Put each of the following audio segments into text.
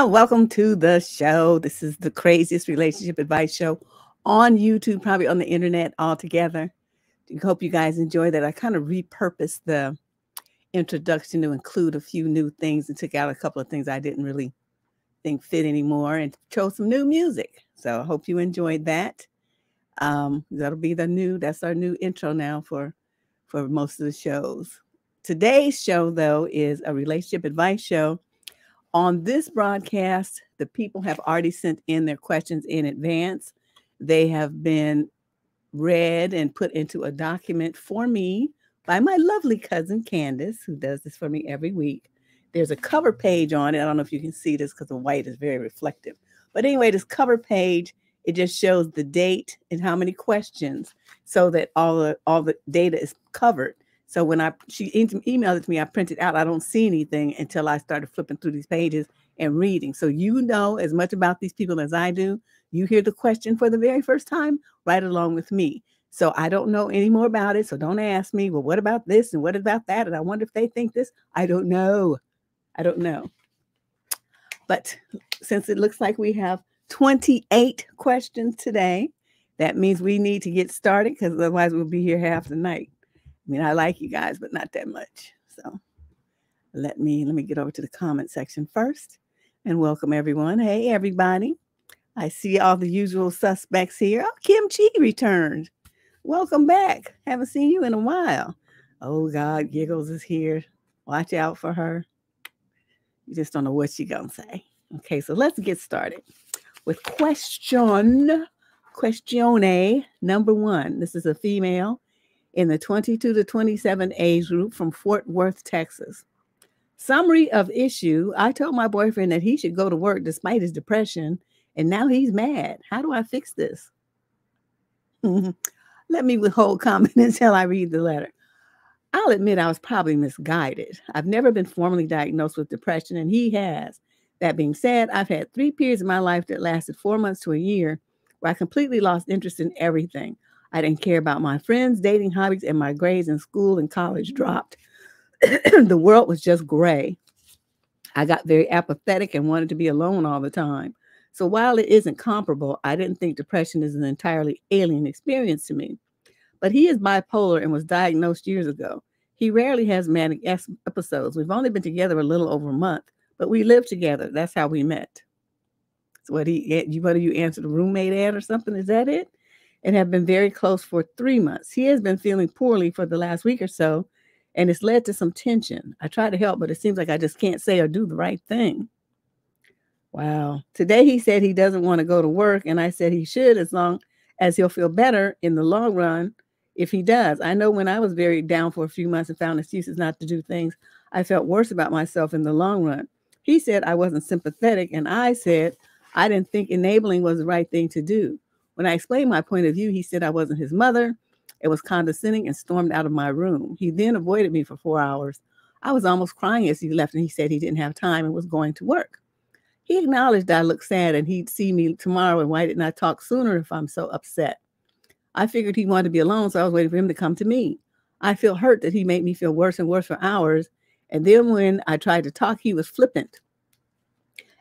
Welcome to the show. This is the craziest relationship advice show on YouTube, probably on the internet altogether. I hope you guys enjoy that. I kind of repurposed the introduction to include a few new things and took out a couple of things I didn't really think fit anymore and chose some new music. So I hope you enjoyed that. That's our new intro now for most of the shows. Today's show, though, is a relationship advice show. On this broadcast, the people have already sent in their questions in advance. They have been read and put into a document for me by my lovely cousin, Candace, who does this for me every week. There's a cover page on it. I don't know if you can see this because the white is very reflective. But anyway, this cover page, it just shows the date and how many questions so that all the data is covered. So when she emailed it to me, I printed out. I don't see anything until I started flipping through these pages and reading. So you know as much about these people as I do. You hear the question for the very first time, right along with me. So I don't know any more about it. So don't ask me, well, what about this and what about that? And I wonder if they think this. I don't know. But since it looks like we have 28 questions today, that means we need to get started because otherwise we'll be here half the night. I mean, I like you guys, but not that much. So let me get over to the comment section first and welcome everyone. Hey, everybody. I see all the usual suspects here. Oh, Kim Chi returned. Welcome back. Haven't seen you in a while. Oh, God, Giggles is here. Watch out for her. You just don't know what she's going to say. Okay, so let's get started with questione number 1. This is a female in the 22 to 27 age group from Fort Worth, Texas. Summary of issue. I told my boyfriend that he should go to work despite his depression, and now he's mad. How do I fix this? Let me withhold comment until I read the letter. I'll admit I was probably misguided. I've never been formally diagnosed with depression, and he has. That being said, I've had 3 periods in my life that lasted 4 months to a year where I completely lost interest in everything. I didn't care about my friends, dating, hobbies, and my grades in school and college dropped. The world was just gray. I got very apathetic and wanted to be alone all the time. So while it isn't comparable, I didn't think depression is an entirely alien experience to me. But he is bipolar and was diagnosed years ago. He rarely has manic episodes. We've only been together a little over a month, but we lived together. That's how we met. So what do you answer the roommate ad or something? Is that it? And have been very close for 3 months. He has been feeling poorly for the last week or so, and it's led to some tension. I try to help, but it seems like I just can't say or do the right thing. Wow. Today he said he doesn't want to go to work, and I said he should as long as he'll feel better in the long run if he does. I know when I was very down for a few months and found excuses not to do things, I felt worse about myself in the long run. He said I wasn't sympathetic, and I said I didn't think enabling was the right thing to do. When I explained my point of view, he said I wasn't his mother. It was condescending and stormed out of my room. He then avoided me for 4 hours. I was almost crying as he left, and he said he didn't have time and was going to work. He acknowledged I looked sad and he'd see me tomorrow, and why didn't I talk sooner if I'm so upset? I figured he wanted to be alone, so I was waiting for him to come to me. I feel hurt that he made me feel worse and worse for hours, and then when I tried to talk, he was flippant.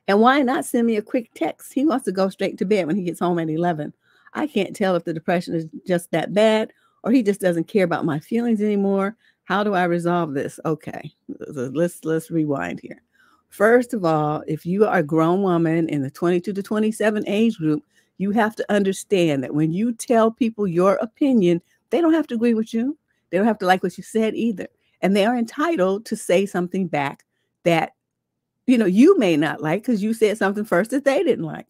And why not send me a quick text? He wants to go straight to bed when he gets home at 11. I can't tell if the depression is just that bad or he just doesn't care about my feelings anymore. How do I resolve this? Okay, so let's rewind here. First of all, if you are a grown woman in the 22 to 27 age group, you have to understand that when you tell people your opinion, they don't have to agree with you. They don't have to like what you said either. And they are entitled to say something back that, you may not like because you said something first that they didn't like.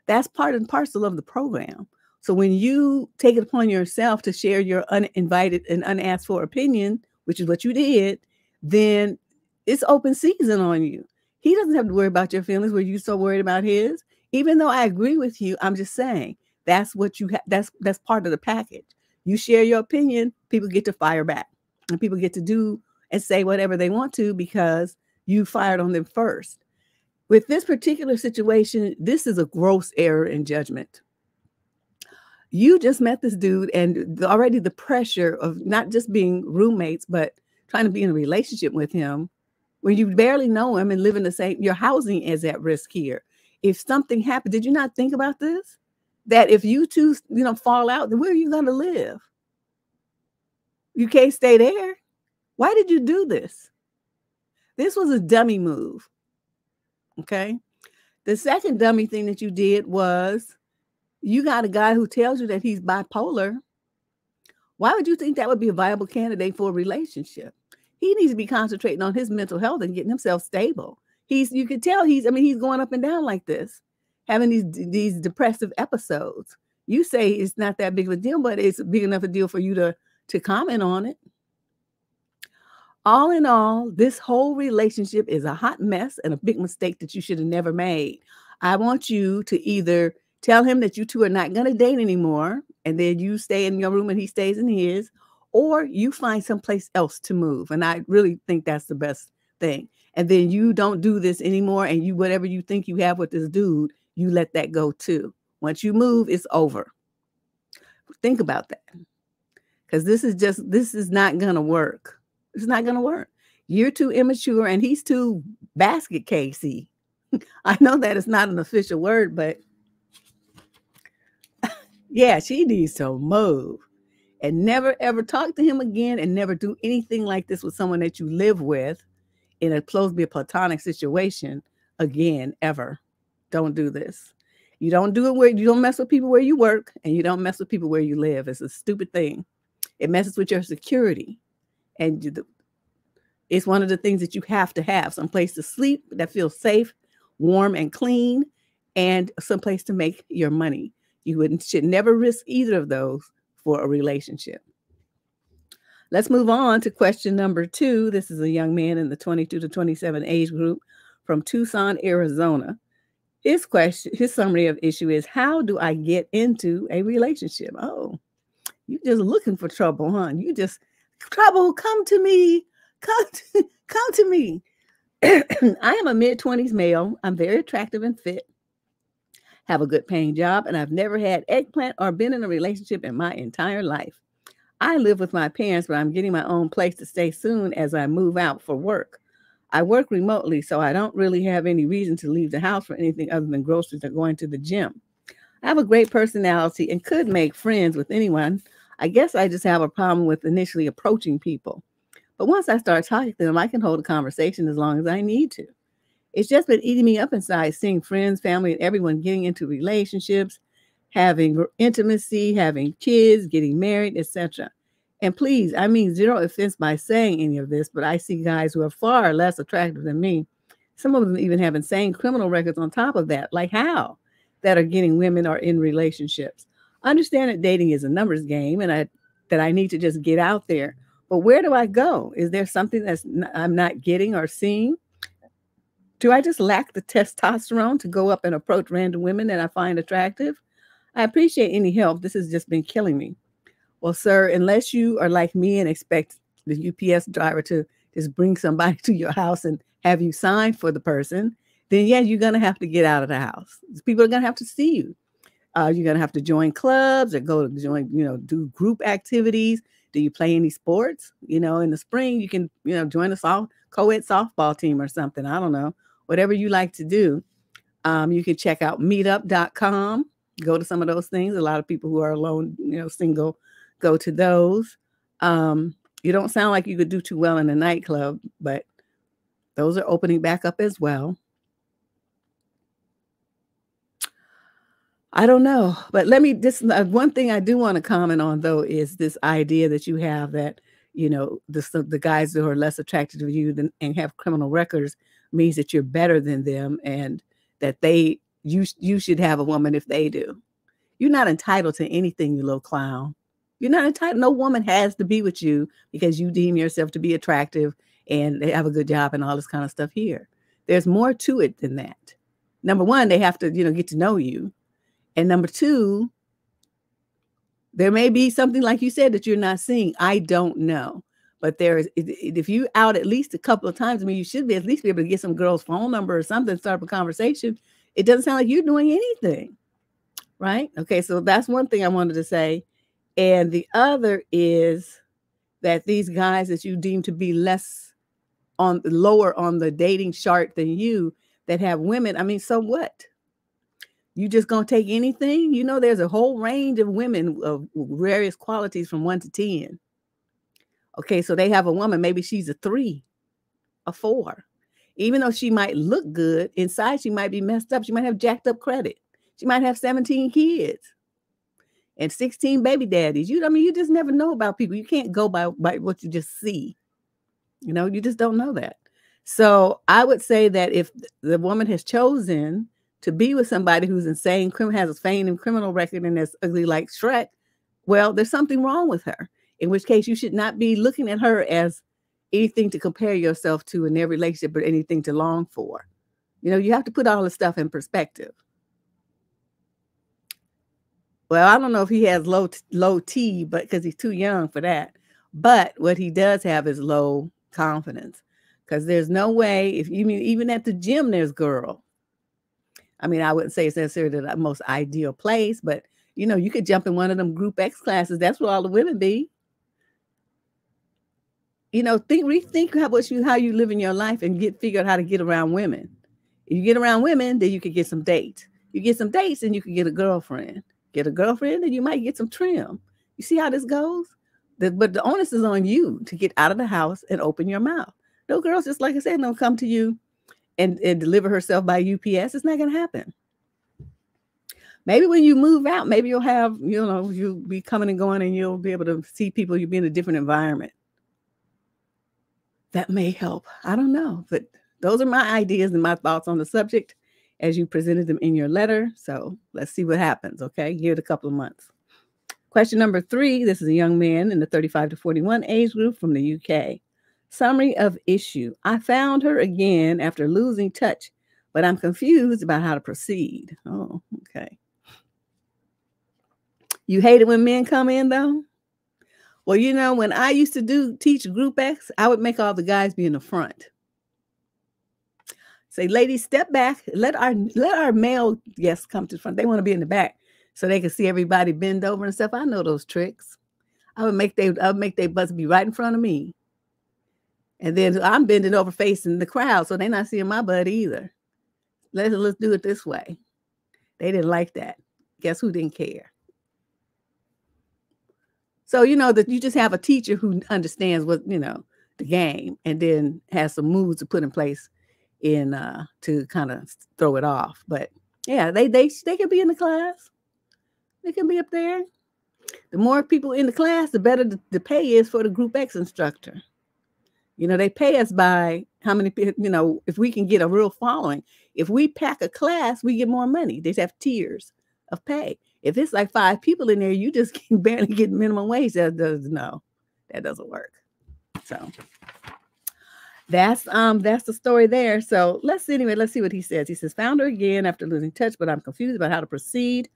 That's part and parcel of the program. So when you take it upon yourself to share your uninvited and unasked for opinion, which is what you did, then it's open season on you. He doesn't have to worry about your feelings. Were you so worried about his? Even though I agree with you, I'm just saying that's what you have. That's part of the package. You share your opinion, people get to fire back, and people get to do and say whatever they want to because you fired on them first. With this particular situation, this is a gross error in judgment. You just met this dude, and already the pressure of not just being roommates, but trying to be in a relationship with him when you barely know him and live in the same, your housing is at risk here. If something happened, did you not think about this? That if you two, fall out, then where are you going to live? You can't stay there. Why did you do this? This was a dummy move. Okay. The second dummy thing that you did was you got a guy who tells you that he's bipolar. Why would you think that would be a viable candidate for a relationship? He needs to be concentrating on his mental health and getting himself stable. You could tell he's going up and down like this, having these depressive episodes. You say it's not that big of a deal, but it's big enough a deal for you to comment on it. All in all, this whole relationship is a hot mess and a big mistake that you should have never made. I want you to either tell him that you two are not going to date anymore, and then you stay in your room and he stays in his, or you find someplace else to move. And I really think that's the best thing. And then you don't do this anymore, and whatever you think you have with this dude, you let that go too. Once you move, it's over. Think about that. Because this is not going to work. It's not going to work. You're too immature and he's too basket casey. I know that it's not an official word, but yeah, she needs to move and never, ever talk to him again, and never do anything like this with someone that you live with in a platonic situation again, ever. Don't do this. You don't do it where you don't mess with people where you work, and you don't mess with people where you live. It's a stupid thing. It messes with your security. And it's one of the things that you have to have: some place to sleep that feels safe, warm, and clean, and some place to make your money. You should never risk either of those for a relationship. Let's move on to question number 2. This is a young man in the 22 to 27 age group from Tucson, Arizona. His summary of issue is, how do I get into a relationship? Oh, you just looking for trouble, huh? Trouble, come to me. Come to me. I am a mid-20s male. I'm very attractive and fit, have a good paying job, and I've never had eggplant or been in a relationship in my entire life. I live with my parents, but I'm getting my own place to stay soon as I move out for work. I work remotely, so I don't really have any reason to leave the house for anything other than groceries or going to the gym. I have a great personality and could make friends with anyone. I guess I just have a problem with initially approaching people. But once I start talking to them, I can hold a conversation as long as I need to. It's just been eating me up inside, seeing friends, family, and everyone getting into relationships, having intimacy, having kids, getting married, etc. And please, I mean zero offense by saying any of this, but I see guys who are far less attractive than me. Some of them even have insane criminal records on top of that. Like how? That are getting women or in relationships. I understand that dating is a numbers game, and that I need to just get out there. But where do I go? Is there something I'm not getting or seeing? Do I just lack the testosterone to go up and approach random women that I find attractive? I appreciate any help. This has just been killing me. Well, sir, unless you are like me and expect the UPS driver to just bring somebody to your house and have you sign for the person, then yeah, you're going to have to get out of the house. People are going to have to see you. You're going to have to join clubs or go to join, do group activities. Do you play any sports? In the spring, you can, join a co-ed softball team or something. I don't know. Whatever you like to do. You can check out meetup.com. Go to some of those things. A lot of people who are alone, single, go to those. You don't sound like you could do too well in a nightclub, but those are opening back up as well. I don't know, but one thing I do want to comment on, though, is this idea that you have that, the guys who are less attracted to you and have criminal records means that you're better than them, and that you should have a woman if they do. You're not entitled to anything, you little clown. You're not entitled. No woman has to be with you because you deem yourself to be attractive and they have a good job and all this kind of stuff here. There's more to it than that. Number one, they have to, get to know you. And number two, there may be something, like you said, that you're not seeing. I don't know. But if you out at least a couple of times, you should at least be able to get some girl's phone number or something, start up a conversation. It doesn't sound like you're doing anything. Right? Okay, so that's one thing I wanted to say. And the other is that these guys that you deem to be less on lower on the dating chart than you that have women. I mean, so what? You just gonna take anything? You know, there's a whole range of women of various qualities from 1 to 10. Okay, so they have a woman, maybe she's a 3, a 4. Even though she might look good, inside she might be messed up. She might have jacked up credit. She might have 17 kids and 16 baby daddies. I mean, you just never know about people. You can't go by what you just see. You know, you just don't know that. So I would say that if the woman has chosen to be with somebody who's insane, has a fame and criminal record, and is ugly like Shrek, well, there's something wrong with her. In which case, you should not be looking at her as anything to compare yourself to in their relationship or anything to long for. You know, you have to put all this stuff in perspective. Well, I don't know if he has low T, but because he's too young for that. But what he does have is low confidence, because there's no way, if you mean even at the gym, there's girl. I mean, I wouldn't say it's necessarily the most ideal place, but you know, you could jump in one of them group X classes. That's where all the women be. You know, rethink how you live in your life and figure out how to get around women. If you get around women, then you could get some dates. You get some dates, and you can get a girlfriend. Get a girlfriend, and you might get some trim. You see how this goes? But the onus is on you to get out of the house and open your mouth. No girls, just like I said, don't come to you and deliver herself by UPS. It's not going to happen. Maybe when you move out, maybe you'll have, you know, you'll be coming and going, and you'll be able to see people. You'll be in a different environment. That may help. I don't know. But those are my ideas and my thoughts on the subject as you presented them in your letter. So let's see what happens, okay? Give it a couple of months. Question number 3. This is a young man in the 35 to 41 age group from the UK. Summary of issue. I found her again after losing touch, but I'm confused about how to proceed. Oh, okay. You hate it when men come in, though? Well, you know, when I used to teach Group X, I would make all the guys be in the front. Say, ladies, step back. Let our male guests come to the front. They want to be in the back so they can see everybody bend over and stuff. I know those tricks. I would make their butts be right in front of me. And then I'm bending over facing the crowd, so they're not seeing my butt either. Let's do it this way. They didn't like that. Guess who didn't care? So, you know, that you just have a teacher who understands what, you know, the game, and then has some moves to put in place to kind of throw it off. But yeah, they can be in the class. They can be up there. The more people in the class, the better the pay is for the Group X instructor. You know, they pay us by how many people, you know, if we can get a real following. If we pack a class, we get more money. They have tiers of pay. If it's like 5 people in there, you just can barely get minimum wage. That doesn't work. So that's the story there. So let's see what he says. He says, found her again after losing touch, but I'm confused about how to proceed.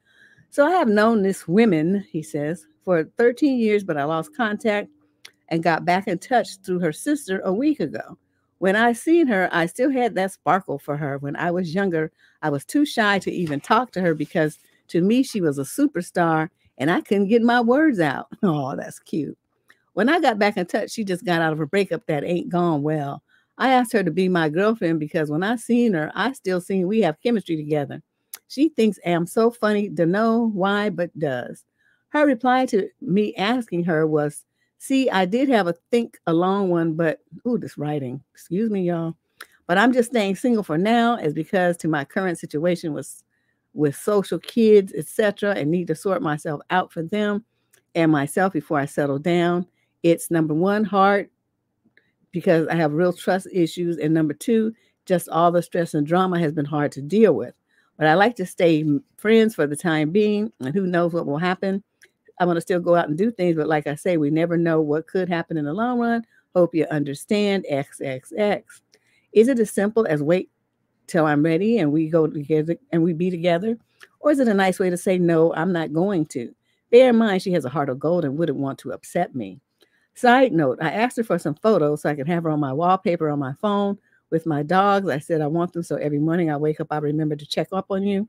So I have known this woman, he says, for 13 years, but I lost contact and got back in touch through her sister a week ago. When I seen her, I still had that sparkle for her. When I was younger, I was too shy to even talk to her because to me, she was a superstar and I couldn't get my words out. Oh, that's cute. When I got back in touch, she just got out of a breakup that ain't gone well. I asked her to be my girlfriend because when I seen her, I still seen we have chemistry together. She thinks I'm so funny, don't know why, but does. Her reply to me asking her was, see, I did have a long one, but, ooh, this writing, excuse me, y'all. But I'm just staying single for now is because to my current situation with social kids, etc., and need to sort myself out for them and myself before I settle down. It's number 1, hard because I have real trust issues. And number 2, just all the stress and drama has been hard to deal with. But I like to stay friends for the time being, and who knows what will happen. I'm going to still go out and do things, but like I say, we never know what could happen in the long run. Hope you understand. XXX. Is it as simple as wait till I'm ready and we go together and we be together? Or is it a nice way to say, no, I'm not going to? Bear in mind, she has a heart of gold and wouldn't want to upset me. Side note, I asked her for some photos so I can have her on my wallpaper on my phone with my dogs. I said I want them so every morning I wake up, I remember to check up on you,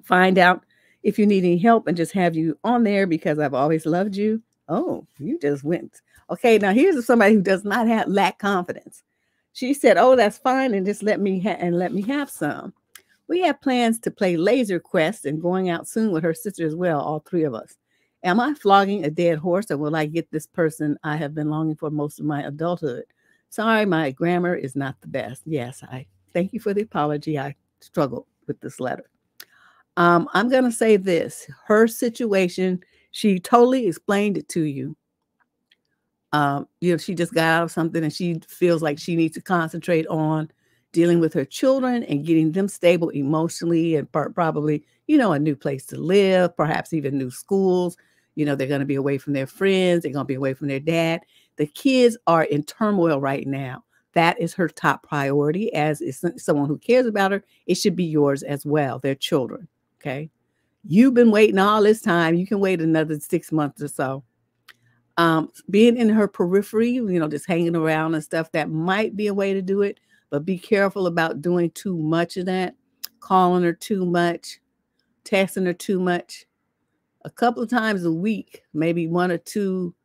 find out if you need any help, and just have you on there because I've always loved you. Oh, you just went. Okay, now here's somebody who does not lack confidence. She said, "Oh, that's fine, and just let me have some." We have plans to play Laser Quest and going out soon with her sister as well, all three of us. Am I flogging a dead horse, or will I get this person I have been longing for most of my adulthood? Sorry, my grammar is not the best. Yes, I thank you for the apology. I struggled with this letter. I'm going to say this. Her situation, she totally explained it to you. She just got out of something and she feels like she needs to concentrate on dealing with her children and getting them stable emotionally and probably, a new place to live, perhaps even new schools. They're going to be away from their friends. They're going to be away from their dad. The kids are in turmoil right now. That is her top priority. As is someone who cares about her, it should be yours as well. They're children. Okay. You've been waiting all this time. You can wait another 6 months or so. Being in her periphery, just hanging around and stuff, that might be a way to do it, but be careful about doing too much of that, calling her too much, texting her too much. A couple of times a week, maybe 1 or 2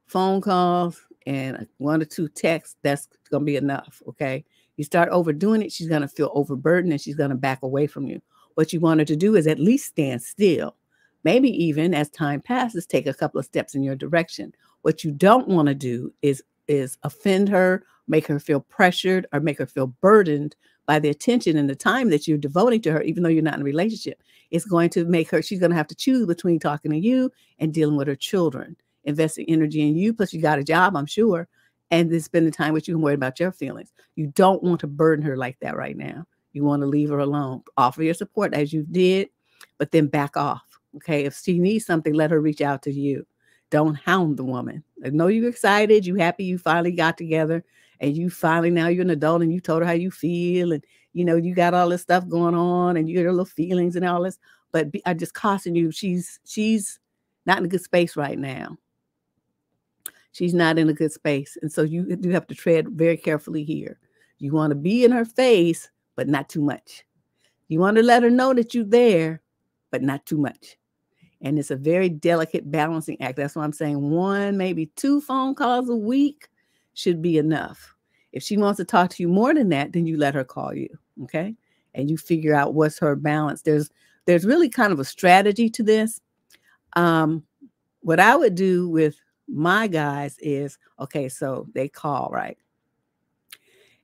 phone calls and 1 or 2 texts, that's going to be enough, okay? You start overdoing it, she's going to feel overburdened and she's going to back away from you. What you want her to do is at least stand still. Maybe even as time passes, take a couple of steps in your direction. What you don't want to do is offend her, make her feel pressured, or make her feel burdened by the attention and the time that you're devoting to her, even though you're not in a relationship. It's going to make her, she's going to have to choose between talking to you and dealing with her children, investing energy in you. Plus you got a job, I'm sure, and then spending time with you and worry about your feelings. You don't want to burden her like that right now. You want to leave her alone. Offer your support as you did, but then back off. Okay, if she needs something, let her reach out to you. Don't hound the woman. I know you're excited, you happy you finally got together, and now you're an adult and you told her how you feel, and you got all this stuff going on and your little feelings and all this. But I just caution you, she's not in a good space right now. She's not in a good space. And so you have to tread very carefully here. You want to be in her face, but not too much. You want to let her know that you're there, but not too much. And it's a very delicate balancing act. That's why I'm saying 1, maybe 2 phone calls a week should be enough. If she wants to talk to you more than that, then you let her call you, okay? And you figure out what's her balance. There's really kind of a strategy to this. What I would do with my guys is, okay, so they call, right?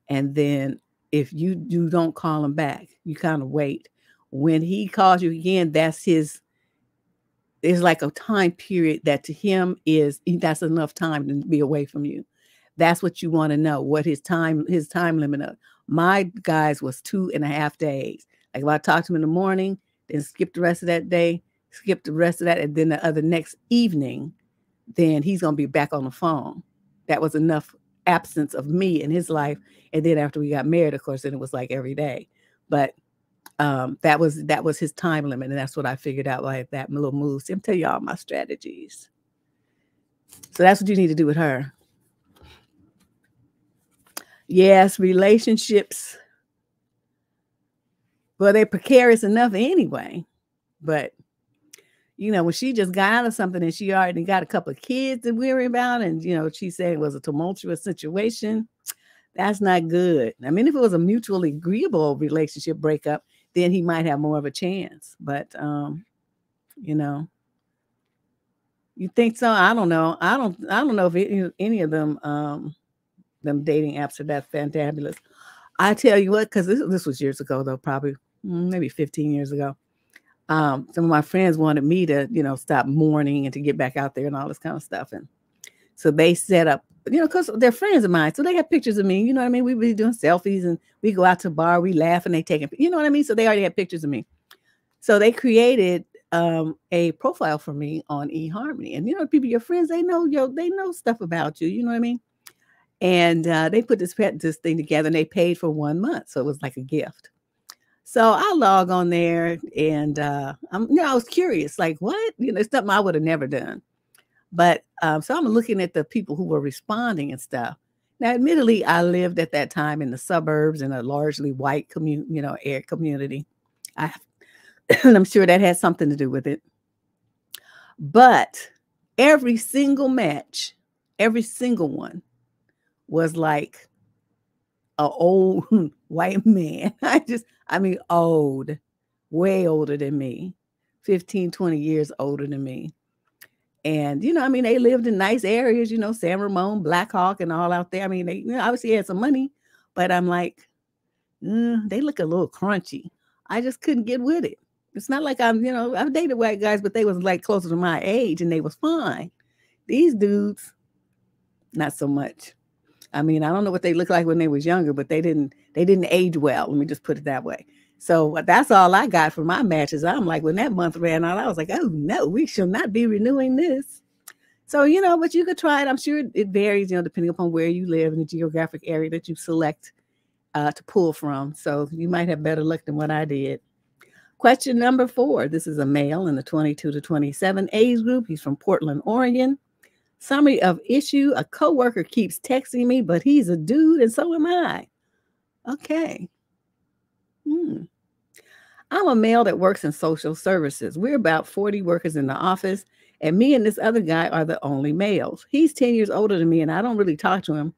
And then if you don't call him back, you kind of wait. When he calls you again, it's like a time period that to him that's enough time to be away from you. That's what you want to know, what his time limit of. My guys was 2.5 days. Like if I talked to him in the morning, then skip the rest of that day, skip the rest of that, and then the next evening, then he's going to be back on the phone. That was enough absence of me in his life. And then after we got married, of course, then it was like every day. But that was his time limit, and that's what I figured out by that little move. See, I'm telling you all my strategies. So that's what you need to do with her. Yes, relationships. Well, they're precarious enough anyway. But when she just got out of something and she already got a couple of kids to worry about, and she said it was a tumultuous situation, that's not good. I mean, if it was a mutually agreeable relationship breakup, then he might have more of a chance. But you think so? I don't know. I don't know if any of them dating apps are that fantabulous. I tell you what, because this was years ago though, probably maybe 15 years ago. Some of my friends wanted me to, stop mourning and to get back out there and all this kind of stuff. And so they set up, because they're friends of mine. So they have pictures of me, you know what I mean? We be doing selfies and we go out to a bar, we laugh and they take it, you know what I mean? So they already had pictures of me. So they created a profile for me on eHarmony. And, people, your friends, they know stuff about you, you know what I mean? And they put this thing together and they paid for 1 month. So it was like a gift. So I log on there and I was curious, like what? It's something I would have never done. But so I'm looking at the people who were responding and stuff. Now, admittedly, I lived at that time in the suburbs in a largely white air community. I'm sure that had something to do with it. But every single match, every single one was like a old white man. I mean, old, way older than me, 15, 20 years older than me. And, I mean, they lived in nice areas, San Ramon, Black Hawk and all out there. I mean, they obviously had some money, but I'm like, they look a little crunchy. I just couldn't get with it. It's not like I've dated white guys, but they was like closer to my age and they was fine. These dudes, not so much. I mean, I don't know what they looked like when they was younger, but they didn't age well. Let me just put it that way. So that's all I got for my matches. I'm like, when that month ran out, I was like, oh no, we shall not be renewing this. So, but you could try it. I'm sure it varies, depending upon where you live and the geographic area that you select to pull from. So you might have better luck than what I did. Question number 4. This is a male in the 22 to 27 age group. He's from Portland, Oregon. Summary of issue: a coworker keeps texting me, but he's a dude and so am I. Okay. I'm a male that works in social services. We're about 40 workers in the office, and me and this other guy are the only males. He's 10 years older than me, and I don't really talk to him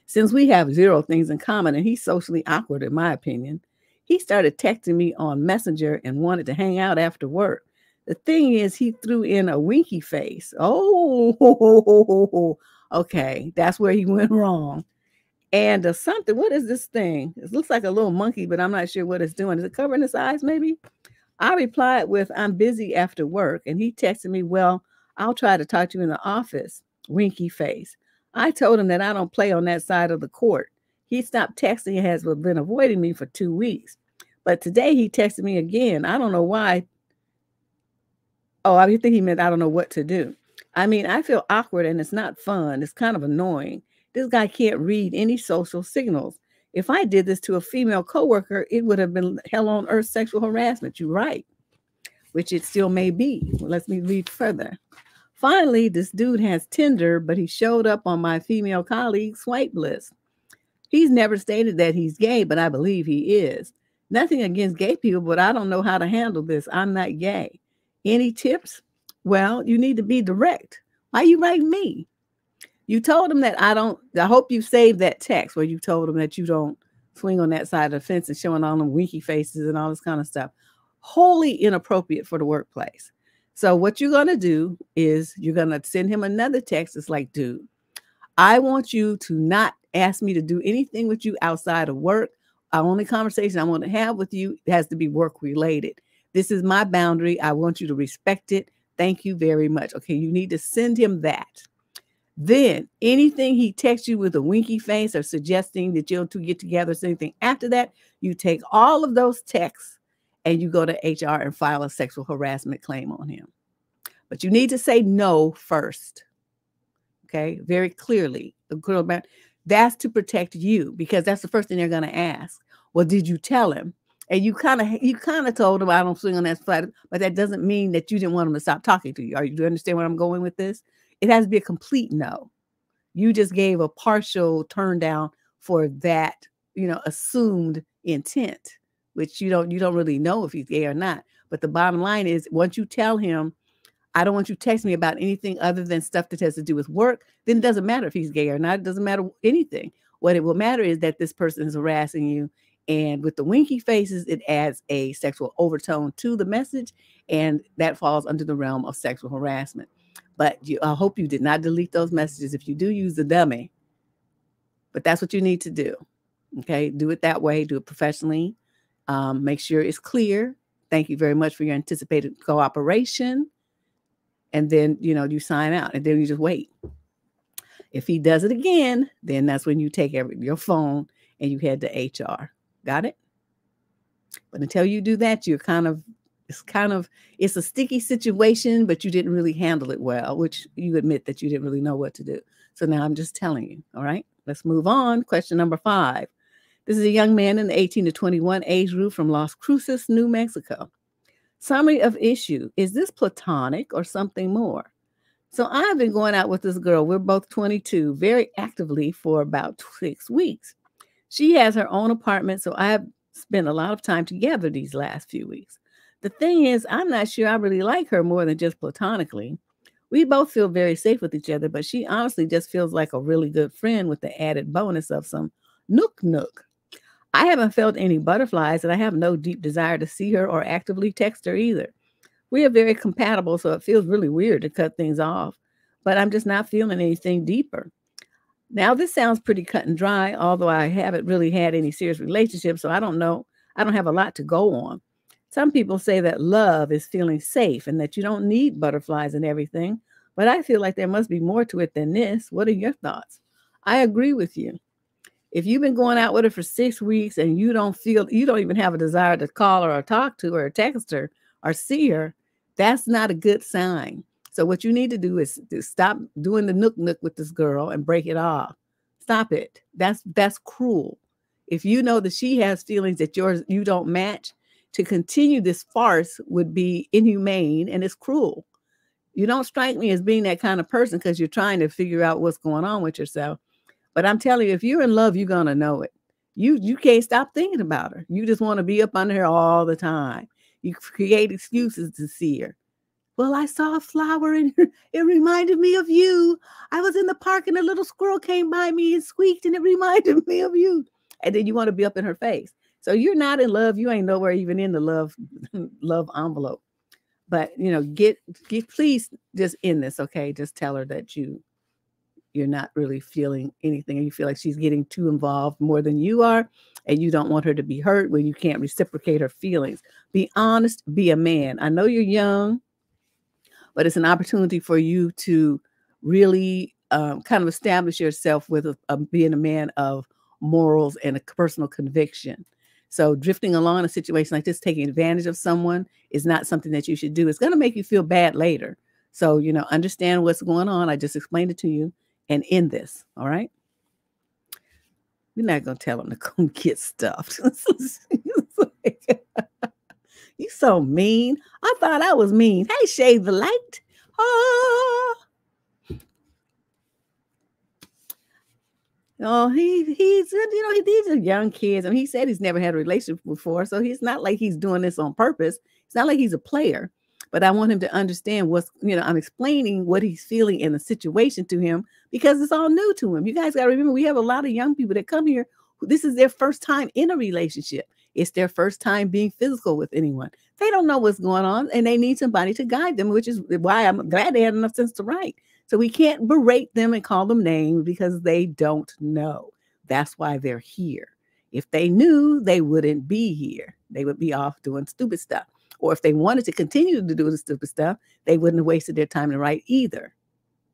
since we have 0 things in common, and he's socially awkward, in my opinion. He started texting me on Messenger and wanted to hang out after work. The thing is, he threw in a winky face. Oh, okay. That's where he went wrong. And something, what is this thing? It looks like a little monkey, but I'm not sure what it's doing. Is it covering his eyes, maybe? I replied with, I'm busy after work. And he texted me, well, I'll try to talk to you in the office. Winky face. I told him that I don't play on that side of the court. He stopped texting and has been avoiding me for 2 weeks. But today he texted me again. I don't know why. Oh, I think he meant I don't know what to do. I mean, I feel awkward and it's not fun. It's kind of annoying. This guy can't read any social signals. If I did this to a female coworker, it would have been hell on earth sexual harassment. You're right, which it still may be. Well, let me read further. Finally, this dude has Tinder, but he showed up on my female colleague's swipe list. He's never stated that he's gay, but I believe he is. Nothing against gay people, but I don't know how to handle this. I'm not gay. Any tips? Well, you need to be direct. Why are you writing me? You told him that I hope you saved that text where you told him that you don't swing on that side of the fence and showing all them winky faces and all this kind of stuff. Wholly inappropriate for the workplace. So what you're going to do is you're going to send him another text. It's like, dude, I want you to not ask me to do anything with you outside of work. Our only conversation I want to have with you has to be work related. This is my boundary. I want you to respect it. Thank you very much. Okay, you need to send him that. Then anything he texts you with a winky face or suggesting that you two get together or anything after that, you take all of those texts and you go to HR and file a sexual harassment claim on him. But you need to say no first. Okay, very clearly. That's to protect you because that's the first thing they're going to ask. Well, did you tell him? And you kind of told him I don't swing on that side, but that doesn't mean that you didn't want him to stop talking to you. Do you understand where I'm going with this? It has to be a complete no. You just gave a partial turn down for that, assumed intent, which you don't really know if he's gay or not. But the bottom line is, once you tell him, I don't want you to text me about anything other than stuff that has to do with work, then it doesn't matter if he's gay or not. It doesn't matter anything. What it will matter is that this person is harassing you. And with the winky faces, it adds a sexual overtone to the message, and that falls under the realm of sexual harassment. But I hope you did not delete those messages. If you do, use the dummy. But that's what you need to do. Okay, do it that way. Do it professionally. Make sure it's clear. Thank you very much for your anticipated cooperation. And then, you sign out, and then you just wait. If he does it again, then that's when you take your phone and you head to HR. Got it? But until you do that, it's a sticky situation, but you didn't really handle it well, which you admit that you didn't really know what to do. So now I'm just telling you. All right, let's move on. Question number 5. This is a young man in the 18 to 21 age group from Las Cruces, New Mexico. Summary of issue. Is this platonic or something more? So I've been going out with this girl. We're both 22, very actively for about 6 weeks. She has her own apartment, so I have spent a lot of time together these last few weeks. The thing is, I'm not sure I really like her more than just platonically. We both feel very safe with each other, but she honestly just feels like a really good friend with the added bonus of some Nook nook. I haven't felt any butterflies and I have no deep desire to see her or actively text her either. We are very compatible, so it feels really weird to cut things off, but I'm just not feeling anything deeper. Now, this sounds pretty cut and dry, although I haven't really had any serious relationships, so I don't know. I don't have a lot to go on. Some people say that love is feeling safe and that you don't need butterflies and everything, but I feel like there must be more to it than this. What are your thoughts? I agree with you. If you've been going out with her for 6 weeks and you don't even have a desire to call her or talk to her or text her or see her, that's not a good sign. So what you need to do is to stop doing the nook nook with this girl and break it off. Stop it. That's cruel. If you know that she has feelings that you don't match, to continue this farce would be inhumane and it's cruel. You don't strike me as being that kind of person because you're trying to figure out what's going on with yourself. But I'm telling you, if you're in love, you're gonna know it. You can't stop thinking about her. You just want to be up under her all the time. You create excuses to see her. Well, I saw a flower and it reminded me of you. I was in the park and a little squirrel came by me and squeaked and it reminded me of you. And then you want to be up in her face. So you're not in love. You ain't nowhere even in the love envelope. But get please just end this, okay? Just tell her that you're not really feeling anything and you feel like she's getting too involved more than you are and you don't want her to be hurt when you can't reciprocate her feelings. Be honest, be a man. I know you're young, but it's an opportunity for you to really kind of establish yourself with being a man of morals and a personal conviction. So drifting along in a situation like this, taking advantage of someone is not something that you should do. It's going to make you feel bad later. So, understand what's going on. I just explained it to you and end this. All right. We're not going to tell him to go get stuffed. You so mean. I thought I was mean. Hey, shade the light. Oh, these are young kids. I mean, he said he's never had a relationship before, so he's not like he's doing this on purpose. It's not like he's a player. But I want him to understand I'm explaining what he's feeling in the situation to him because it's all new to him. You guys got to remember, we have a lot of young people that come here. This is their first time in a relationship. It's their first time being physical with anyone. They don't know what's going on and they need somebody to guide them, which is why I'm glad they had enough sense to write. So we can't berate them and call them names because they don't know. That's why they're here. If they knew, they wouldn't be here. They would be off doing stupid stuff. Or if they wanted to continue to do the stupid stuff, they wouldn't have wasted their time to write either.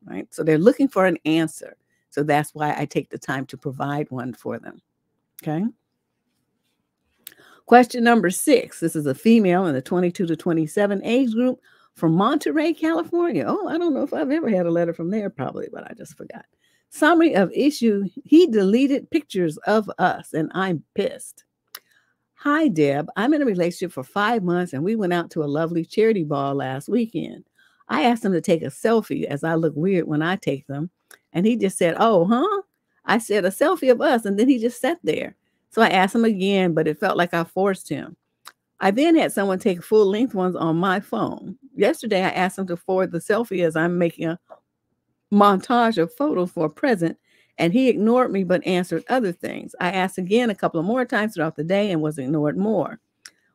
Right? So they're looking for an answer. So that's why I take the time to provide one for them. Okay. Question number 6. This is a female in the 22 to 27 age group from Monterey, California. Oh, I don't know if I've ever had a letter from there, probably, but I just forgot. Summary of issue. He deleted pictures of us and I'm pissed. Hi, Deb. I'm in a relationship for 5 months and we went out to a lovely charity ball last weekend. I asked him to take a selfie as I look weird when I take them. And he just said, oh, huh? I said a selfie of us. And then he just sat there. So I asked him again, but it felt like I forced him. I then had someone take full length ones on my phone. Yesterday, I asked him to forward the selfie as I'm making a montage of photos for a present. And he ignored me, but answered other things. I asked again a couple of more times throughout the day and was ignored more.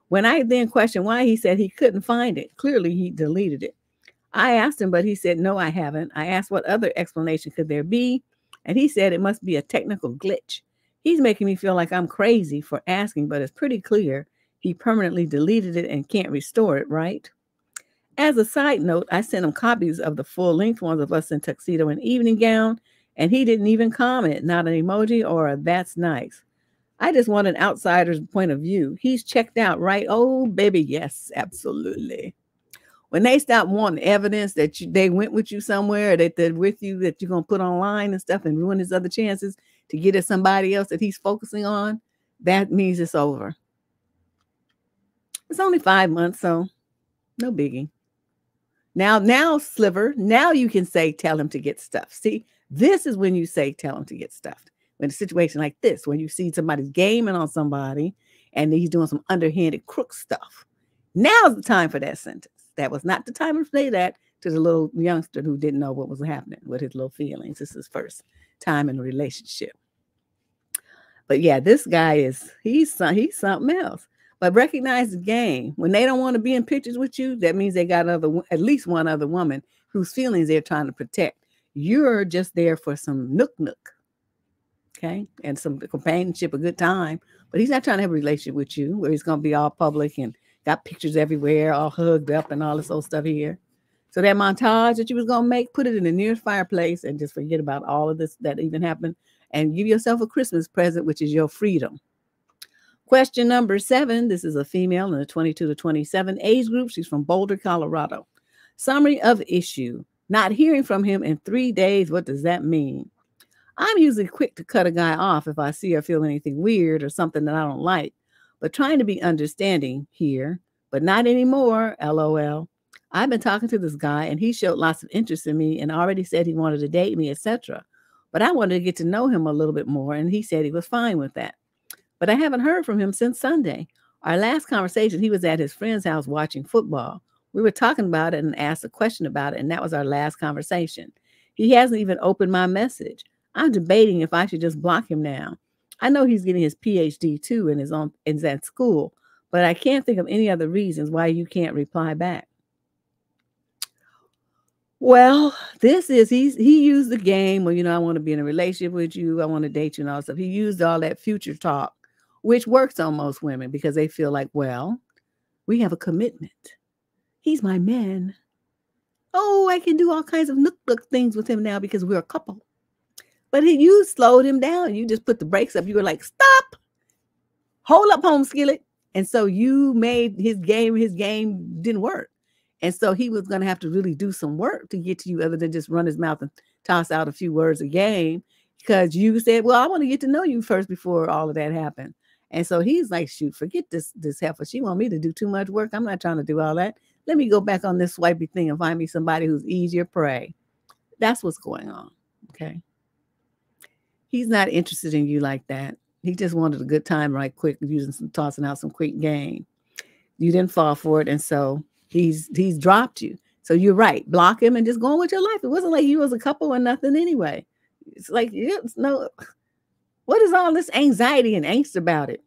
When I then questioned why, he said he couldn't find it. Clearly, he deleted it. I asked him, but he said, no, I haven't. I asked what other explanation could there be? And he said it must be a technical glitch. He's making me feel like I'm crazy for asking, but it's pretty clear he permanently deleted it and can't restore it, right? As a side note, I sent him copies of the full-length ones of us in tuxedo and evening gown, and he didn't even comment, not an emoji or a that's nice. I just want an outsider's point of view. He's checked out, right? Oh, baby, yes, absolutely. When they stop wanting evidence that they went with you somewhere, that they're with you, that you're going to put online and stuff and ruin his other chances to get at somebody else that he's focusing on, that means it's over. It's only 5 months, so no biggie. Now, Sliver, now you can say, tell him to get stuffed. See, this is when you say, tell him to get stuffed. When a situation like this, when you see somebody's gaming on somebody and he's doing some underhanded crook stuff. Now's the time for that sentence. That was not the time to say that to the little youngster who didn't know what was happening with his little feelings. This is his first time in a relationship. But yeah, this guy he's something else. But recognize the game. When they don't want to be in pictures with you, that means they got at least one other woman whose feelings they're trying to protect. You're just there for some nook, okay, and some companionship, a good time. But he's not trying to have a relationship with you where he's going to be all public and got pictures everywhere, all hugged up and all this old stuff here. So that montage that you was going to make, put it in the nearest fireplace and just forget about all of this that even happened and give yourself a Christmas present, which is your freedom. Question number 7. This is a female in the 22 to 27 age group. She's from Boulder, Colorado. Summary of issue. Not hearing from him in 3 days. What does that mean? I'm usually quick to cut a guy off if I see or feel anything weird or something that I don't like, but trying to be understanding here, but not anymore, LOL. I've been talking to this guy and he showed lots of interest in me and already said he wanted to date me, etc. But I wanted to get to know him a little bit more and he said he was fine with that. But I haven't heard from him since Sunday. Our last conversation, he was at his friend's house watching football. We were talking about it and asked a question about it, and that was our last conversation. He hasn't even opened my message. I'm debating if I should just block him now. I know he's getting his PhD too and is at school, but I can't think of any other reasons why you can't reply back. Well, he used the game where, I want to be in a relationship with you, I want to date you and all that stuff. He used all that future talk, which works on most women because they feel like, well, we have a commitment. He's my man. Oh, I can do all kinds of nook things with him now because we're a couple. But you slowed him down. You just put the brakes up. You were like, stop. Hold up, home skillet. And so you made his game didn't work. And so he was going to have to really do some work to get to you other than just run his mouth and toss out a few words a game because you said, well, I want to get to know you first before all of that happened. And so he's like, shoot, forget this heifer. She want me to do too much work. I'm not trying to do all that. Let me go back on this swipey thing and find me somebody who's easier prey. That's what's going on. Okay. He's not interested in you like that. He just wanted a good time right quick, tossing out some quick game. You didn't fall for it. And so he's dropped you. So you're right. Block him and just go on with your life. It wasn't like you was a couple or nothing anyway. It's like, what is all this anxiety and angst about it?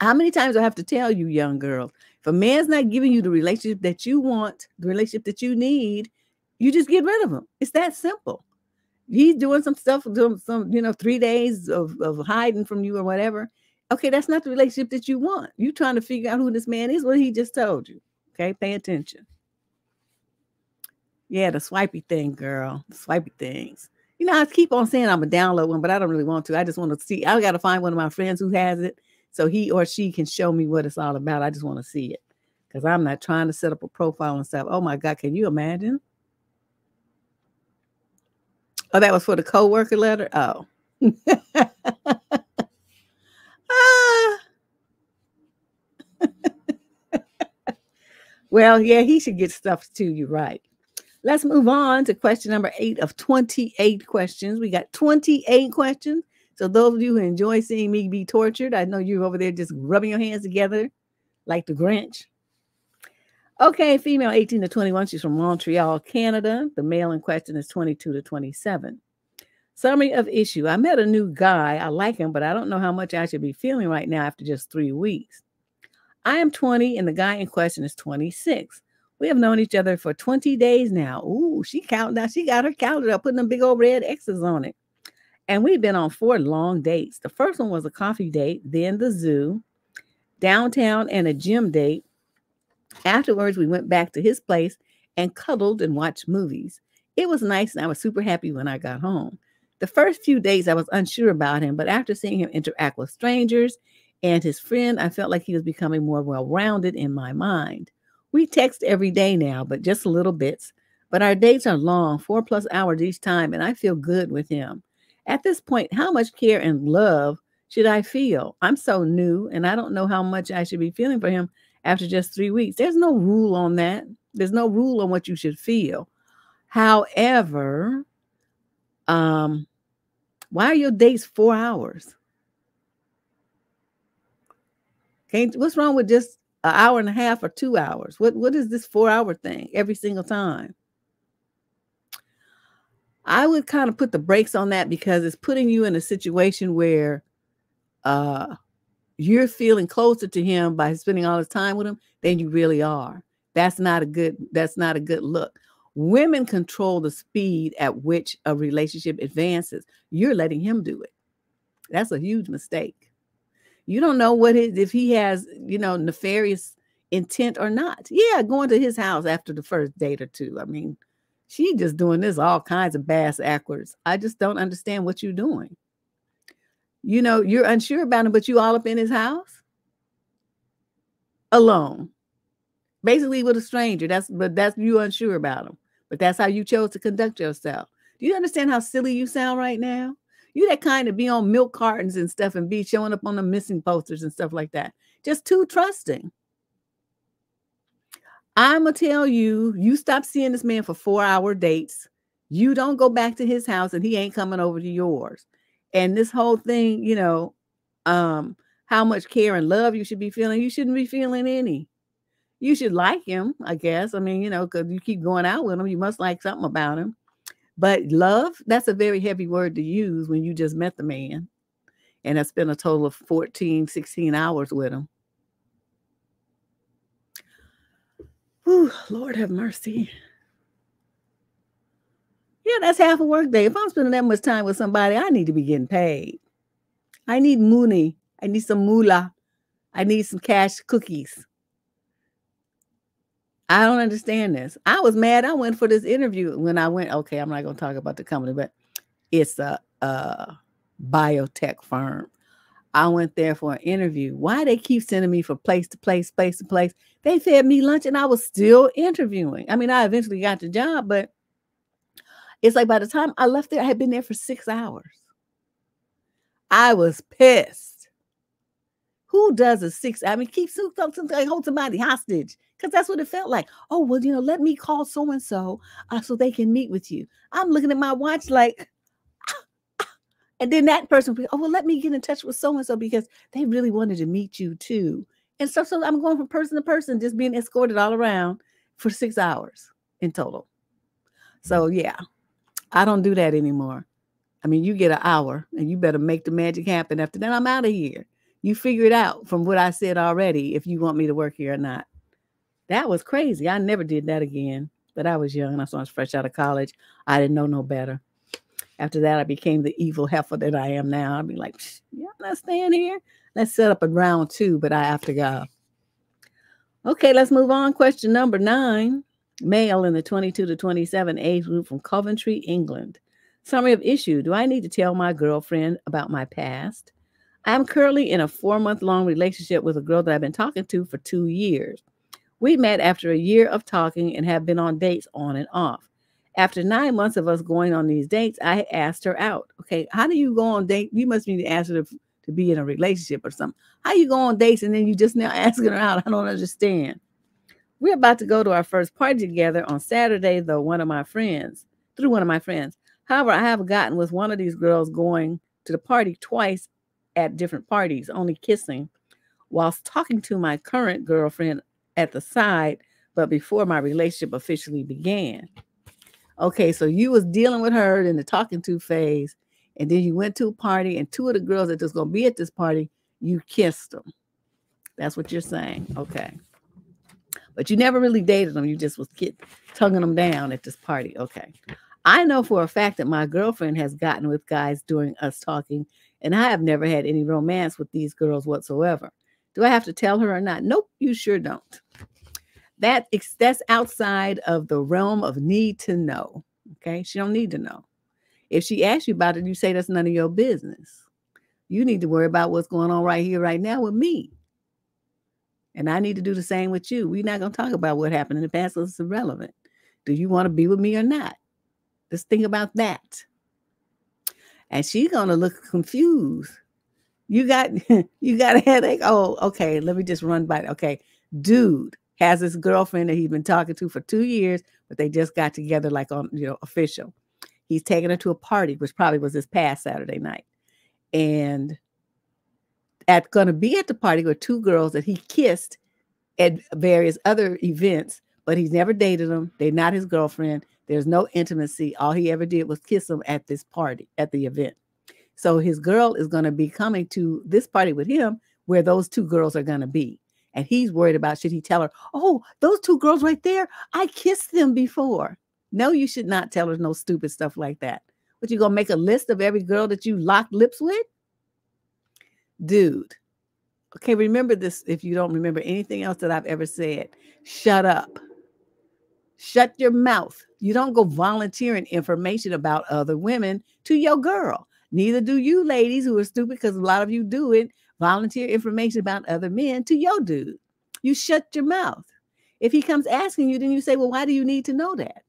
How many times do I have to tell you, young girls, if a man's not giving you the relationship that you want, the relationship that you need, you just get rid of him. It's that simple. He's doing some stuff, doing some, 3 days of hiding from you or whatever. Okay, that's not the relationship that you want. You're trying to figure out who this man is, what he just told you. Okay, pay attention. Yeah, the swipey thing, girl. The swipey things. I keep on saying I'm a download one, but I don't really want to. I just want to see. I got to find one of my friends who has it so he or she can show me what it's all about. I just want to see it because I'm not trying to set up a profile and stuff. Oh, my God. Can you imagine? Oh, that was for the coworker letter? Oh. Well, yeah, he should get stuff too. You're right. Let's move on to question number 8 of 28 questions. We got 28 questions. So those of you who enjoy seeing me be tortured, I know you're over there just rubbing your hands together like the Grinch. Okay, female 18 to 21. She's from Montreal, Canada. The male in question is 22 to 27. Summary of issue. I met a new guy. I like him, but I don't know how much I should be feeling right now after just 3 weeks. I am 20 and the guy in question is 26. We have known each other for 20 days now. Ooh, she counting down. She got her calendar up, putting them big old red X's on it. And we've been on 4 long dates. The first one was a coffee date, then the zoo, downtown, and a gym date. Afterwards, we went back to his place and cuddled and watched movies. It was nice, and I was super happy when I got home. The first few days, I was unsure about him, but after seeing him interact with strangers and his friend, I felt like he was becoming more well-rounded in my mind. We text every day now, but just little bits. But our dates are long, 4+ hours each time, and I feel good with him. At this point, how much care and love should I feel? I'm so new, and I don't know how much I should be feeling for him after just 3 weeks. There's no rule on that. There's no rule on what you should feel. However, why are your dates 4 hours? What's wrong with just an hour and a half or 2 hours? What is this 4-hour thing every single time? I would kind of put the brakes on that because it's putting you in a situation where you're feeling closer to him by spending all this time with him than you really are. That's not a good look. Women control the speed at which a relationship advances. You're letting him do it. That's a huge mistake. You don't know if he has, nefarious intent or not. Yeah, going to his house after the first date or two. I mean, she just doing this all kinds of bass backwards. I just don't understand what you're doing. You're unsure about him, but you all up in his house alone, basically with a stranger. That's you unsure about him, but that's how you chose to conduct yourself. Do you understand how silly you sound right now? You that kind of be on milk cartons and stuff and be showing up on the missing posters and stuff like that. Just too trusting. I'm going to tell you, you stop seeing this man for 4-hour dates. You don't go back to his house and he ain't coming over to yours. And this whole thing, how much care and love you should be feeling, you shouldn't be feeling any. You should like him, I guess. I mean, because you keep going out with him, you must like something about him. But love, that's a very heavy word to use when you just met the man and have spent a total of 14, 16 hours with him. Whew, Lord have mercy. Yeah, that's half a work day. If I'm spending that much time with somebody, I need to be getting paid. I need money. I need some moolah. I need some cash cookies. I don't understand this. I was mad. I went for this interview when I went. Okay, I'm not going to talk about the company, but it's a biotech firm. I went there for an interview. Why they keep sending me from place to place, place to place? They fed me lunch and I was still interviewing. I mean, I eventually got the job, but it's like by the time I left there, I had been there for 6 hours. I was pissed. Who does a 6? I mean, hold somebody hostage, because that's what it felt like. Oh, well, let me call so-and-so so they can meet with you. I'm looking at my watch like, and then that person will be, oh, well, let me get in touch with so-and-so because they really wanted to meet you too. And so I'm going from person to person, just being escorted all around for 6 hours in total. So yeah, I don't do that anymore. I mean, you get an hour and you better make the magic happen. After that, I'm out of here. You figure it out from what I said already, if you want me to work here or not. That was crazy. I never did that again, but I was young. I was fresh out of college. I didn't know no better. After that, I became the evil heifer that I am now. I'd be like, yeah, I'm not staying here. Let's set up a round 2, but I have to go. Okay, let's move on. Question number 9. Male in the 22 to 27 age group from Coventry, England. Summary of issue. Do I need to tell my girlfriend about my past? I'm currently in a 4-month-long relationship with a girl that I've been talking to for 2 years. We met after a year of talking and have been on dates on and off. After 9 months of us going on these dates, I asked her out. Okay, how do you go on date? You must need to ask her to be in a relationship or something. How you go on dates and then you just now asking her out? I don't understand. We're about to go to our first party together on Saturday, through one of my friends. However, I have gotten with one of these girls going to the party twice at different parties, only kissing, whilst talking to my current girlfriend at the side, but before my relationship officially began. Okay, so you was dealing with her in the talking to phase, and then you went to a party, and 2 of the girls that was going to be at this party, you kissed them. That's what you're saying. Okay. But you never really dated them. You just was tonguing them down at this party. Okay. I know for a fact that my girlfriend has gotten with guys during us talking, and I have never had any romance with these girls whatsoever. Do I have to tell her or not? Nope, you sure don't. That's outside of the realm of need to know. Okay, she don't need to know. If she asks you about it, you say that's none of your business. You need to worry about what's going on right here, right now with me. And I need to do the same with you. We're not going to talk about what happened in the past because it's irrelevant. Do you want to be with me or not? Just think about that. And she's going to look confused. You got a headache? Oh, okay. Let me just run by it. Okay. Dude has this girlfriend that he's been talking to for 2 years, but they just got together like on, official. He's taking her to a party, which probably was this past Saturday night. And going to be at the party with 2 girls that he kissed at various other events, but he's never dated them. They're not his girlfriend. There's no intimacy. All he ever did was kiss them at this party, at the event. So his girl is going to be coming to this party with him where those two girls are going to be. And he's worried about, should he tell her, oh, those two girls right there, I kissed them before. No, you should not tell her no stupid stuff like that. But you going to make a list of every girl that you locked lips with? Dude. Okay, remember this if you don't remember anything else that I've ever said. Shut up. Shut your mouth. You don't go volunteering information about other women to your girl. Neither do you ladies who are stupid, because a lot of you do it. Volunteer information about other men to your dude. You shut your mouth. If he comes asking you, then you say, well, why do you need to know that?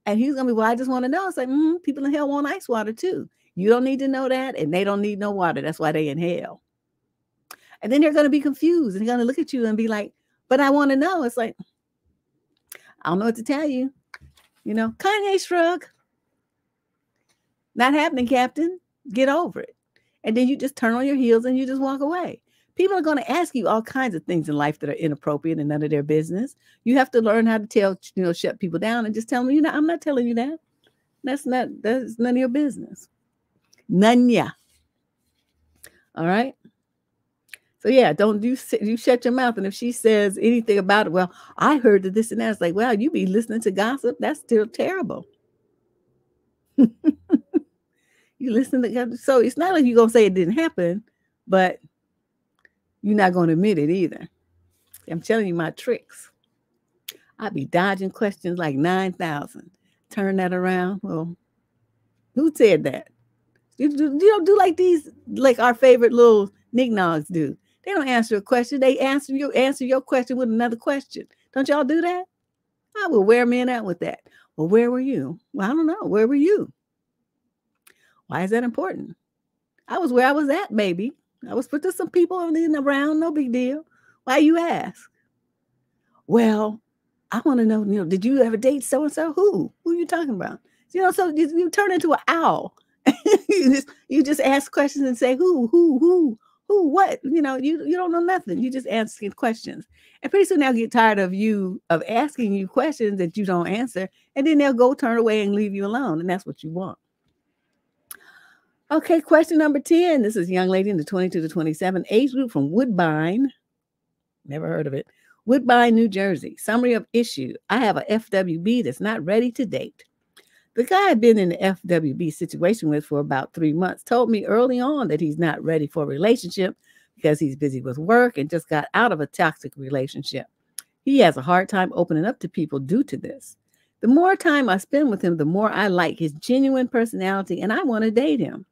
And he's going to be, well, I just want to know. It's like, people in hell want ice water too. You don't need to know that, and they don't need no water. That's why they in hell. And then they're going to be confused, and they're going to look at you and be like, but I want to know. It's like, I don't know what to tell you. You know, Kanye shrug. Not happening, Captain. Get over it. And then you just turn on your heels and you just walk away. People are going to ask you all kinds of things in life that are inappropriate and none of their business. You have to learn how to tell, shut people down and just tell them, I'm not telling you that. That's none of your business. None ya. All right. So yeah, don't you shut your mouth. And if she says anything about it, well, I heard that this and that. It's like, well, you be listening to gossip. That's still terrible. You listen to gossip. So it's not like you're going to say it didn't happen, but you're not going to admit it either. I'm telling you my tricks. I'd be dodging questions like 9,000. Turn that around. Well, who said that? You don't do like these, like our favorite little knick-knocks do. They don't answer a question. They answer your question with another question. Don't y'all do that? I will wear men out with that. Well, where were you? Well, I don't know. Where were you? Why is that important? I was where I was at, baby. I was put to some people around. No big deal. Why you ask? Well, I want to know, did you ever date so-and-so? Who are you talking about? So you turn into an owl. you just ask questions and say, who, what? You don't know nothing. You just asking questions. And pretty soon they'll get tired of asking you questions that you don't answer. And then they'll go turn away and leave you alone. And that's what you want. Okay, question number 10. This is a young lady in the 22 to 27 age group from Woodbine. Never heard of it. Woodbine, New Jersey. Summary of issue. I have a FWB that's not ready to date. The guy I've been in the FWB situation with for about 3 months told me early on that he's not ready for a relationship because he's busy with work and just got out of a toxic relationship. He has a hard time opening up to people due to this. The more time I spend with him, the more I like his genuine personality and I want to date him.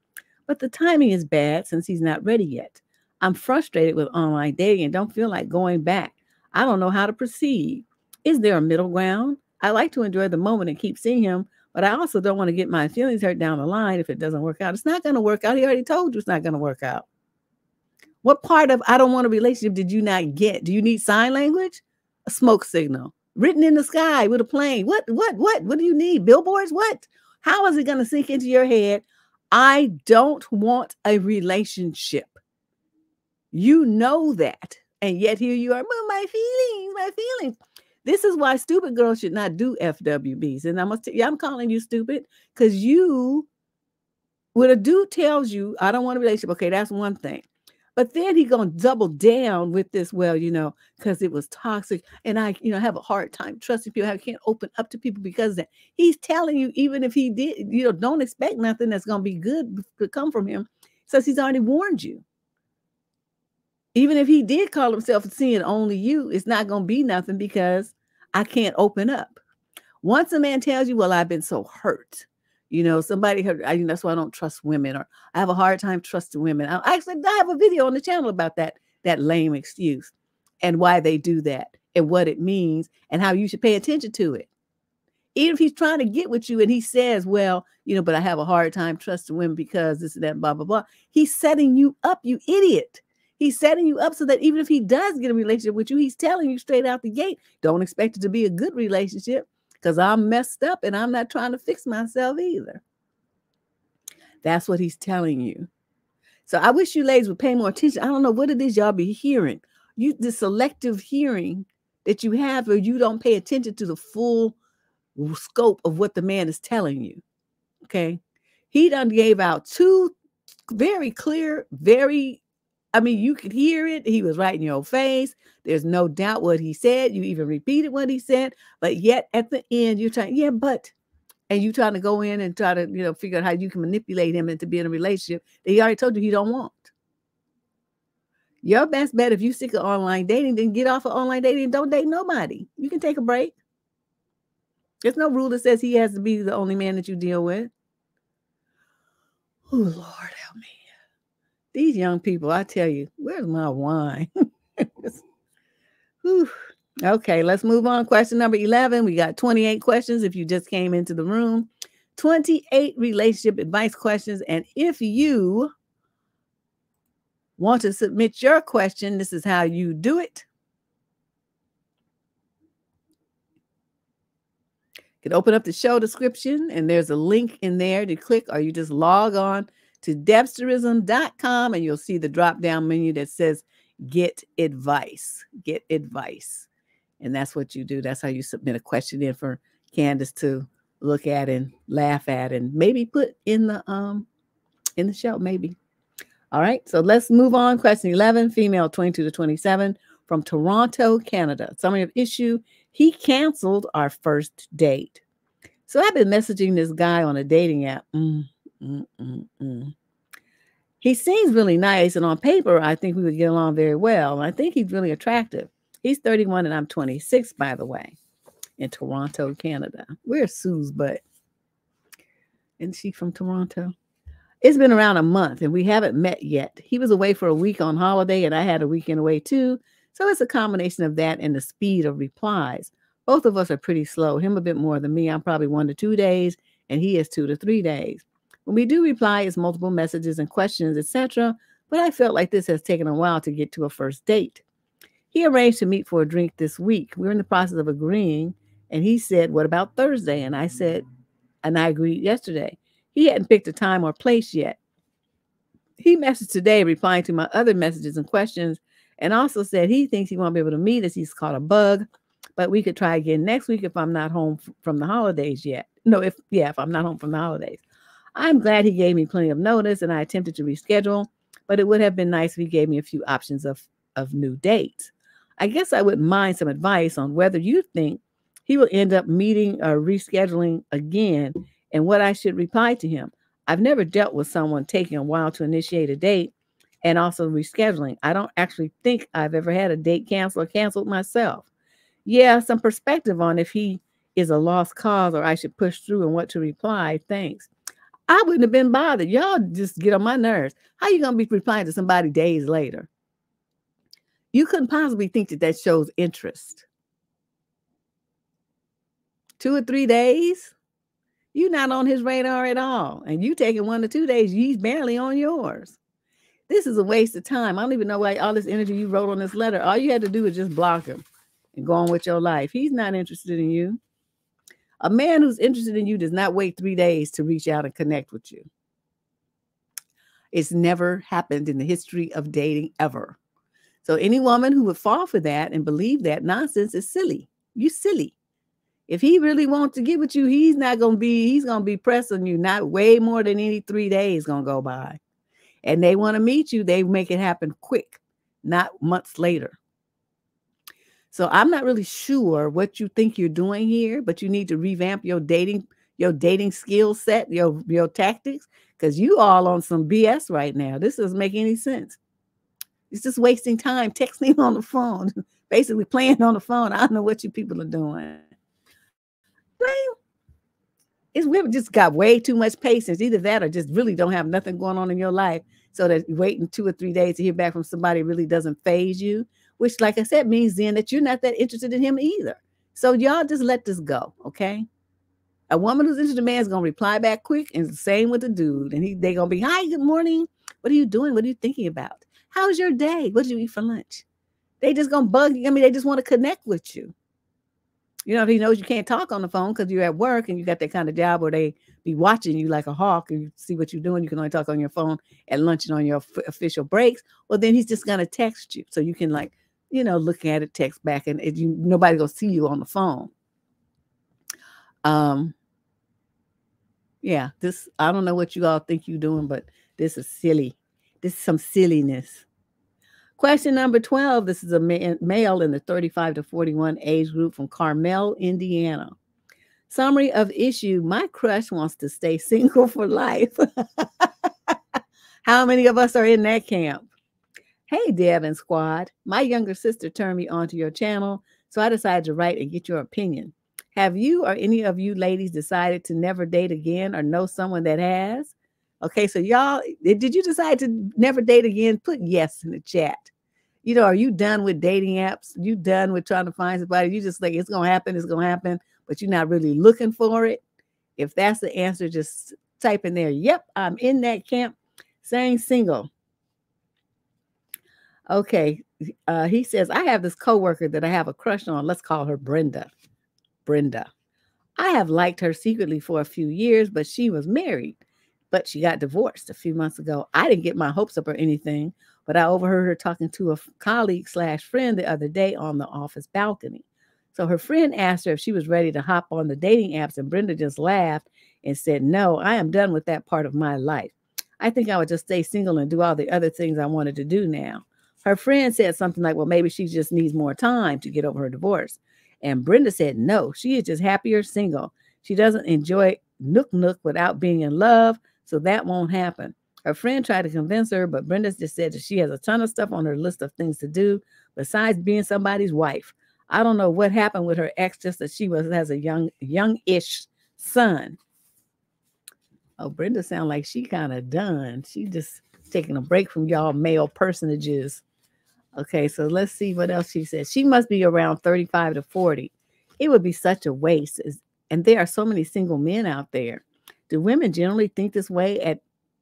But the timing is bad since he's not ready yet. I'm frustrated with online dating and don't feel like going back. I don't know how to proceed. Is there a middle ground? I like to enjoy the moment and keep seeing him, but I also don't want to get my feelings hurt down the line if it doesn't work out. It's not going to work out. He already told you it's not going to work out. What part of I don't want a relationship did you not get? Do you need sign language? A smoke signal written in the sky with a plane. What do you need? Billboards? What? How is it going to sink into your head? I don't want a relationship. You know that. And yet here you are. My feelings. This is why stupid girls should not do FWBs. And I'm calling you stupid because when a dude tells you, I don't want a relationship, okay, that's one thing. But then he's going to double down with this, well, because it was toxic and I, have a hard time trusting people. I can't open up to people because of that. He's telling you, even if he did, don't expect nothing that's going to be good to come from him. Since he's already warned you. Even if he did call himself seeing only you, it's not going to be nothing because I can't open up. Once a man tells you, well, I've been so hurt. Somebody hurt. That's why I don't trust women, or I have a hard time trusting women. I have a video on the channel about that lame excuse and why they do that and what it means and how you should pay attention to it. Even if he's trying to get with you and he says, well, but I have a hard time trusting women because this and that, blah, blah, blah. He's setting you up, you idiot. He's setting you up so that even if he does get a relationship with you, he's telling you straight out the gate, don't expect it to be a good relationship because I'm messed up and I'm not trying to fix myself either. That's what he's telling you. So I wish you ladies would pay more attention. I don't know what it is y'all be hearing. The selective hearing that you have, or you don't pay attention to the full scope of what the man is telling you. Okay. He done gave out two very clear, very, I mean, you could hear it. He was right in your face. There's no doubt what he said. You even repeated what he said, but yet at the end, you're trying, yeah, but, and you trying to go in and try to, figure out how you can manipulate him into being in a relationship that he already told you he don't want. Your best bet, if you sick of online dating, then get off of online dating and don't date nobody. You can take a break. There's no rule that says he has to be the only man that you deal with. Oh, Lord, help me. These young people, I tell you, where's my wine? Okay, let's move on. Question number 11. We got 28 questions if you just came into the room. 28 relationship advice questions. And if you want to submit your question, this is how you do it. You can open up the show description, and there's a link in there to click, or you just log on to Debsterism.com, and you'll see the drop-down menu that says Get Advice. Get Advice. And that's what you do. That's how you submit a question in for Candace to look at and laugh at and maybe put in the show, maybe. All right, so let's move on. Question 11, female 22 to 27 from Toronto, Canada. Summary of issue: he canceled our first date. So I've been messaging this guy on a dating app. He seems really nice, and on paper, I think we would get along very well. I think he's really attractive. He's 31 and I'm 26, by the way, in Toronto, Canada. Where's Sue's butt? Isn't she from Toronto? It's been around a month and we haven't met yet. He was away for a week on holiday and I had a weekend away too. So it's a combination of that and the speed of replies. Both of us are pretty slow. Him a bit more than me. I'm probably 1 to 2 days and he is 2 to 3 days. When we do reply, it's multiple messages and questions, etc. But I felt like this has taken a while to get to a first date. He arranged to meet for a drink this week. We're in the process of agreeing and he said, what about Thursday? And I said, and I agreed yesterday. He hadn't picked a time or place yet. He messaged today replying to my other messages and questions and also said he thinks he won't be able to meet us. He's caught a bug, but we could try again next week if I'm not home from the holidays yet. No, if I'm not home from the holidays. I'm glad he gave me plenty of notice and I attempted to reschedule, but it would have been nice if he gave me a few options of new dates. I guess I wouldn't mind some advice on whether you think he will end up meeting or rescheduling again and what I should reply to him. I've never dealt with someone taking a while to initiate a date and also rescheduling. I don't actually think I've ever had a date canceled or canceled myself. Yeah, some perspective on if he is a lost cause or I should push through and what to reply. Thanks. I wouldn't have been bothered. Y'all just get on my nerves. How you going to be replying to somebody days later? You couldn't possibly think that shows interest. 2 or 3 days? You're not on his radar at all. And you taking 1 to 2 days, he's barely on yours. This is a waste of time. I don't even know why all this energy you wrote on this letter. All you had to do was just block him and go on with your life. He's not interested in you. A man who's interested in you does not wait 3 days to reach out and connect with you. It's never happened in the history of dating ever. So any woman who would fall for that and believe that nonsense is silly. You silly. If he really wants to get with you, he's going to be pressing you, not way more than any 3 days going to go by. And they want to meet you, they make it happen quick, not months later. So I'm not really sure what you think you're doing here, but you need to revamp your dating skill set, your tactics, because you all on some BS right now. This doesn't make any sense. It's just wasting time texting on the phone, basically playing on the phone. I don't know what you people are doing. We've just got way too much patience. Either that or just really don't have nothing going on in your life. So that waiting 2 or 3 days to hear back from somebody really doesn't faze you, which, like I said, means then that you're not that interested in him either. So y'all just let this go, okay? A woman who's interested in a man is going to reply back quick, and the same with the dude. And they're going to be, hi, good morning. What are you doing? What are you thinking about? How's your day? What did you eat for lunch? They just going to bug you. I mean, they just want to connect with you. You know, if he knows you can't talk on the phone because you're at work and you got that kind of job where they be watching you like a hawk and you see what you're doing. You can only talk on your phone at lunch and on your official breaks. Well, then he's just going to text you. So you can look at it, text back, and nobody's going to see you on the phone. I don't know what you all think you're doing, but This is silly. This is some silliness. Question number 12. This is a male in the 35 to 41 age group from Carmel, Indiana. Summary of issue. My crush wants to stay single for life. How many of us are in that camp? Hey, Deb and squad. My younger sister turned me onto your channel, so I decided to write and get your opinion. Have you or any of you ladies decided to never date again or know someone that has? Okay, so y'all, did you decide to never date again? Put yes in the chat. You know, are you done with dating apps? You done with trying to find somebody? You just like, it's going to happen, but you're not really looking for it? If that's the answer, just type in there, yep, I'm in that camp, saying single. Okay, he says, I have this coworker that I have a crush on. Let's call her Brenda. Brenda. I have liked her secretly for a few years, but she was married. But she got divorced a few months ago. I didn't get my hopes up or anything, but I overheard her talking to a colleague / friend the other day on the office balcony. So her friend asked her if she was ready to hop on the dating apps, and Brenda just laughed and said, no, I am done with that part of my life. I think I would just stay single and do all the other things I wanted to do now. Her friend said something like, well, maybe she just needs more time to get over her divorce. And Brenda said, no, she is just happier single. She doesn't enjoy nook without being in love, so that won't happen. Her friend tried to convince her, but Brenda just said that she has a ton of stuff on her list of things to do besides being somebody's wife. I don't know what happened with her ex, just that she has a young-ish son. Oh, Brenda sounds like she kind of done. She just taking a break from y'all male personages. Okay, so let's see what else she says. She must be around 35 to 40. It would be such a waste. And there are so many single men out there. Do women generally think this way at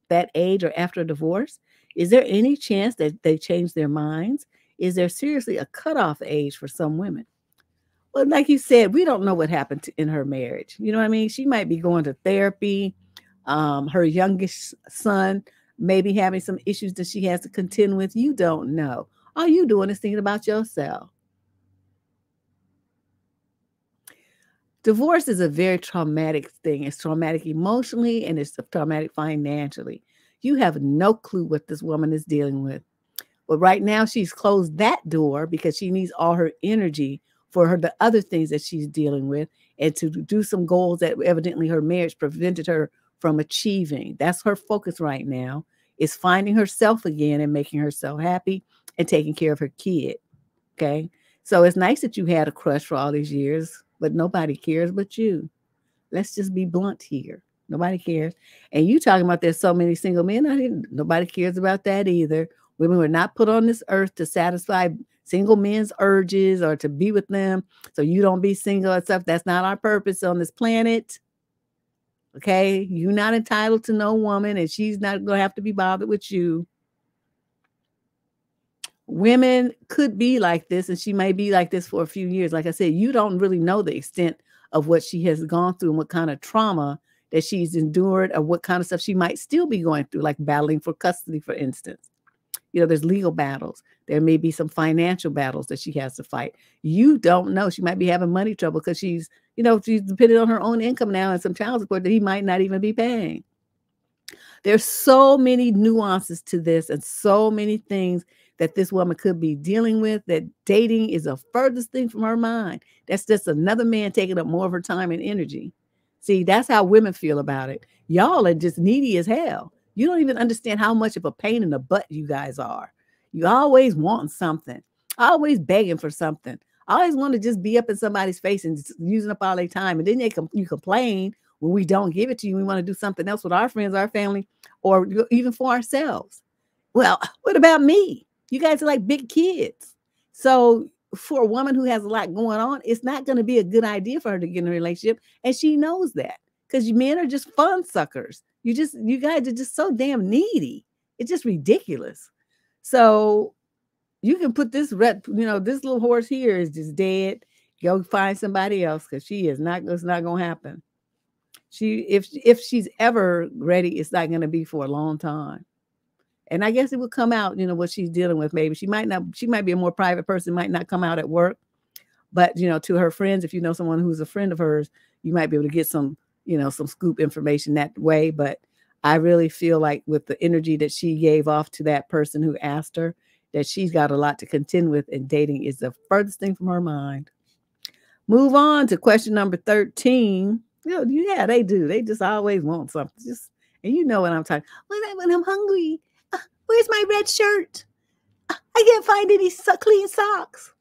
that age or after a divorce? Is there any chance that they change their minds? Is there seriously a cutoff age for some women? Well, like you said, we don't know what happened in her marriage. You know what I mean? She might be going to therapy. Her youngest son may be having some issues that she has to contend with. You don't know. All you doing is thinking about yourself. Divorce is a very traumatic thing. It's traumatic emotionally and it's traumatic financially. You have no clue what this woman is dealing with. But right now she's closed that door because she needs all her energy for the other things that she's dealing with and to do some goals that evidently her marriage prevented her from achieving. That's her focus right now, is finding herself again and making herself happy and taking care of her kid. Okay. So it's nice that you had a crush for all these years, but nobody cares but you. Let's just be blunt here. Nobody cares. And you talking about there's so many single men. Nobody cares about that either. Women were not put on this earth to satisfy single men's urges or to be with them. So you don't be single and stuff. That's not our purpose on this planet. Okay. You're not entitled to no woman and she's not going to have to be bothered with you. Women could be like this, and she may be like this for a few years. Like I said, you don't really know the extent of what she has gone through and what kind of trauma that she's endured or what kind of stuff she might still be going through, like battling for custody, for instance. You know, there's legal battles. There may be some financial battles that she has to fight. You don't know. She might be having money trouble because she's dependent on her own income now and some child support that he might not even be paying. There's so many nuances to this and so many things that this woman could be dealing with, that dating is a furthest thing from her mind. That's just another man taking up more of her time and energy. See, that's how women feel about it. Y'all are just needy as hell. You don't even understand how much of a pain in the butt you guys are. You always want something, always begging for something. I always want to just be up in somebody's face and just using up all their time. And then you complain when we don't give it to you. We want to do something else with our friends, our family, or even for ourselves. Well, what about me? You guys are like big kids. So for a woman who has a lot going on, it's not going to be a good idea for her to get in a relationship. And she knows that because men are just fun suckers. You guys are just so damn needy. It's just ridiculous. So you can put this this little horse here is just dead. Go find somebody else because it's not going to happen. If she's ever ready, it's not going to be for a long time. And I guess it will come out, what she's dealing with. Maybe she might be a more private person, might not come out at work. But, to her friends, if you know someone who's a friend of hers, you might be able to get some, some scoop information that way. But I really feel like with the energy that she gave off to that person who asked her, that she's got a lot to contend with, and dating is the furthest thing from her mind. Move on to question number 13. Yeah, they do. They just always want something. And you know what I'm talking. When I'm hungry, where's my red shirt? I can't find any clean socks.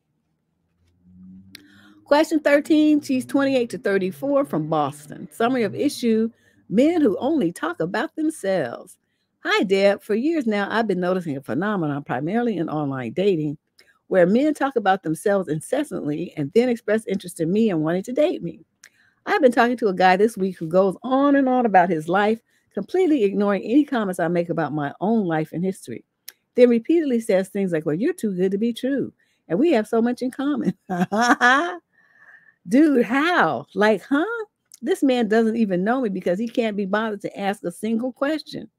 Question 13. She's 28 to 34 from Boston. Summary of issue: men who only talk about themselves. Hi, Deb. For years now, I've been noticing a phenomenon, primarily in online dating, where men talk about themselves incessantly and then express interest in me and wanting to date me. I've been talking to a guy this week who goes on and on about his life, completely ignoring any comments I make about my own life and history. Then repeatedly says things like, well, you're too good to be true, and we have so much in common. Dude, how? Like, huh? This man doesn't even know me because he can't be bothered to ask a single question.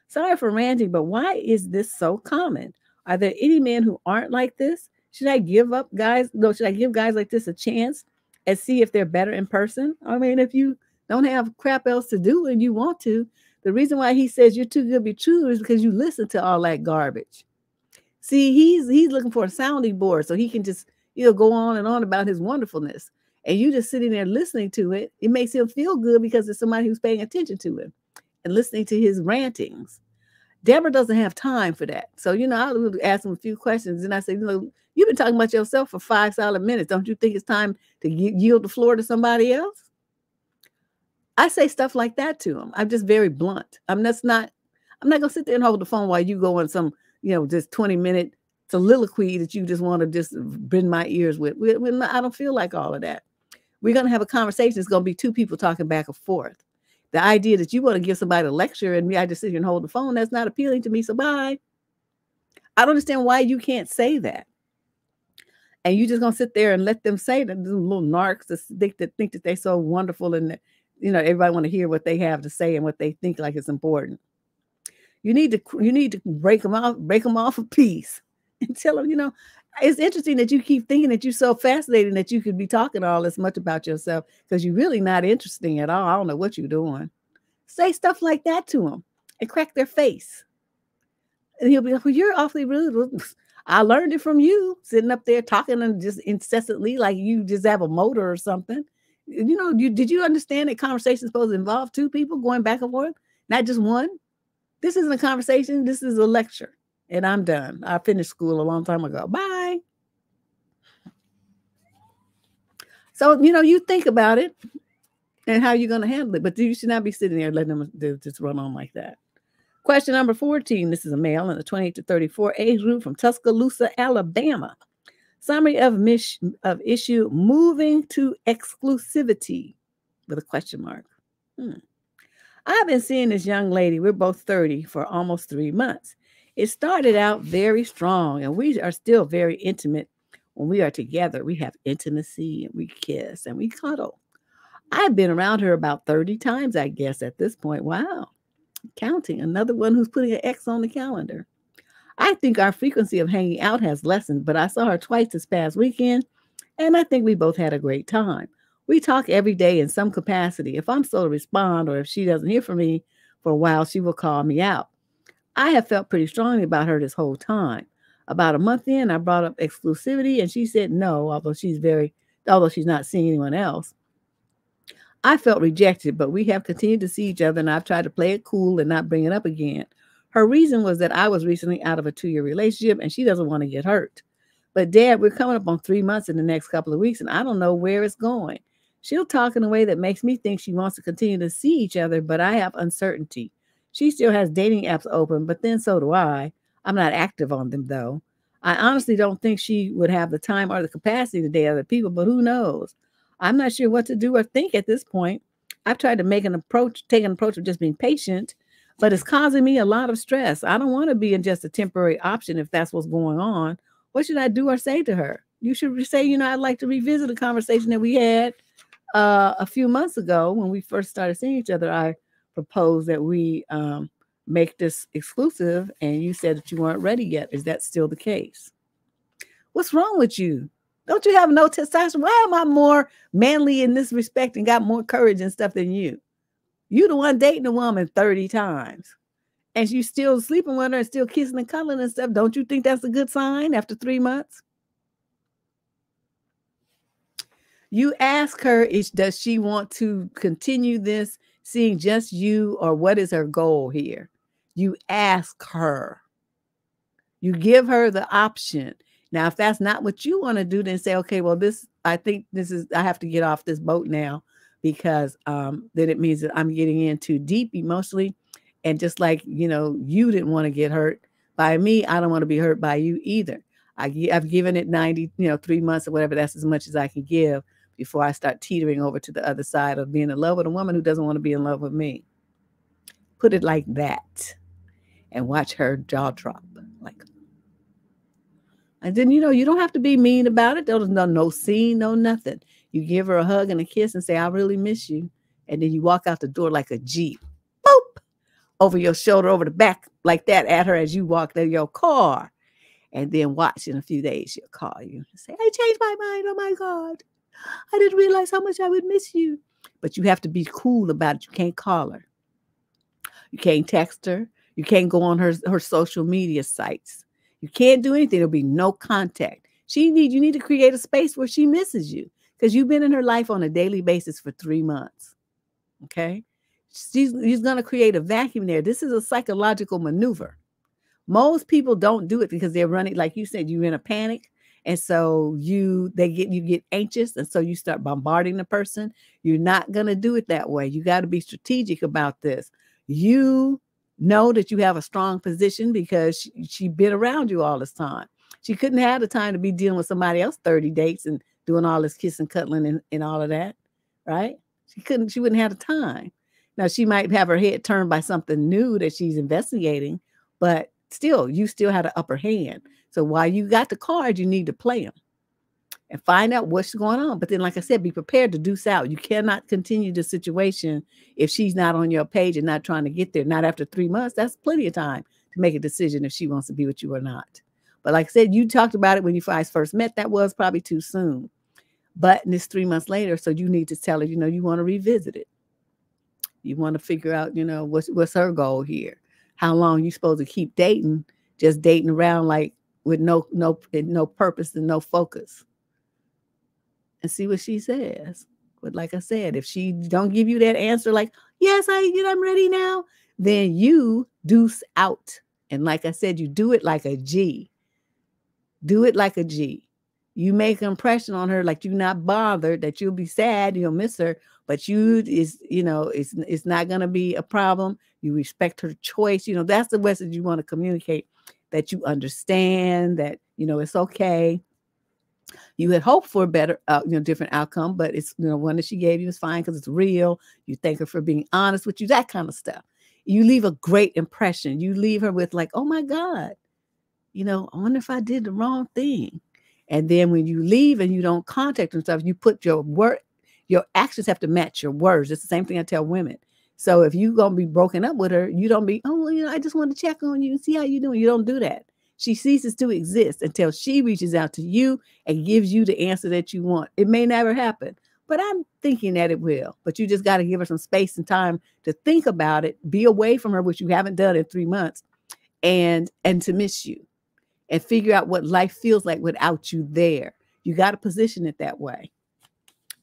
Sorry for ranting, but why is this so common? Are there any men who aren't like this? Should I give up guys? No, should I give guys like this a chance and see if they're better in person? I mean, if you don't have crap else to do and you want to, the reason why he says you're too good to be true is because you listen to all that garbage. See, he's looking for a sounding board so he can just, go on and on about his wonderfulness. And you just sitting there listening to it. It makes him feel good because it's somebody who's paying attention to him and listening to his rantings. Deborah doesn't have time for that. So, I'll ask him a few questions. And I say, you've been talking about yourself for 5 solid minutes. Don't you think it's time to yield the floor to somebody else? I say stuff like that to him. I'm just very blunt. I'm not going to sit there and hold the phone while you go on some, just 20-minute soliloquy that you just want to just bend my ears with. I don't feel like all of that. We're going to have a conversation. It's going to be two people talking back and forth. The idea that you want to give somebody a lecture and I just sit here and hold the phone, that's not appealing to me. So bye. I don't understand why you can't say that. And you just going to sit there and let them say that, little narcs that think that they're so wonderful and that, everybody want to hear what they have to say and what they think like it's important. You need to break them off a piece and tell them, it's interesting that you keep thinking that you're so fascinating that you could be talking all this much about yourself because you're really not interesting at all. I don't know what you're doing. Say stuff like that to them and crack their face. And he'll be like, well, you're awfully rude. Well, I learned it from you, sitting up there talking and just incessantly like you just have a motor or something. Did you understand that conversation is supposed to involve two people going back and forth, not just one? This isn't a conversation. This is a lecture. And I'm done. I finished school a long time ago. Bye. So, you think about it and how you're going to handle it. But you should not be sitting there letting them just run on like that. Question number 14. This is a male in the 28 to 34 age group from Tuscaloosa, Alabama. Summary of issue: moving to exclusivity with a question mark. I've been seeing this young lady. We're both 30 for almost 3 months. It started out very strong, and we are still very intimate when we are together. We have intimacy, and we kiss, and we cuddle. I've been around her about 30 times, I guess, at this point. Wow. Counting. Another one who's putting an X on the calendar. I think our frequency of hanging out has lessened, but I saw her twice this past weekend, and I think we both had a great time. We talk every day in some capacity. If I'm slow to respond or if she doesn't hear from me for a while, she will call me out. I have felt pretty strongly about her this whole time. About a month in, I brought up exclusivity, and she said no, although she's not seeing anyone else. I felt rejected, but we have continued to see each other, and I've tried to play it cool and not bring it up again. Her reason was that I was recently out of a 2-year relationship, and she doesn't want to get hurt. But Dad, we're coming up on 3 months in the next couple of weeks, and I don't know where it's going. She'll talk in a way that makes me think she wants to continue to see each other, but I have uncertainty. She still has dating apps open, but then so do I. I'm not active on them, though. I honestly don't think she would have the time or the capacity to date other people, but who knows? I'm not sure what to do or think at this point. I've tried to take an approach of just being patient, but it's causing me a lot of stress. I don't want to be in just a temporary option if that's what's going on. What should I do or say to her? You should say, I'd like to revisit a conversation that we had a few months ago when we first started seeing each other. I proposed that we make this exclusive, and you said that you weren't ready yet. Is that still the case? What's wrong with you? Don't you have no testosterone? Why am I more manly in this respect and got more courage and stuff than you? You the one dating a woman 30 times. And you still sleeping with her and still kissing and cuddling and stuff. Don't you think that's a good sign after 3 months? You ask her, does she want to continue this, seeing just you, or what is her goal here? You ask her. You give her the option. Now, if that's not what you want to do, then say, okay, well, I think I have to get off this boat now, because then it means that I'm getting in too deep emotionally. And just like, you didn't want to get hurt by me, I don't want to be hurt by you either. I've given it 3 months or whatever. That's as much as I can give before I start teetering over to the other side of being in love with a woman who doesn't want to be in love with me. Put it like that and watch her jaw drop. And then, you don't have to be mean about it. There's no scene, no nothing. You give her a hug and a kiss and say, I really miss you. And then you walk out the door like a Jeep. Boop! Over your shoulder, over the back, like that at her as you walk to your car. And then watch in a few days, she'll call you and say, I changed my mind. Oh, my God. I didn't realize how much I would miss you. But you have to be cool about it. You can't call her. You can't text her. You can't go on her social media sites. You can't do anything. There'll be no contact. You need to create a space where she misses you, because you've been in her life on a daily basis for 3 months. Okay? He's going to create a vacuum there. This is a psychological maneuver. Most people don't do it because they're running, like you said, you're in a panic. And so you get anxious. And so you start bombarding the person. You're not going to do it that way. You got to be strategic about this. You know that you have a strong position because she's been around you all this time. She couldn't have the time to be dealing with somebody else 30 dates and doing all this kissing, cuddling, and all of that, right? She wouldn't have the time. Now, she might have her head turned by something new that she's investigating, but still, you still had an upper hand. So while you got the cards, you need to play them and find out what's going on. But then, like I said, be prepared to deuce out. You cannot continue the situation if she's not on your page and not trying to get there. Not after 3 months. That's plenty of time to make a decision if she wants to be with you or not. But like I said, you talked about it when you guys first met. That was probably too soon. But it's 3 months later, so you need to tell her, you want to revisit it. You want to figure out, what's her goal here. How long you supposed to keep dating, just dating around like with no purpose and no focus. And see what she says. But like I said, if she don't give you that answer, like, yes, I'm ready now, then you deuce out. And like I said, you do it like a G. Do it like a G. You make an impression on her like you're not bothered, that you'll be sad, you'll miss her, but it's not going to be a problem. You respect her choice. That's the message you want to communicate, that you understand that, it's okay. You had hoped for a better, different outcome, but it's, one that she gave you is fine because it's real. You thank her for being honest with you, that kind of stuff. You leave a great impression. You leave her with like, oh my God, I wonder if I did the wrong thing. And then when you leave and you don't contact her and stuff, you put your actions have to match your words. It's the same thing I tell women. So if you're going to be broken up with her, you don't be, I just want to check on you and see how you're doing. You don't do that. She ceases to exist until she reaches out to you and gives you the answer that you want. It may never happen, but I'm thinking that it will. But you just got to give her some space and time to think about it, be away from her, which you haven't done in 3 months, and to miss you and figure out what life feels like without you there. You got to position it that way.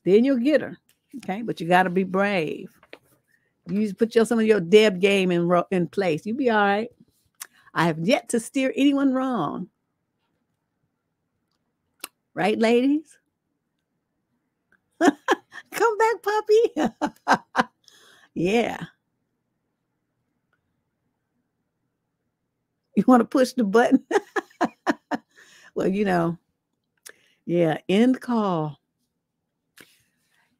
Then you'll get her, okay? But you got to be brave. You put some of your Deb game in place. You'll be all right. I have yet to steer anyone wrong. Right, ladies? Come back, puppy. Yeah. You want to push the button? Well, yeah, end call.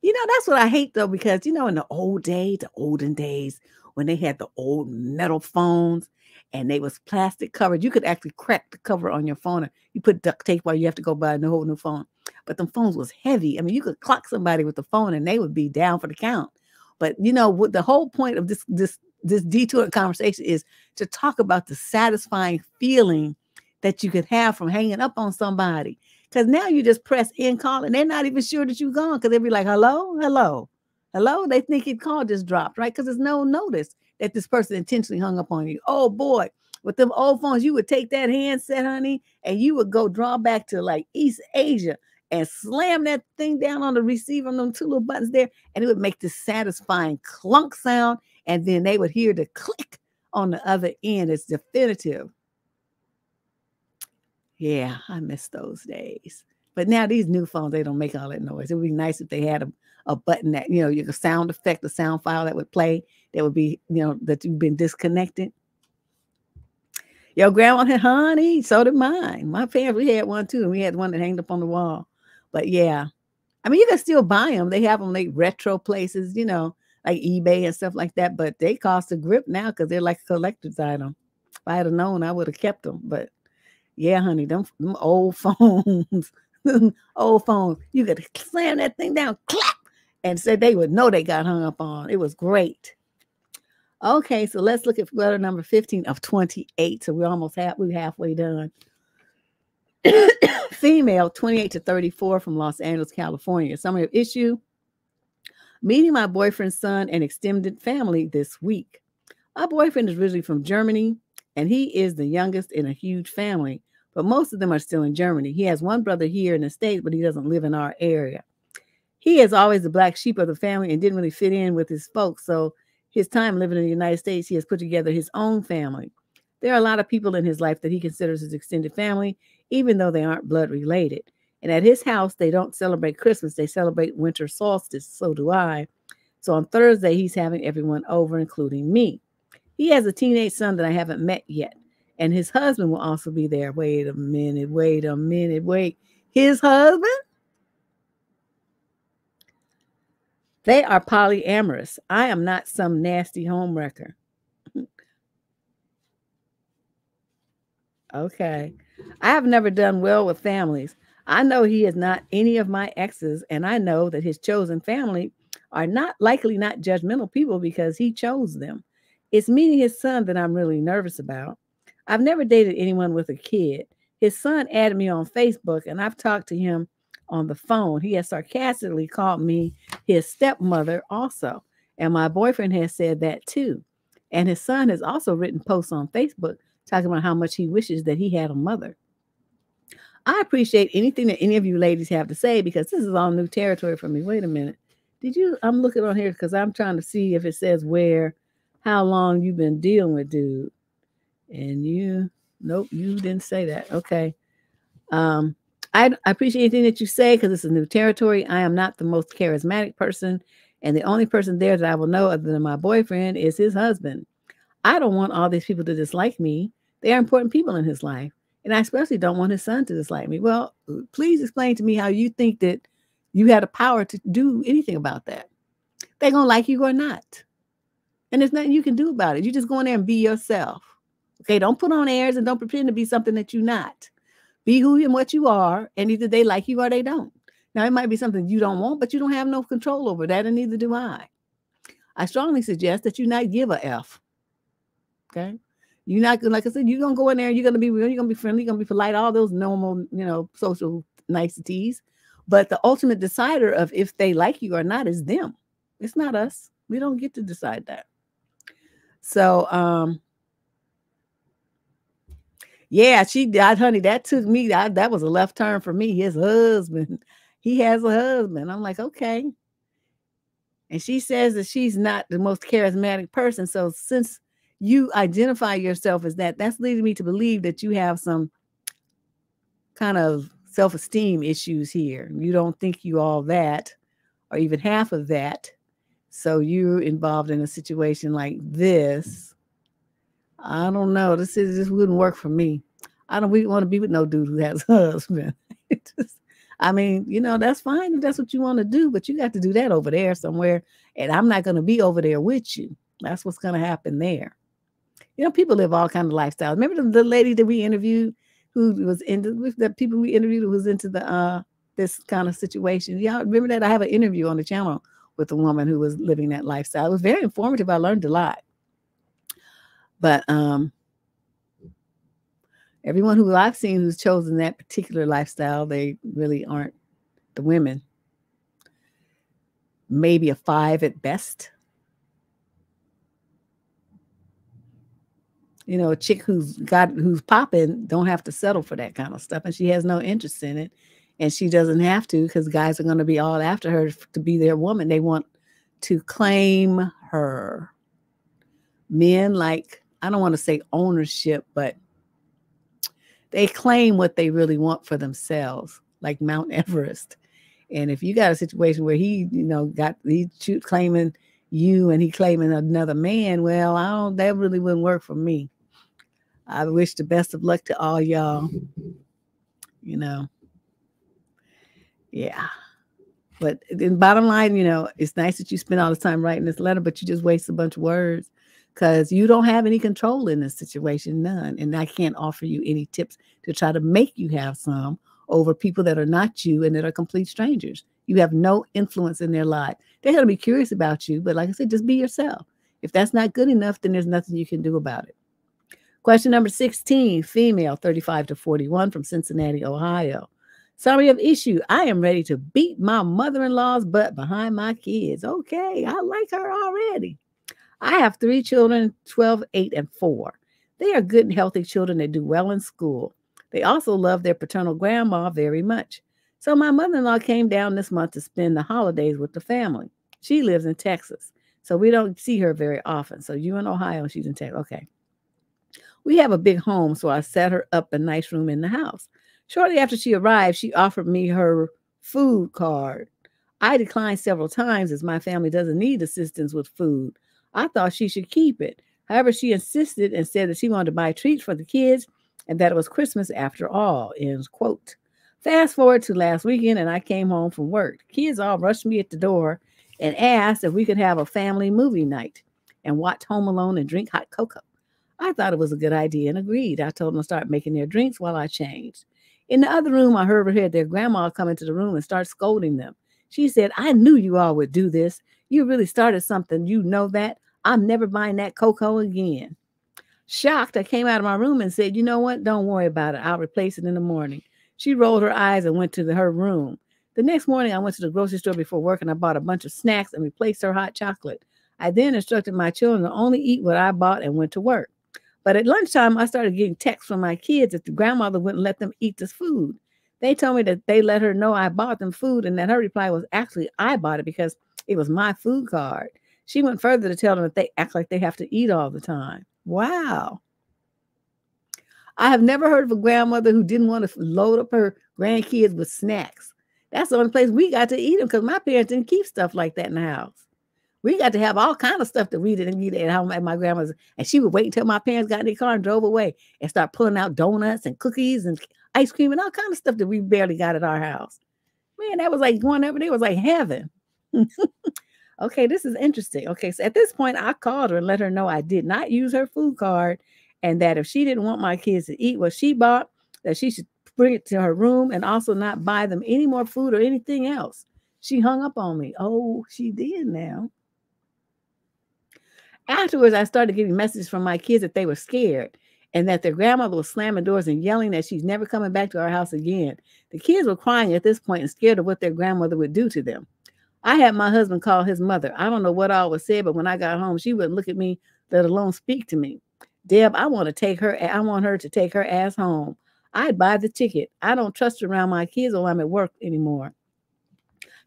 That's what I hate, though, because, in the olden days, when they had the old metal phones and they was plastic covered, you could actually crack the cover on your phone. You put duct tape while you have to go buy a whole new phone. But the phones was heavy. I mean, you could clock somebody with the phone and they would be down for the count. But, what the whole point of this detour conversation is to talk about the satisfying feeling that you could have from hanging up on somebody. Because now you just press end call and they're not even sure that you're gone, because they'll be like, hello, hello, Hello? They think your call just dropped, right? Because there's no notice that this person intentionally hung up on you. Oh boy, with them old phones, you would take that handset, honey, and you would go draw back to like East Asia and slam that thing down on the receiver on them two little buttons there, and it would make this satisfying clunk sound, and then they would hear the click on the other end. It's definitive. Yeah, I miss those days. But now these new phones, they don't make all that noise. It would be nice if they had a button that, you could sound effect, a sound file that would play, that would be, that you've been disconnected. Your grandma had, honey, so did mine. My parents, we had one too, and we had one that hanged up on the wall. But yeah, I mean, you can still buy them. They have them like retro places, like eBay and stuff like that. But they cost a grip now because they're like a collector's item. If I had known, I would have kept them. But yeah, honey, them old phones, old phones, you could slam that thing down, clap, and said they would know they got hung up on. It was great. Okay, so let's look at letter number 15 of 28. So we're almost halfway done. Female, 28 to 34 from Los Angeles, California. Summary of issue: meeting my boyfriend's son and extended family this week. My boyfriend is originally from Germany, and he is the youngest in a huge family, but most of them are still in Germany. He has one brother here in the States, but he doesn't live in our area. He is always the black sheep of the family and didn't really fit in with his folks, so his time living in the United States, he has put together his own family. There are a lot of people in his life that he considers his extended family, even though they aren't blood related. And at his house, they don't celebrate Christmas. They celebrate winter solstice. So do I. So on Thursday, he's having everyone over, including me. He has a teenage son that I haven't met yet. And his husband will also be there. Wait a minute. His husband? They are polyamorous. I am not some nasty homewrecker. Okay. I have never done well with families. I know he is not any of my exes, and I know that his chosen family are not judgmental people because he chose them. It's meeting his son that I'm really nervous about. I've never dated anyone with a kid. His son added me on Facebook, and I've talked to him on the phone. He has sarcastically called me his stepmother also, and my boyfriend has said that too. And his son has also written posts on Facebook talking about how much he wishes that he had a mother. I appreciate anything that any of you ladies have to say because this is all new territory for me. Wait a minute. I'm looking on here because I'm trying to see if it says how long you've been dealing with dude. And nope, you didn't say that. Okay. I appreciate anything that you say because it's a new territory. I am not the most charismatic person. And the only person there that I will know other than my boyfriend is his husband. I don't want all these people to dislike me. They are important people in his life. And I especially don't want his son to dislike me. Well, please explain to me how you think that you had the power to do anything about that. They're going to like you or not. And there's nothing you can do about it. You just go in there and be yourself. Okay, don't put on airs and don't pretend to be something that you're not. Be who and what you are, and either they like you or they don't. Now, it might be something you don't want, but you don't have no control over that, and neither do I. I strongly suggest that you not give a F. Okay? You're not gonna, like I said, you're gonna go in there and you're gonna be real, you're gonna be friendly, you're gonna be polite, all those normal, social niceties. But the ultimate decider of if they like you or not is them. It's not us. We don't get to decide that. So, yeah, she died, honey. That took me, that was a left turn for me. His husband, he has a husband. I'm like, okay. And she says that she's not the most charismatic person. So since you identify yourself as that, that's leading me to believe that you have some kind of self-esteem issues here. You don't think you all that, or even half of that. So you're involved in a situation like this. I don't know. This wouldn't work for me. I don't really want to be with no dude who has a husband. That's fine if that's what you want to do, but you got to do that over there somewhere. And I'm not going to be over there with you. That's what's going to happen there. People live all kinds of lifestyles. Remember the lady that we interviewed who was the people we interviewed who was into this kind of situation? Y'all remember that? I have an interview on the channel with a woman who was living that lifestyle. It was very informative. I learned a lot. But everyone who I've seen who's chosen that particular lifestyle, they really aren't the women. maybe a 5 at best. You know, a chick who's popping don't have to settle for that kind of stuff, and she has no interest in it, and she doesn't have to, because guys are going to be all after her to be their woman. They want to claim her. Men like, I don't want to say ownership, but they claim what they really want for themselves, like Mount Everest. And if you got a situation where he, claiming you and he claiming another man, well, that really wouldn't work for me. I wish the best of luck to all y'all. Yeah. But the bottom line, it's nice that you spend all this time writing this letter, but you just waste a bunch of words because you don't have any control in this situation, none. And I can't offer you any tips to try to make you have some over people that are not you and that are complete strangers. You have no influence in their life. They're going to be curious about you, but like I said, just be yourself. If that's not good enough, then there's nothing you can do about it. Question number 16, female, 35 to 41 from Cincinnati, Ohio. Summary of issue. I am ready to beat my mother-in-law's butt behind my kids. Okay, I like her already. I have 3 children, 12, 8, and 4. They are good and healthy children that do well in school. They also love their paternal grandma very much. So my mother-in-law came down this month to spend the holidays with the family. She lives in Texas, so we don't see her very often. So you in Ohio, she's in Texas. Okay. We have a big home, so I set her up a nice room in the house. Shortly after she arrived, she offered me her food card. I declined several times as my family doesn't need assistance with food. I thought she should keep it. However, she insisted and said that she wanted to buy treats for the kids and that it was Christmas after all, end quote. Fast forward to last weekend, and I came home from work. The kids all rushed me at the door and asked if we could have a family movie night and watch Home Alone and drink hot cocoa. I thought it was a good idea and agreed. I told them to start making their drinks while I changed. In the other room, I heard their grandma come into the room and start scolding them. She said, I knew you all would do this. You really started something. You know that. I'm never buying that cocoa again. Shocked, I came out of my room and said, you know what? Don't worry about it. I'll replace it in the morning. She rolled her eyes and went to her room. The next morning, I went to the grocery store before work and I bought a bunch of snacks and replaced her hot chocolate. I then instructed my children to only eat what I bought and went to work. But at lunchtime, I started getting texts from my kids that the grandmother wouldn't let them eat this food. They told me that they let her know I bought them food and that her reply was actually I bought it because it was my food card. She went further to tell them that they act like they have to eat all the time. Wow. I have never heard of a grandmother who didn't want to load up her grandkids with snacks. That's the only place we got to eat them because my parents didn't keep stuff like that in the house. We got to have all kind of stuff that we didn't eat at home at my grandma's. And she would wait until my parents got in their car and drove away and start pulling out donuts and cookies and ice cream and all kind of stuff that we barely got at our house. Man, that was like going over there. It was like heaven. Okay, this is interesting. Okay, so at this point, I called her and let her know I did not use her food card and that if she didn't want my kids to eat what she bought, that she should bring it to her room and also not buy them any more food or anything else. She hung up on me. Oh, she did now. Afterwards, I started getting messages from my kids that they were scared and that their grandmother was slamming doors and yelling that she's never coming back to our house again. The kids were crying at this point and scared of what their grandmother would do to them. I had my husband call his mother. I don't know what all was said, but when I got home, she wouldn't look at me, let alone speak to me. Deb, I want her to take her ass home. I'd buy the ticket. I don't trust her around my kids while I'm at work anymore.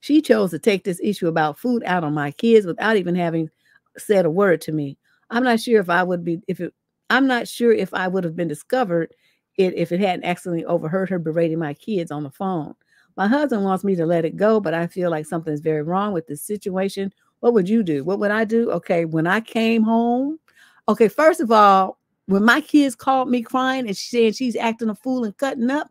She chose to take this issue about food out on my kids without even having said a word to me. I'm not sure if I would have been discovered if it hadn't accidentally overheard her berating my kids on the phone. My husband wants me to let it go, but I feel like something is very wrong with this situation. What would you do? What would I do? Okay, when I came home, okay, first of all, when my kids called me crying and saying she's acting a fool and cutting up,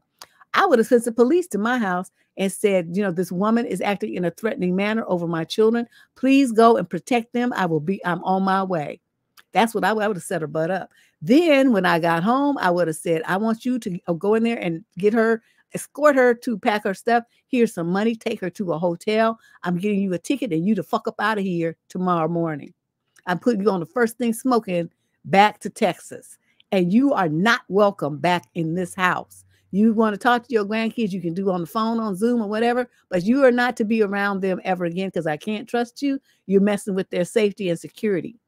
I would have sent the police to my house and said, this woman is acting in a threatening manner over my children. Please go and protect them. I'm on my way. That's what I would have set her butt up. Then when I got home, I would have said, I want you to go in there and escort her to pack her stuff. Here's some money. Take her to a hotel. I'm giving you a ticket and you to fuck up out of here tomorrow morning. I'm putting you on the first thing smoking back to Texas. And you are not welcome back in this house. You want to talk to your grandkids, you can do on the phone, on Zoom or whatever, but you are not to be around them ever again because I can't trust you. You're messing with their safety and security.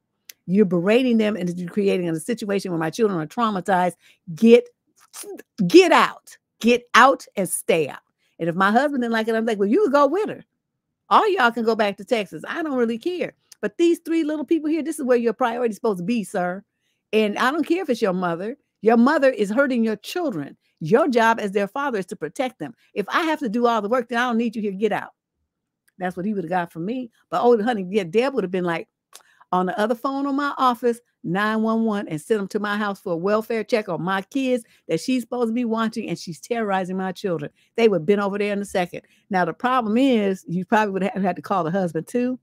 You're berating them and you're creating a situation where my children are traumatized. Get out and stay out. And if my husband didn't like it, I'm like, well, you can go with her. All y'all can go back to Texas. I don't really care. But these three little people here, this is where your priority is supposed to be, sir. And I don't care if it's your mother. Your mother is hurting your children. Your job as their father is to protect them. If I have to do all the work, then I don't need you here. Get out. That's what he would have got from me. But oh, honey, yeah, Deb would have been like on the other phone on my office, 911, and sent them to my house for a welfare check on my kids that she's supposed to be watching, and she's terrorizing my children. They would have been over there in a second. Now, the problem is you probably would have had to call the husband too,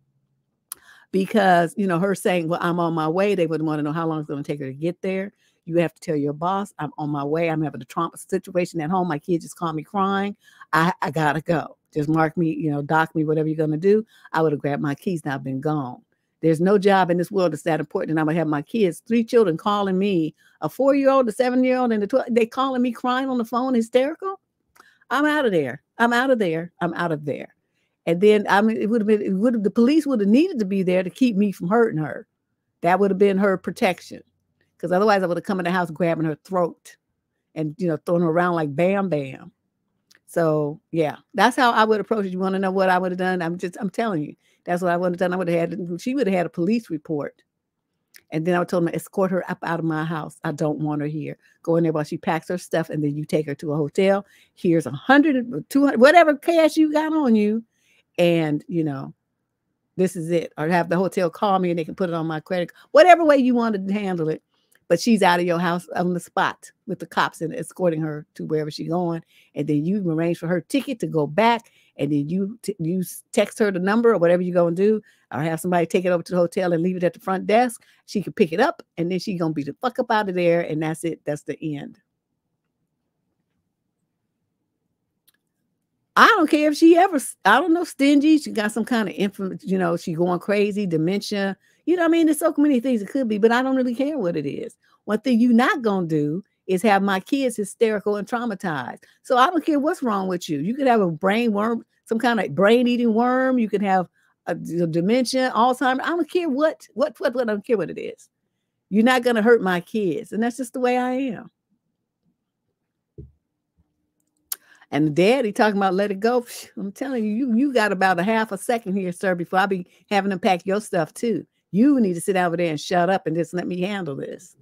because, you know, her saying, well, I'm on my way. They would want to know how long it's going to take her to get there. You have to tell your boss, I'm on my way. I'm having a trauma situation at home. My kids just called me crying. I got to go. Just mark me, you know, dock me, whatever you're going to do. I would have grabbed my keys. Now I've been gone. There's no job in this world that's that important. And I'm going to have my kids, 3 children calling me, a 4-year-old, a 7-year-old, and a 12. They calling me crying on the phone, hysterical. I'm out of there. I'm out of there. I'm out of there. And then, I mean, the police would have needed to be there to keep me from hurting her. That would have been her protection. Because otherwise I would have come in the house grabbing her throat and, you know, throwing her around like bam, bam. So yeah, that's how I would approach it. You want to know what I would have done? I'm telling you, that's what I would have done. She would have had a police report. And then I told them, escort her up out of my house. I don't want her here. Go in there while she packs her stuff. And then you take her to a hotel. Here's 100, 200, whatever cash you got on you. And, you know, this is it. Or have the hotel call me and they can put it on my credit. Whatever way you wanted to handle it. But she's out of your house on the spot with the cops and escorting her to wherever she's going. And then you arrange for her ticket to go back. And then you text her the number or whatever you're going to do. Or have somebody take it over to the hotel and leave it at the front desk. She can pick it up. And then she's going to be the fuck up out of there. And that's it. That's the end. I don't care if she ever, I don't know, stingy. She got some kind of influence, you know, she going crazy, dementia. You know what I mean? There's so many things it could be, but I don't really care what it is. One thing you're not going to do is have my kids hysterical and traumatized. So I don't care what's wrong with you. You could have a brain worm, some kind of brain-eating worm. You can have a dementia, Alzheimer's. I don't care what. I don't care what it is. You're not going to hurt my kids. And that's just the way I am. And the daddy talking about let it go. I'm telling you, you got about a half a second here, sir, before I be having to pack your stuff too. You need to sit over there and shut up and just let me handle this.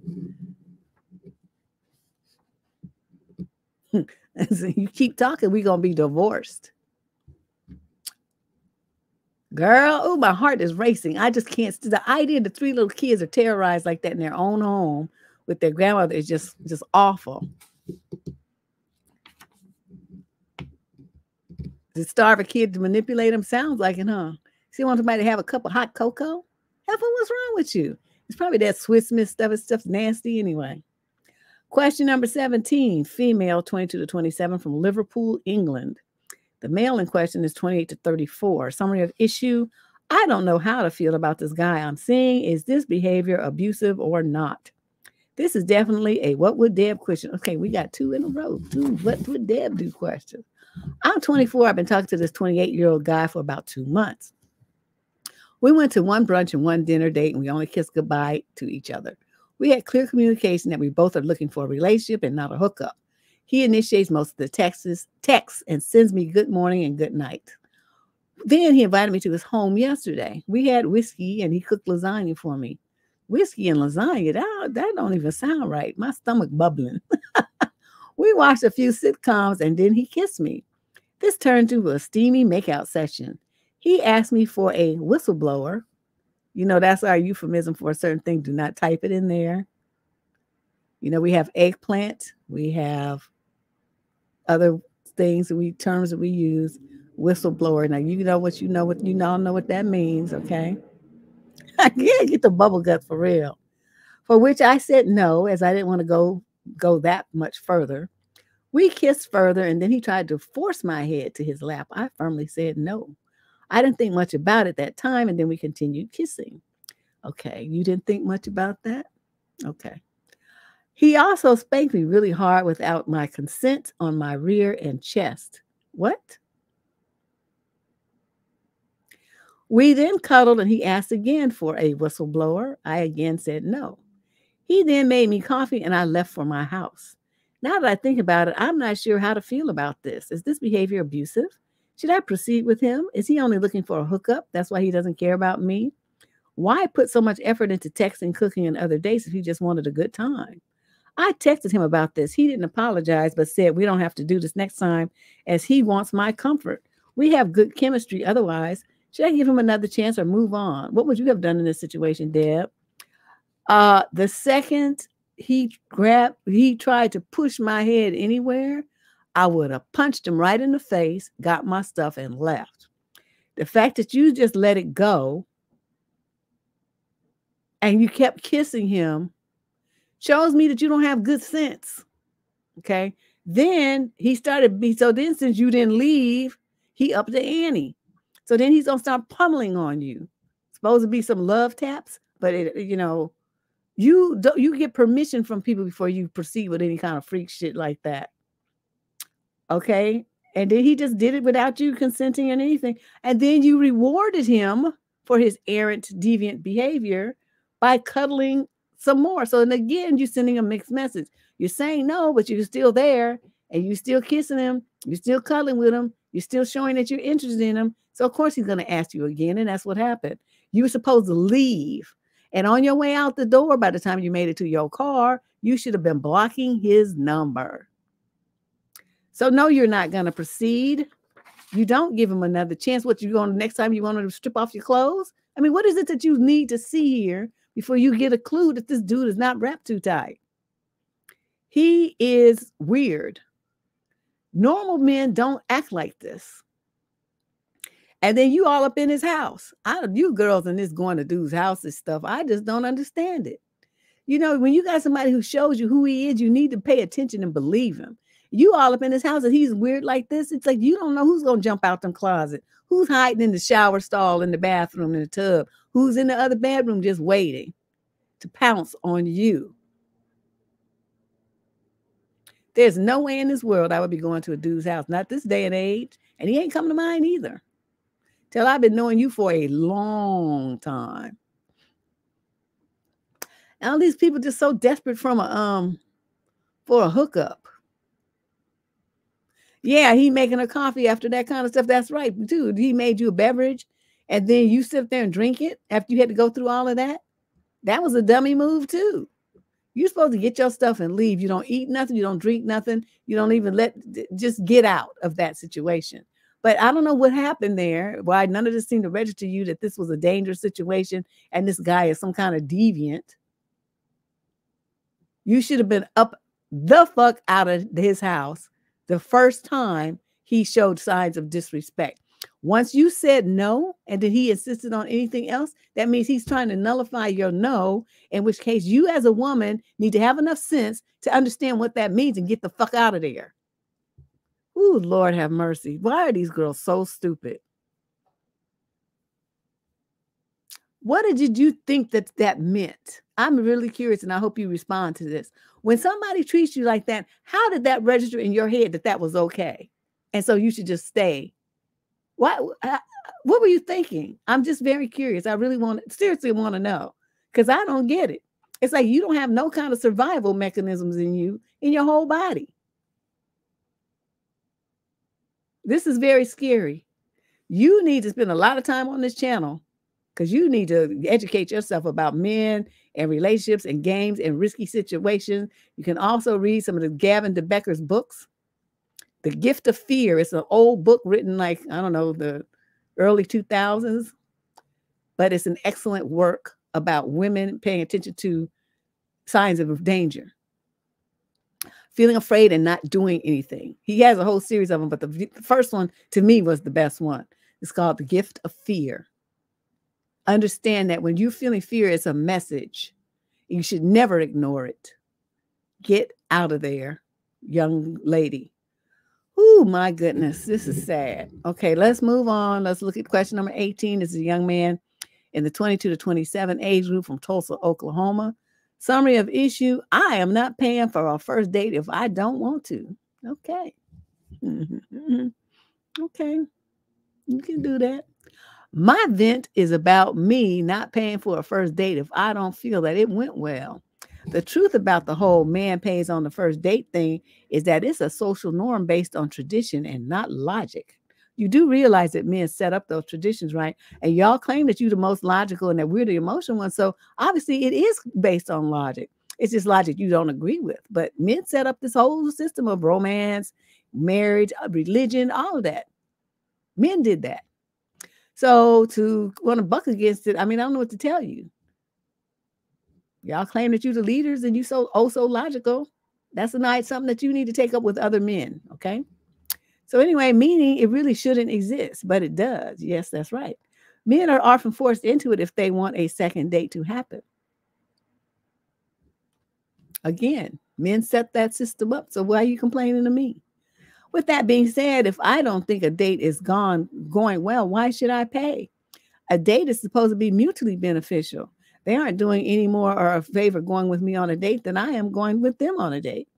You keep talking, we're going to be divorced. Girl, oh, my heart is racing. I just can't. The idea the 3 little kids are terrorized like that in their own home with their grandmother is just awful. To starve a kid to manipulate them sounds like it, huh? See, want somebody to have a cup of hot cocoa? Heifer, what's wrong with you? It's probably that Swiss Miss stuff. It's stuff's nasty anyway. Question number 17, female, 22 to 27 from Liverpool, England. The male in question is 28 to 34. Summary of issue. I don't know how to feel about this guy I'm seeing. Is this behavior abusive or not? This is definitely a what would Deb question. Okay, we got 2 in a row. 2 what would Deb do questions. I'm 24. I've been talking to this 28-year-old guy for about 2 months. We went to one brunch and one dinner date, and we only kissed goodbye to each other. We had clear communication that we both are looking for a relationship and not a hookup. He initiates most of the texts and sends me good morning and good night. Then he invited me to his home yesterday. We had whiskey, and he cooked lasagna for me. Whiskey and lasagna, that don't even sound right. My stomach bubbling. We watched a few sitcoms, and then he kissed me. This turned into a steamy makeout session. He asked me for a whistleblower. You know, that's our euphemism for a certain thing. Do not type it in there. You know, we have eggplant. We have other things terms that we use. Whistleblower. Now, you know all know what that means, okay? I can't get the bubble gut for real. For which I said no, as I didn't want to go that much further. We kissed further, and then he tried to force my head to his lap. I firmly said no. I didn't think much about it that time, and then we continued kissing. Okay, you didn't think much about that? Okay. He also spanked me really hard without my consent on my rear and chest. What? We then cuddled and he asked again for a whistleblower. I again said no. He then made me coffee and I left for my house. Now that I think about it, I'm not sure how to feel about this. Is this behavior abusive? Should I proceed with him? Is he only looking for a hookup? That's why he doesn't care about me. Why put so much effort into texting, cooking, and other dates if he just wanted a good time? I texted him about this. He didn't apologize, but said we don't have to do this next time as he wants my comfort. We have good chemistry otherwise. Should I give him another chance or move on? What would you have done in this situation, Deb? The second he tried to push my head anywhere, I would have punched him right in the face, got my stuff, and left. The fact that you just let it go and you kept kissing him shows me that you don't have good sense. Okay. Then he so then since you didn't leave, he upped the ante. So then he's gonna start pummeling on you. Supposed to be some love taps, but you get permission from people before you proceed with any kind of freak shit like that. Okay. And then he just did it without you consenting or anything. And then you rewarded him for his errant, deviant behavior by cuddling some more. So, and again, you're sending a mixed message. You're saying no, but you're still there and you're still kissing him. You're still cuddling with him. You're still showing that you're interested in him. So, of course, he's going to ask you again. And that's what happened. You were supposed to leave. And on your way out the door, by the time you made it to your car, you should have been blocking his number. So, no, you're not going to proceed. You don't give him another chance. What, you going next time you want to strip off your clothes? I mean, what is it that you need to see here before you get a clue that this dude is not wrapped too tight? He is weird. Normal men don't act like this. And then you all up in his house. You girls in this going to dude's house and stuff, I just don't understand it. You know, when you got somebody who shows you who he is, you need to pay attention and believe him. You all up in his house and he's weird like this. It's like you don't know who's going to jump out them closet. Who's hiding in the shower stall, in the bathroom, in the tub. Who's in the other bedroom just waiting to pounce on you. There's no way in this world I would be going to a dude's house. Not this day and age. And he ain't coming to mine either. Till I've been knowing you for a long time. And all these people just so desperate for a hookup. Yeah, he making a coffee after that kind of stuff. That's right, dude. He made you a beverage, and then you sit there and drink it after you had to go through all of that. That was a dummy move too. You're supposed to get your stuff and leave. You don't eat nothing. You don't drink nothing. You don't even just get out of that situation. But I don't know what happened there. Why none of this seemed to register to you that this was a dangerous situation and this guy is some kind of deviant. You should have been up the fuck out of his house the first time he showed signs of disrespect. Once you said no, and then he insisted on anything else, that means he's trying to nullify your no, in which case you as a woman need to have enough sense to understand what that means and get the fuck out of there. Ooh, Lord have mercy. Why are these girls so stupid? What did you think that meant? I'm really curious, and I hope you respond to this. When somebody treats you like that, how did that register in your head that was okay? And so you should just stay. What were you thinking? I'm just very curious. I really seriously want to know, because I don't get it. It's like you don't have no kind of survival mechanisms in your whole body. This is very scary. You need to spend a lot of time on this channel because you need to educate yourself about men and relationships and games and risky situations. You can also read some of the Gavin DeBecker's books. The Gift of Fear. It's an old book written like, I don't know, the early 2000s, but it's an excellent work about women paying attention to signs of danger. Feeling afraid and not doing anything. He has a whole series of them, but the first one to me was the best one. It's called The Gift of Fear. Understand that when you're feeling fear, it's a message. You should never ignore it. Get out of there, young lady. Oh, my goodness. This is sad. Okay, let's move on. Let's look at question number 18. This is a young man in the 22 to 27 age group from Tulsa, Oklahoma. Summary of issue: I am not paying for a first date if I don't want to. Okay. Okay. You can do that. My vent is about me not paying for a first date if I don't feel that it went well. The truth about the whole man pays on the first date thing is that it's a social norm based on tradition and not logic. You do realize that men set up those traditions, right? And y'all claim that you're the most logical and that we're the emotional ones. So obviously it is based on logic. It's just logic you don't agree with. But men set up this whole system of romance, marriage, religion, all of that. Men did that. So to want to buck against it, I mean, I don't know what to tell you. Y'all claim that you're the leaders and you so logical. That's something that you need to take up with other men, okay? So anyway, meaning it really shouldn't exist, but it does. Yes, that's right. Men are often forced into it if they want a second date to happen. Again, men set that system up, so why are you complaining to me? With that being said, if I don't think a date is going well, why should I pay? A date is supposed to be mutually beneficial. They aren't doing any more or a favor going with me on a date than I am going with them on a date.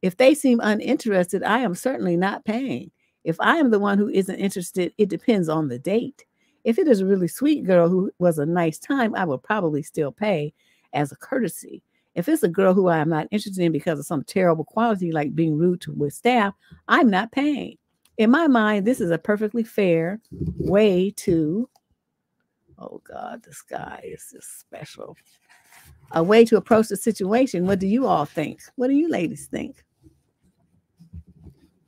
If they seem uninterested, I am certainly not paying. If I am the one who isn't interested, it depends on the date. If it is a really sweet girl who was a nice time, I will probably still pay as a courtesy. If it's a girl who I am not interested in because of some terrible quality like being rude with staff, I'm not paying. In my mind, this is a perfectly fair way to, oh God, this guy is just special. A way to approach the situation. What do you all think? What do you ladies think?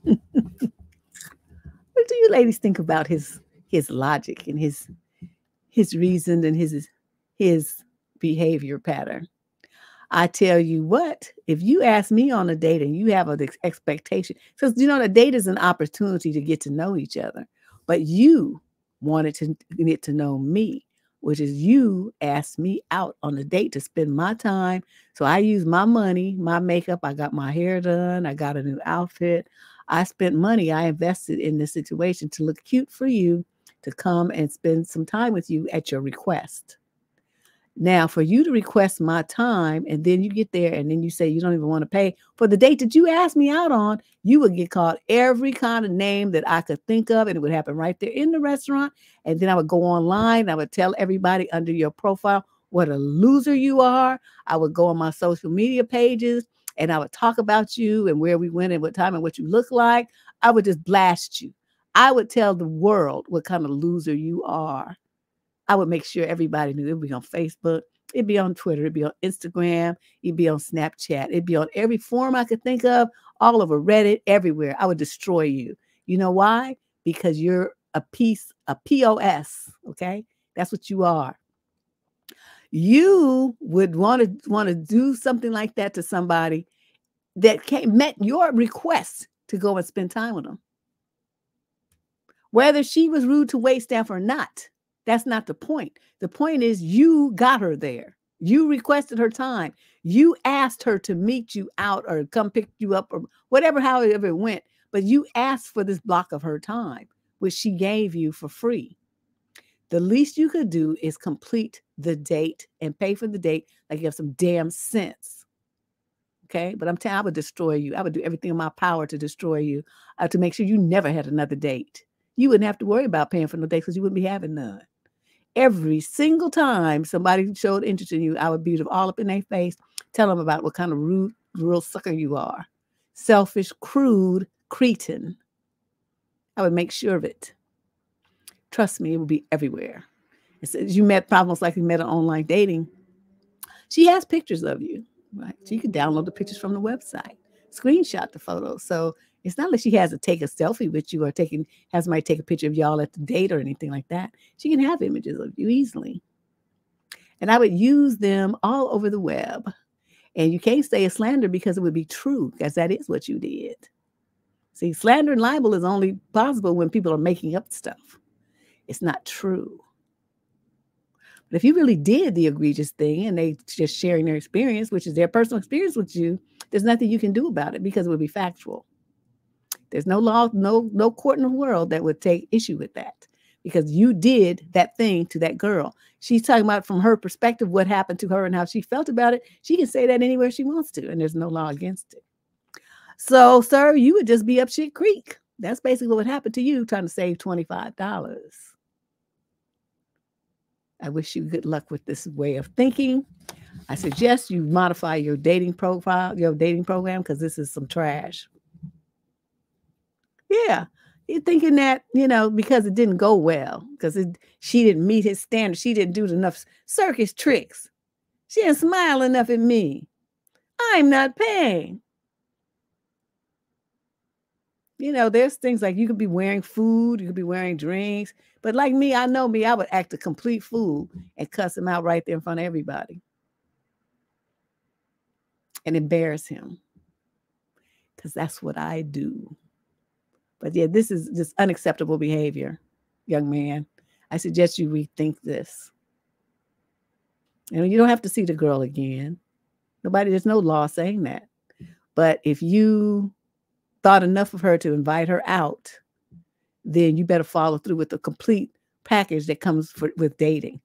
What do you ladies think about his logic and his reason and his behavior pattern? I tell you what, if you ask me on a date and you have an expectation, because a date is an opportunity to get to know each other, but you wanted to get to know me, which is you asked me out on a date to spend my time. So I used my money, my makeup. I got my hair done. I got a new outfit. I spent money. I invested in this situation to look cute for you, to come and spend some time with you at your request. Now, for you to request my time and then you get there and then you say you don't even want to pay for the date that you asked me out on, you would get called every kind of name that I could think of, and it would happen right there in the restaurant. And then I would go online and I would tell everybody under your profile what a loser you are. I would go on my social media pages and I would talk about you and where we went and what time and what you look like. I would just blast you. I would tell the world what kind of loser you are. I would make sure everybody knew. It would be on Facebook. It'd be on Twitter. It'd be on Instagram. It'd be on Snapchat. It'd be on every forum I could think of, all over Reddit, everywhere. I would destroy you. You know why? Because you're a POS, okay? That's what you are. You would want to do something like that to somebody that met your request to go and spend time with them. Whether she was rude to wait staff or not, that's not the point. The point is you got her there. You requested her time. You asked her to meet you out or come pick you up or whatever, however it went. But you asked for this block of her time, which she gave you for free. The least you could do is complete the date and pay for the date like you have some damn sense. Okay? But I'm telling you, I would destroy you. I would do everything in my power to destroy you, to make sure you never had another date. You wouldn't have to worry about paying for no dates because you wouldn't be having none. Every single time somebody showed interest in you, I would beat them all up in their face, tell them about what kind of rude, real sucker you are. Selfish, crude, cretin. I would make sure of it. Trust me, it would be everywhere. It says you met, most likely met on online dating. She has pictures of you, right? So you can download the pictures from the website, screenshot the photos. So it's not like she has to take a selfie with you or has somebody take a picture of y'all at the date or anything like that. She can have images of you easily. And I would use them all over the web. And you can't say a slander because it would be true, because that is what you did. See, slander and libel is only possible when people are making up stuff. It's not true. But if you really did the egregious thing and they just sharing their experience, which is their personal experience with you, there's nothing you can do about it because it would be factual. There's no law, no court in the world that would take issue with that. because you did that thing to that girl. She's talking about from her perspective, what happened to her and how she felt about it. She can say that anywhere she wants to, and there's no law against it. So, sir, you would just be up shit creek. That's basically what would happen to you trying to save $25. I wish you good luck with this way of thinking. I suggest you modify your dating profile, your dating program, because this is some trash. Yeah. You're thinking that, because it didn't go well, because she didn't meet his standards. She didn't do enough circus tricks. She didn't smile enough at me. I'm not paying. There's things like you could be wearing food, you could be wearing drinks. But like me, I know me, I would act a complete fool and cuss him out right there in front of everybody. And embarrass him. Because that's what I do. But yeah, this is just unacceptable behavior, young man. I suggest you rethink this. And you don't have to see the girl again. There's no law saying that. But if you thought enough of her to invite her out, then you better follow through with the complete package that comes with dating.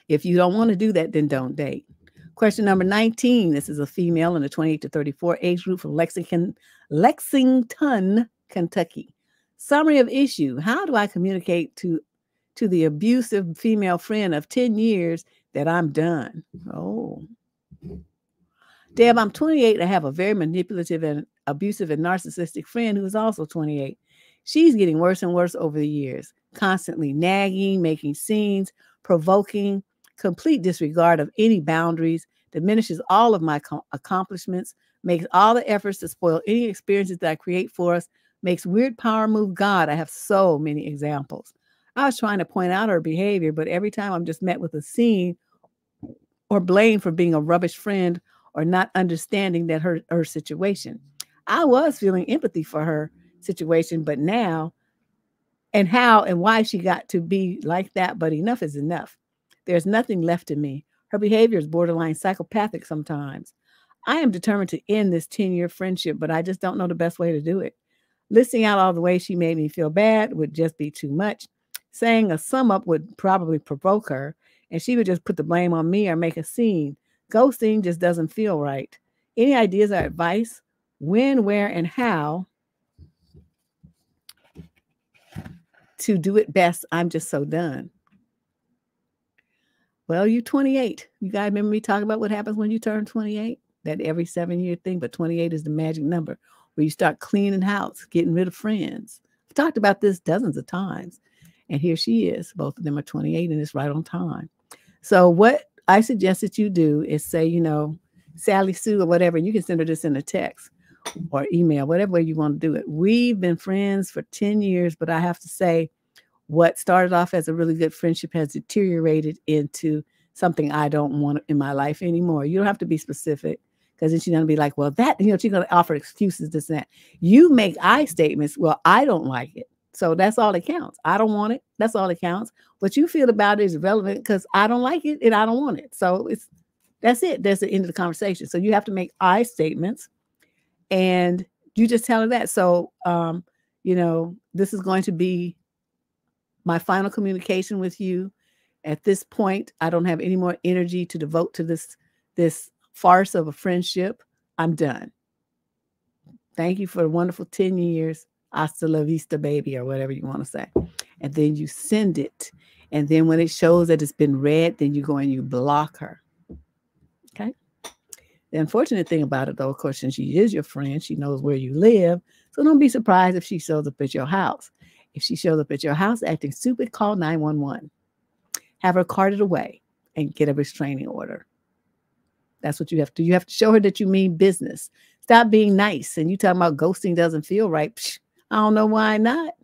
If you don't want to do that, then don't date. Question number 19. This is a female in the 28 to 34 age group from Lexington, Kentucky. Summary of issue. How do I communicate to the abusive female friend of 10 years that I'm done? Oh. Deb, I'm 28. I have a very manipulative and abusive and narcissistic friend who is also 28. She's getting worse and worse over the years, constantly nagging, making scenes, provoking, complete disregard of any boundaries, diminishes all of my accomplishments, makes all the efforts to spoil any experiences that I create for us, makes weird power move. God, I have so many examples. I was trying to point out her behavior, but every time I'm just met with a scene or blamed for being a rubbish friend or not understanding that her situation. I was feeling empathy for her situation, but now, and how and why she got to be like that, but enough is enough. There's nothing left in me. Her behavior is borderline psychopathic sometimes. I am determined to end this 10-year friendship, but I just don't know the best way to do it. Listing out all the ways she made me feel bad would just be too much. Saying a sum up would probably provoke her, and she would just put the blame on me or make a scene. Ghosting just doesn't feel right. Any ideas or advice? When, where, and how to do it best? I'm just so done. Well, you're 28. You guys remember me talking about what happens when you turn 28? That every 7-year thing, but 28 is the magic number where you start cleaning house, getting rid of friends. I've talked about this dozens of times. And here she is. Both of them are 28 and it's right on time. So what I suggest that you do is say, Sally Sue or whatever, and you can send her this in a text or email, whatever way you want to do it. We've been friends for 10 years, but I have to say what started off as a really good friendship has deteriorated into something I don't want in my life anymore. You don't have to be specific because then she's going to be like, well, that, she's going to offer excuses, this and that. You make I statements. Well, I don't like it. So that's all that counts. I don't want it. That's all that counts. What you feel about it is relevant because I don't like it and I don't want it. So that's it. That's the end of the conversation. So you have to make I statements and you just tell her that. So, this is going to be my final communication with you. At this point, I don't have any more energy to devote to this farce of a friendship. I'm done. Thank you for a wonderful 10 years. Hasta la vista, baby, or whatever you want to say. And then you send it. And then when it shows that it's been read, then you go and you block her. Okay? The unfortunate thing about it, though, of course, since she is your friend, she knows where you live. So don't be surprised if she shows up at your house. If she shows up at your house acting stupid, call 911. Have her carted away and get a restraining order. That's what you have to do. You have to show her that you mean business. Stop being nice. And you talking about ghosting doesn't feel right. Psh, I don't know why not.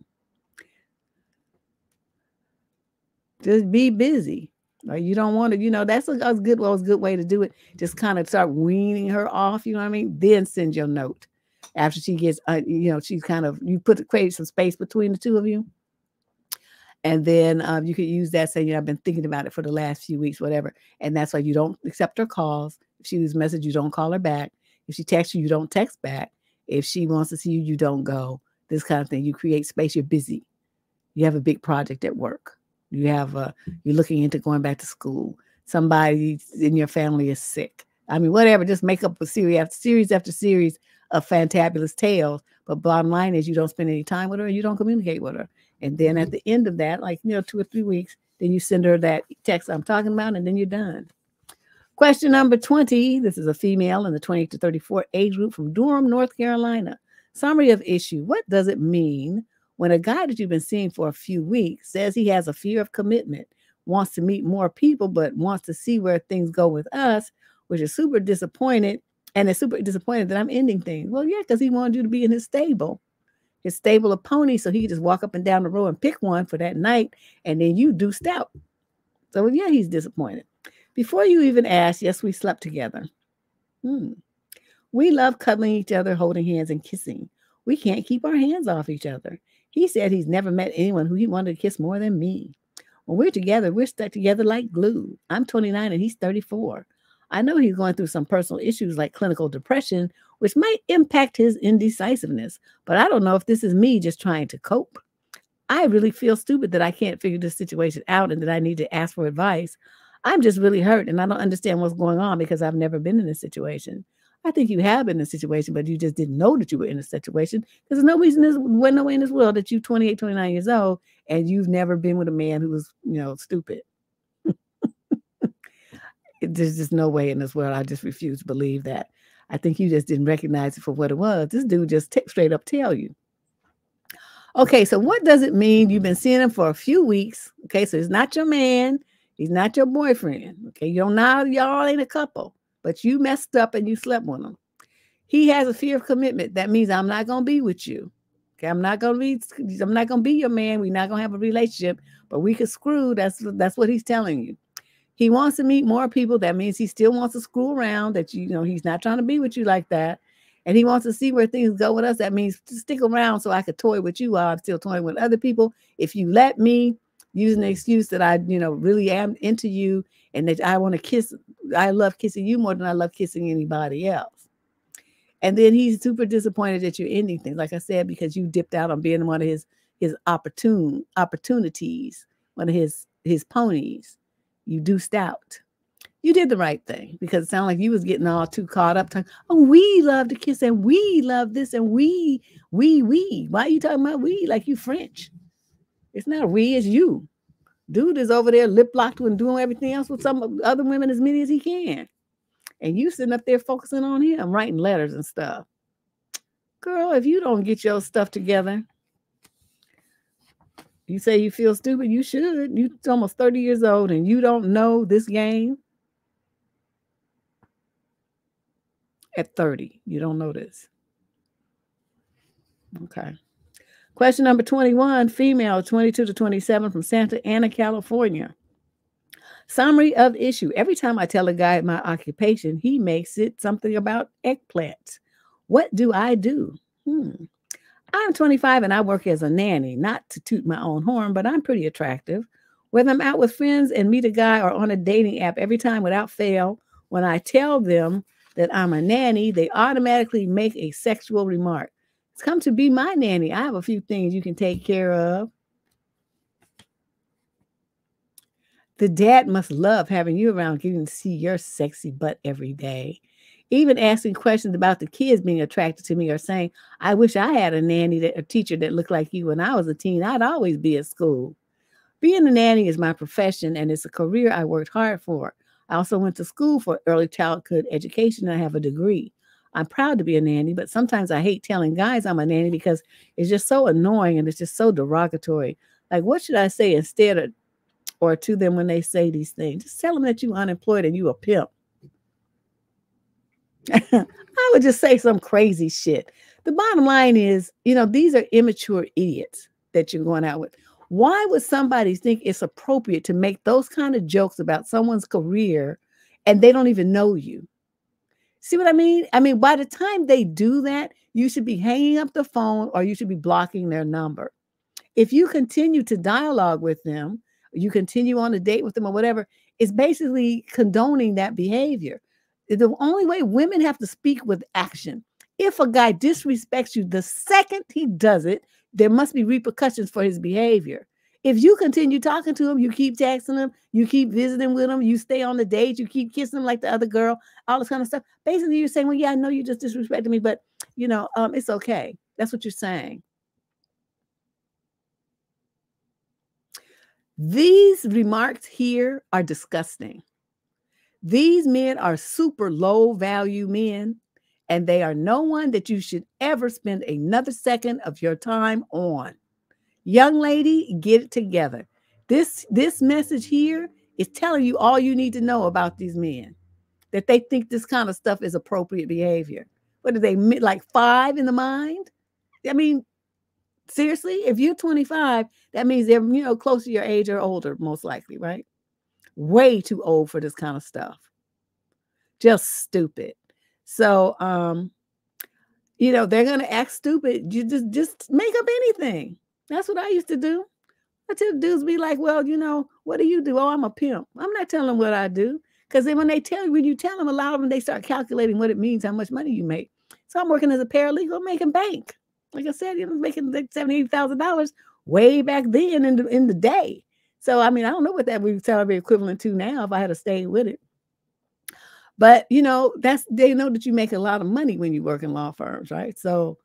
Just be busy. Or you don't want to, that's a good way to do it. Just kind of start weaning her off, you know what I mean? Then send your note. After she gets, she's kind of, you create some space between the two of you. And then you could use that saying, I've been thinking about it for the last few weeks, whatever. And that's why you don't accept her calls. If she leaves a message, you don't call her back. If she texts you, you don't text back. If she wants to see you, you don't go. This kind of thing. You create space. You're busy. You have a big project at work. You're looking into going back to school. Somebody in your family is sick. I mean, whatever, just make up a series after series of fantabulous tales. But bottom line is you don't spend any time with her and you don't communicate with her. And then at the end of that, like, 2 or 3 weeks, then you send her that text I'm talking about, and then you're done. Question number 20. This is a female in the 20 to 34 age group from Durham, North Carolina. Summary of issue. What does it mean when a guy that you've been seeing for a few weeks says he has a fear of commitment, wants to meet more people, but wants to see where things go with us, which is super disappointed, and is super disappointed that I'm ending things? Well, yeah, because he wanted you to be in his stable of ponies, so he could just walk up and down the road and pick one for that night, and then you deuced out. So, yeah, he's disappointed. Before you even ask, yes, we slept together. We love cuddling each other, holding hands, and kissing. We can't keep our hands off each other. He said he's never met anyone who he wanted to kiss more than me. When we're together, we're stuck together like glue. I'm 29 and he's 34. I know he's going through some personal issues like clinical depression, which might impact his indecisiveness, but I don't know if this is me just trying to cope. I really feel stupid that I can't figure this situation out and that I need to ask for advice. I'm just really hurt and I don't understand what's going on because I've never been in this situation. I think you have been in a situation, but you just didn't know that you were in a situation because there's no reason, there's no way in this world that you're 28, 29 years old and you've never been with a man who was, stupid. There's just no way in this world. I just refuse to believe that. I think you just didn't recognize it for what it was. This dude just straight up tell you. Okay, so what does it mean? You've been seeing him for a few weeks. Okay, so he's not your man. He's not your boyfriend. Okay, y'all ain't a couple, but you messed up and you slept with him. He has a fear of commitment. That means I'm not gonna be with you. Okay, I'm not gonna be your man. We're not gonna have a relationship, but we could screw. That's what he's telling you. He wants to meet more people. That means he still wants to screw around. That he's not trying to be with you like that. And he wants to see where things go with us. That means to stick around so I could toy with you while I'm still toying with other people. If you let me, using the excuse that I, really am into you and that I want to kiss, I love kissing you more than I love kissing anybody else. And then he's super disappointed that you're ending things, like I said, because you dipped out on being one of his opportunities, one of his ponies. You deuced out. You did the right thing because it sounded like you was getting all too caught up. We love to kiss and we love this and we. Why are you talking about we like you French? It's not we, it's you. Dude is over there lip locked and doing everything else with some other women as many as he can. And you sitting up there focusing on him, writing letters and stuff. Girl, if you don't get your stuff together, you say you feel stupid, you should. You're almost 30 years old and you don't know this game. At 30, you don't know this. Okay. Question number 21, female, 22 to 27 from Santa Ana, California. Summary of issue. Every time I tell a guy my occupation, he makes it something about eggplants. What do I do? I'm 25 and I work as a nanny, not to toot my own horn, but I'm pretty attractive. Whether I'm out with friends and meet a guy or on a dating app, every time without fail, when I tell them that I'm a nanny, they automatically make a sexual remark. It's come to be my nanny. I have a few things you can take care of. The dad must love having you around, getting to see your sexy butt every day. Even asking questions about the kids being attracted to me or saying, I wish I had a teacher that looked like you when I was a teen. I'd always be at school. Being a nanny is my profession and it's a career I worked hard for. I also went to school for early childhood education and I have a degree. I'm proud to be a nanny, but sometimes I hate telling guys I'm a nanny because it's just so annoying and it's just so derogatory. Like, what should I say instead of or to them when they say these things? Just tell them that you're unemployed and you a pimp. I would just say some crazy shit. The bottom line is, these are immature idiots that you're going out with. Why would somebody think it's appropriate to make those kind of jokes about someone's career and they don't even know you? See what I mean? I mean, by the time they do that, you should be hanging up the phone or you should be blocking their number. If you continue to dialogue with them, you continue on a date with them or whatever, it's basically condoning that behavior. The only way women have to speak with action. If a guy disrespects you, the second he does it, there must be repercussions for his behavior. If you continue talking to him, you keep texting him, you keep visiting with him, you stay on the date, you keep kissing him like the other girl, all this kind of stuff. Basically, you're saying, well, yeah, I know you just disrespected me, but, it's okay. That's what you're saying. These remarks here are disgusting. These men are super low value men, and they are no one that you should ever spend another second of your time on. Young lady, get it together. This message here is telling you all you need to know about these men, that they think this kind of stuff is appropriate behavior. What are they, like 5 in the mind? I mean, seriously, if you're 25, that means they're, close to your age or older, most likely, right? Way too old for this kind of stuff. Just stupid. So, they're going to act stupid. You just make up anything. That's what I used to do. I tell dudes be like, well, what do you do? Oh, I'm a pimp. I'm not telling them what I do. Because then when you tell them, a lot of them, they start calculating what it means, how much money you make. So I'm working as a paralegal, making bank. Like I said, making like $70,000, $80,000 way back then in the day. So, I mean, I don't know what that would be equivalent to now if I had to stay with it. But, they know that you make a lot of money when you work in law firms, right? So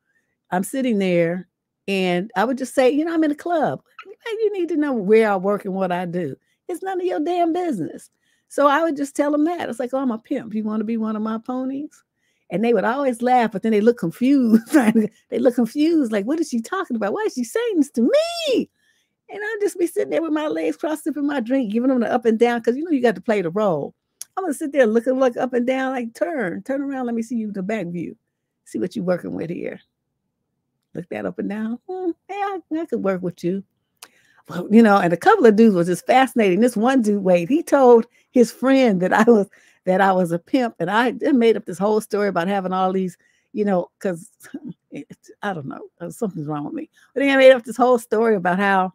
I'm sitting there and I would just say, I'm in a club. You need to know where I work and what I do. It's none of your damn business. So I would just tell them that. It's like, oh, I'm a pimp. You want to be one of my ponies? And they would always laugh, but then they look confused. They look confused. Like, what is she talking about? Why is she saying this to me? And I'd just be sitting there with my legs crossed, sipping my drink, giving them the up and down. Because, you got to play the role. I'm going to sit there looking like up and down, like turn around. Let me see you the back view. See what you're working with here. Look that up and down. Yeah, I could work with you. Well, and a couple of dudes was just fascinating. This one dude, he told his friend that I was a pimp, and I made up this whole story about having all these, because I don't know, something's wrong with me. But I made up this whole story about how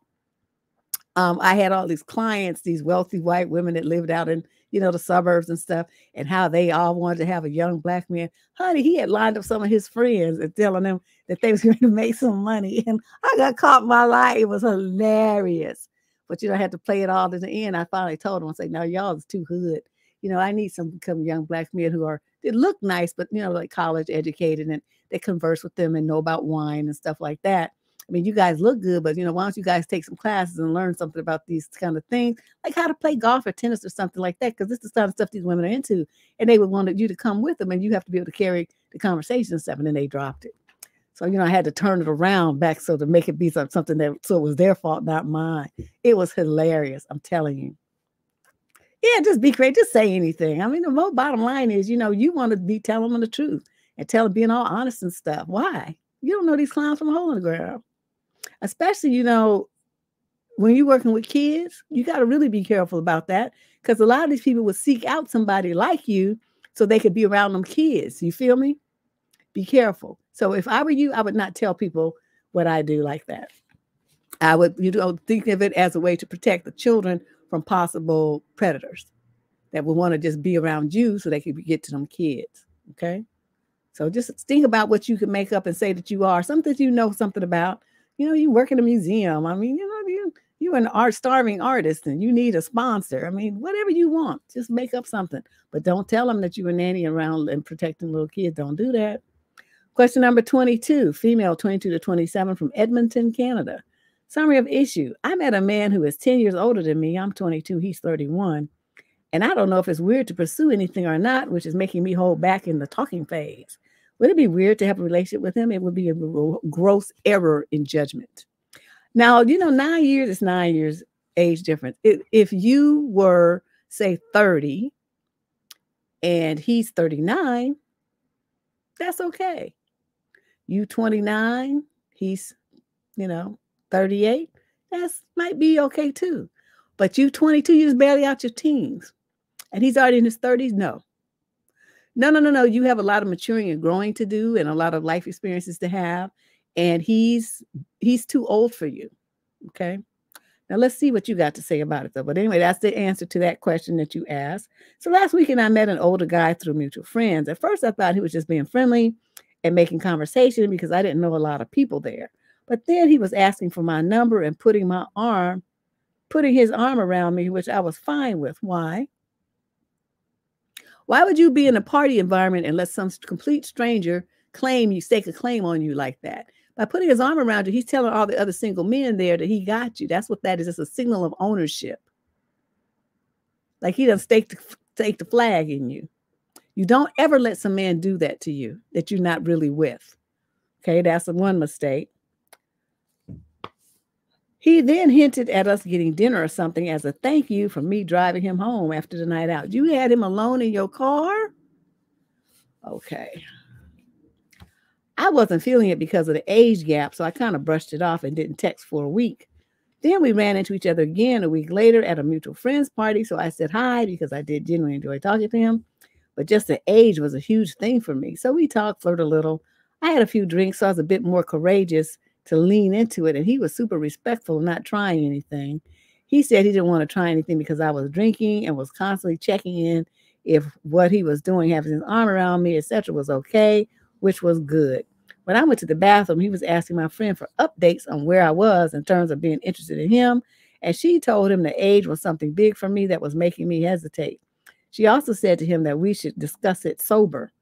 I had all these clients, these wealthy white women that lived out in, the suburbs and stuff, and how they all wanted to have a young black man. Honey, he had lined up some of his friends and telling them that they was going to make some money. And I got caught in my lie. It was hilarious. But, I had to play it all to the end. I finally told them, I said, no, y'all is too hood. I need some young black men they look nice, but, like college educated, and they converse with them and know about wine and stuff like that. I mean, you guys look good, but, why don't you guys take some classes and learn something about these kind of things, like how to play golf or tennis or something like that, because this is the kind of stuff these women are into, and they would want you to come with them, and you have to be able to carry the conversation and stuff, and then they dropped it. So, I had to turn it around back so to make it be something so it was their fault, not mine. It was hilarious, I'm telling you. Yeah, just be great. Just say anything. I mean, the most bottom line is, you want to be telling them the truth and being all honest and stuff. Why? You don't know these clowns from a hole in the ground. Especially, when you're working with kids, you got to really be careful about that, because a lot of these people would seek out somebody like you so they could be around them kids. You feel me? Be careful. So if I were you, I would not tell people what I do like that. I would, think of it as a way to protect the children from possible predators that would want to just be around you so they could get to them kids. Okay. So just think about what you can make up and say that you are, something that you know something about. You work in a museum. I mean, you're an starving artist and you need a sponsor. I mean, whatever you want, just make up something. But don't tell them that you're a nanny around and protecting little kids. Don't do that. Question number 22, female 22 to 27 from Edmonton, Canada. Summary of issue. I met a man who is 10 years older than me. I'm 22. He's 31. And I don't know if it's weird to pursue anything or not, which is making me hold back in the talking phase. Would it be weird to have a relationship with him? It would be a gross error in judgment. Now, 9 years is 9 years age difference. If you were, say, 30 and he's 39, that's okay. You 29, he's, 38, that's might be okay too. But you 22, you're just barely out your teens. And he's already in his 30s, no. No. You have a lot of maturing and growing to do and a lot of life experiences to have. And he's too old for you. Okay. Now let's see what you got to say about it though. But anyway, that's the answer to that question that you asked. So last weekend I met an older guy through mutual friends. At first I thought he was just being friendly and making conversation because I didn't know a lot of people there. But then he was asking for my number and putting his arm around me, which I was fine with. Why? Why would you be in a party environment and let some complete stranger stake a claim on you like that? By putting his arm around you, he's telling all the other single men there that he got you. That's what that is. It's a signal of ownership. Like he doesn't stake the flag in you. You don't ever let some man do that to you that you're not really with. Okay, that's the one mistake. He then hinted at us getting dinner or something as a thank you for me driving him home after the night out. You had him alone in your car? Okay. I wasn't feeling it because of the age gap, so I kind of brushed it off and didn't text for a week. Then we ran into each other again a week later at a mutual friends party, so I said hi because I did genuinely enjoy talking to him. But just the age was a huge thing for me. So we talked, flirted a little. I had a few drinks, so I was a bit more courageous to lean into it, and he was super respectful of not trying anything. He said he didn't want to try anything because I was drinking and was constantly checking in if what he was doing, having his arm around me, etc., was okay, which was good. When I went to the bathroom, he was asking my friend for updates on where I was in terms of being interested in him, and she told him the age was something big for me that was making me hesitate. She also said to him that we should discuss it sober.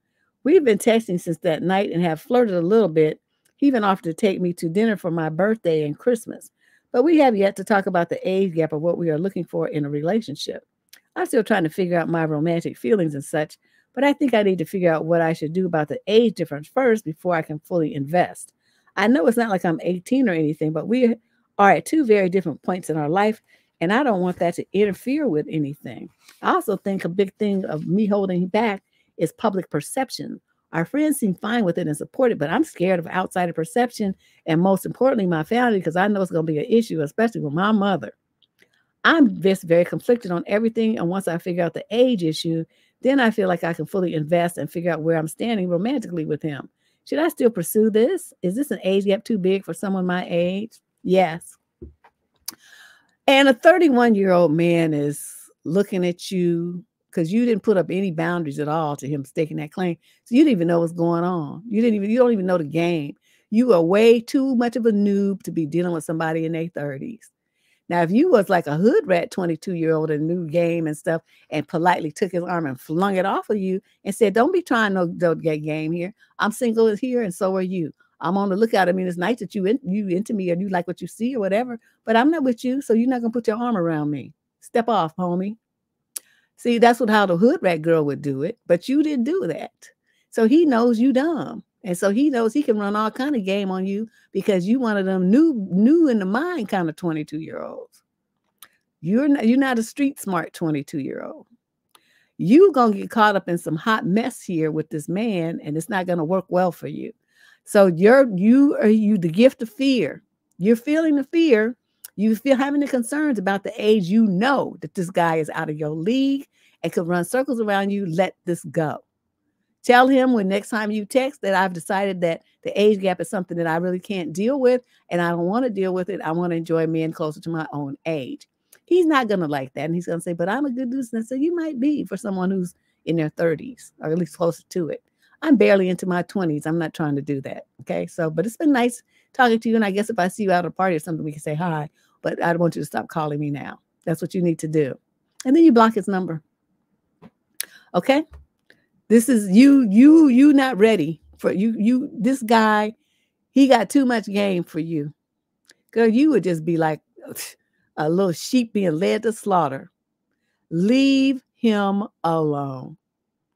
We've been texting since that night and have flirted a little bit. He even offered to take me to dinner for my birthday and Christmas. But we have yet to talk about the age gap of what we are looking for in a relationship. I'm still trying to figure out my romantic feelings and such, but I think I need to figure out what I should do about the age difference first before I can fully invest. I know it's not like I'm 18 or anything, but we are at two very different points in our life, and I don't want that to interfere with anything. I also think a big thing of me holding back is public perception. Our friends seem fine with it and support it, but I'm scared of outsider perception and most importantly, my family, because I know it's going to be an issue, especially with my mother. I'm just very conflicted on everything. And once I figure out the age issue, then I feel like I can fully invest and figure out where I'm standing romantically with him. Should I still pursue this? Is this an age gap too big for someone my age? Yes. And a 31-year-old man is looking at you because you didn't put up any boundaries at all to him staking that claim. So you didn't even know what's going on. You don't even know the game. You are way too much of a noob to be dealing with somebody in their 30s. Now, if you was like a hood rat 22-year-old and knew game and stuff and politely took his arm and flung it off of you and said, don't be trying no game here. I'm single here and so are you. I'm on the lookout. I mean, it's nice that you into me or you like what you see or whatever, but I'm not with you. So you're not going to put your arm around me. Step off, homie. See, that's how the hood rat girl would do it, but you didn't do that. So he knows you dumb. And so he knows he can run all kind of game on you because you one of them new in the mind kind of 22-year-olds. You're not a street smart 22-year-old. You're going to get caught up in some hot mess here with this man, and it's not going to work well for you. So you the gift of fear. You're feeling the fear. You feel having the concerns about the age. You know that this guy is out of your league and could run circles around you. Let this go. Tell him when next time you text that I've decided that the age gap is something that I really can't deal with and I don't want to deal with it. I want to enjoy men closer to my own age. He's not going to like that. And he's going to say, but I'm a good dude. And so you might be for someone who's in their 30s or at least closer to it. I'm barely into my 20s. I'm not trying to do that. Okay. So, but it's been nice talking to you. And I guess if I see you out at a party or something, we can say hi, but I want you to stop calling me now. That's what you need to do. And then you block his number. Okay. This is you not ready for you. This guy, he got too much game for you. Girl, you would just be like a little sheep being led to slaughter. Leave him alone.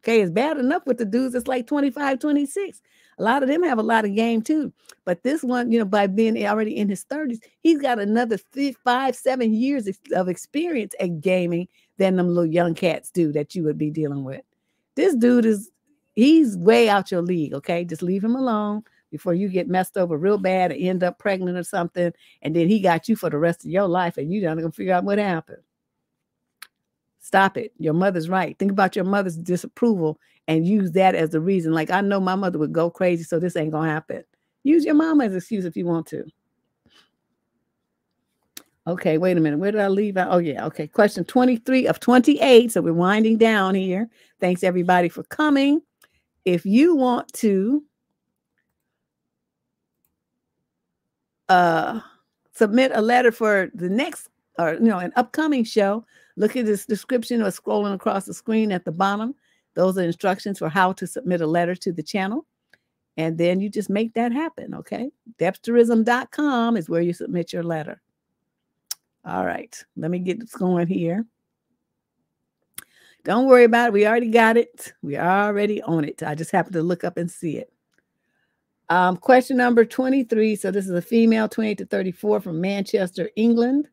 Okay, it's bad enough with the dudes that's like 25, 26. A lot of them have a lot of game too. But this one, by being already in his 30s, he's got another 5, 7 years of experience at gaming than them little young cats do that you would be dealing with. This dude he's way out your league, okay? Just leave him alone before you get messed over real bad and end up pregnant or something. And then he got you for the rest of your life and you're not going to figure out what happened. Stop it. Your mother's right. Think about your mother's disapproval and use that as the reason. Like, I know my mother would go crazy, so this ain't going to happen. Use your mom as an excuse if you want to. Okay, wait a minute. Where did I leave out? Oh, yeah. Okay. Question 23 of 28. So we're winding down here. Thanks, everybody, for coming. If you want to submit a letter for the next or an upcoming show, look at this description or scrolling across the screen at the bottom. Those are instructions for how to submit a letter to the channel. And then you just make that happen, okay? Debsterism.com is where you submit your letter. All right, let me get this going here. Don't worry about it. We already got it. We already on it. I just happened to look up and see it. Question number 23. So this is a female, 28 to 34 from Manchester, England.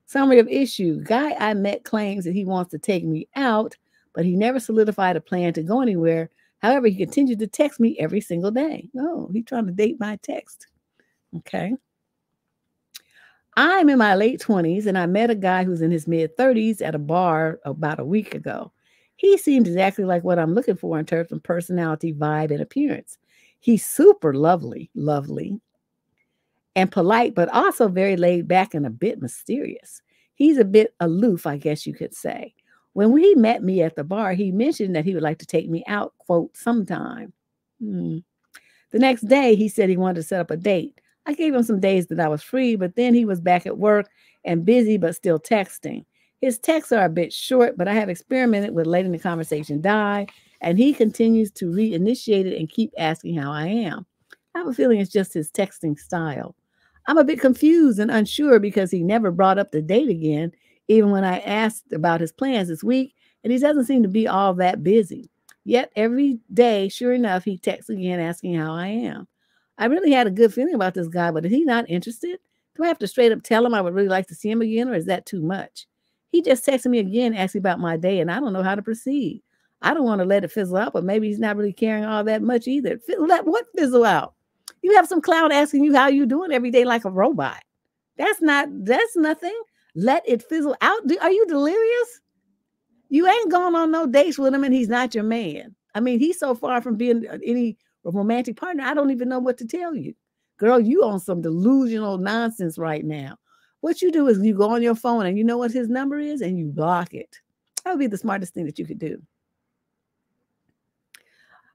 Summary of issue. Guy I met claims that he wants to take me out, but he never solidified a plan to go anywhere. However, he continued to text me every single day. Oh, he's trying to date my text. Okay. I'm in my late 20s, and I met a guy who's in his mid-30s at a bar about a week ago. He seemed exactly like what I'm looking for in terms of personality, vibe, and appearance. He's super lovely, and polite, but also very laid back and a bit mysterious. He's a bit aloof, I guess you could say. When he met me at the bar, he mentioned that he would like to take me out, quote, sometime. The next day, he said he wanted to set up a date. I gave him some days that I was free, but then he was back at work and busy, but still texting. His texts are a bit short, but I have experimented with letting the conversation die, and he continues to reinitiate it and keep asking how I am. I have a feeling it's just his texting style. I'm a bit confused and unsure because he never brought up the date again, even when I asked about his plans this week, and he doesn't seem to be all that busy. Yet every day, sure enough, he texts again asking how I am. I really had a good feeling about this guy, but is he not interested? Do I have to straight up tell him I would really like to see him again, or is that too much? He just texted me again, asking about my day, and I don't know how to proceed. I don't want to let it fizzle out, but maybe he's not really caring all that much either. Let what fizzle out? You have some clown asking you how you doing every day like a robot. That's nothing. Let it fizzle out. Are you delirious? You ain't going on no dates with him, and he's not your man. I mean, he's so far from being any romantic partner, I don't even know what to tell you. Girl, you on some delusional nonsense right now. What you do is you go on your phone and you know what his number is and you block it. That would be the smartest thing that you could do.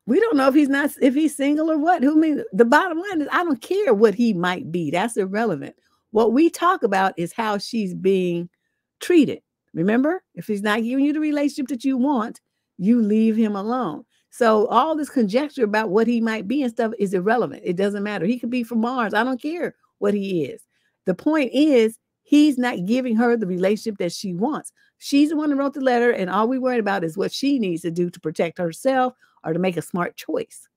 We don't know if he's single or what. The bottom line is I don't care what he might be. That's irrelevant. What we talk about is how she's being treated. Remember, if he's not giving you the relationship that you want, you leave him alone. So all this conjecture about what he might be and stuff is irrelevant. It doesn't matter. He could be from Mars. I don't care what he is. The point is he's not giving her the relationship that she wants. She's the one who wrote the letter, and all we worried about is what she needs to do to protect herself or to make a smart choice.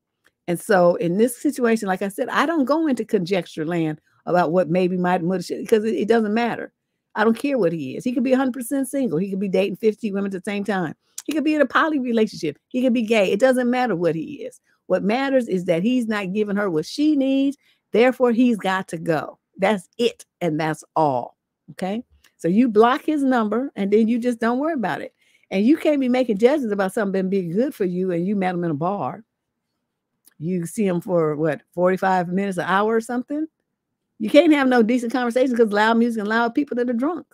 And so in this situation, like I said, I don't go into conjecture land about what maybe might because it doesn't matter. I don't care what he is. He could be 100% single. He could be dating 50 women at the same time. He could be in a poly relationship. He could be gay. It doesn't matter what he is. What matters is that he's not giving her what she needs. Therefore, he's got to go. That's it. And that's all. Okay. So you block his number and then you just don't worry about it. And you can't be making judgments about something being good for you and you met him in a bar. You see him for what, 45 minutes, an hour or something? You can't have no decent conversation because loud music and loud people that are drunk.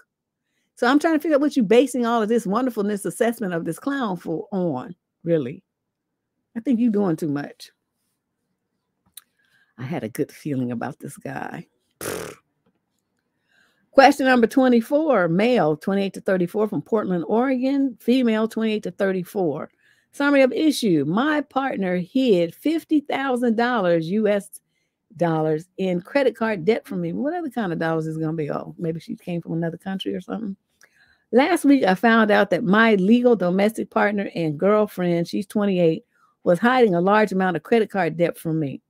So I'm trying to figure out what you're basing all of this wonderfulness assessment of this clown on, really. I think you're doing too much. I had a good feeling about this guy. Question number 24, male, 28 to 34 from Portland, Oregon, female, 28 to 34. Summary of issue. My partner hid $50,000 US dollars in credit card debt from me. What other kind of dollars is going to be? Oh, maybe she came from another country or something. Last week, I found out that my legal domestic partner and girlfriend, she's 28, was hiding a large amount of credit card debt from me.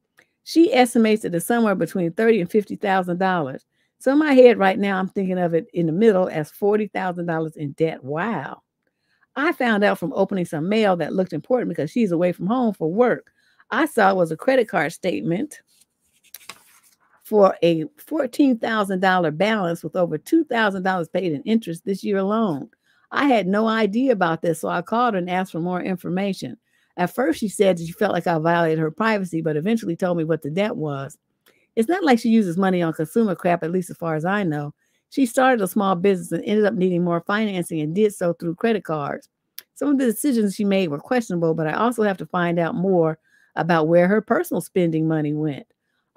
She estimates it as somewhere between $30,000 and $50,000. So in my head right now, I'm thinking of it in the middle as $40,000 in debt. Wow. I found out from opening some mail that looked important because she's away from home for work. I saw it was a credit card statement for a $14,000 balance with over $2,000 paid in interest this year alone. I had no idea about this, so I called her and asked for more information. At first, she said that she felt like I violated her privacy, but eventually told me what the debt was. It's not like she uses money on consumer crap, at least as far as I know. She started a small business and ended up needing more financing and did so through credit cards. Some of the decisions she made were questionable, but I also have to find out more about where her personal spending money went.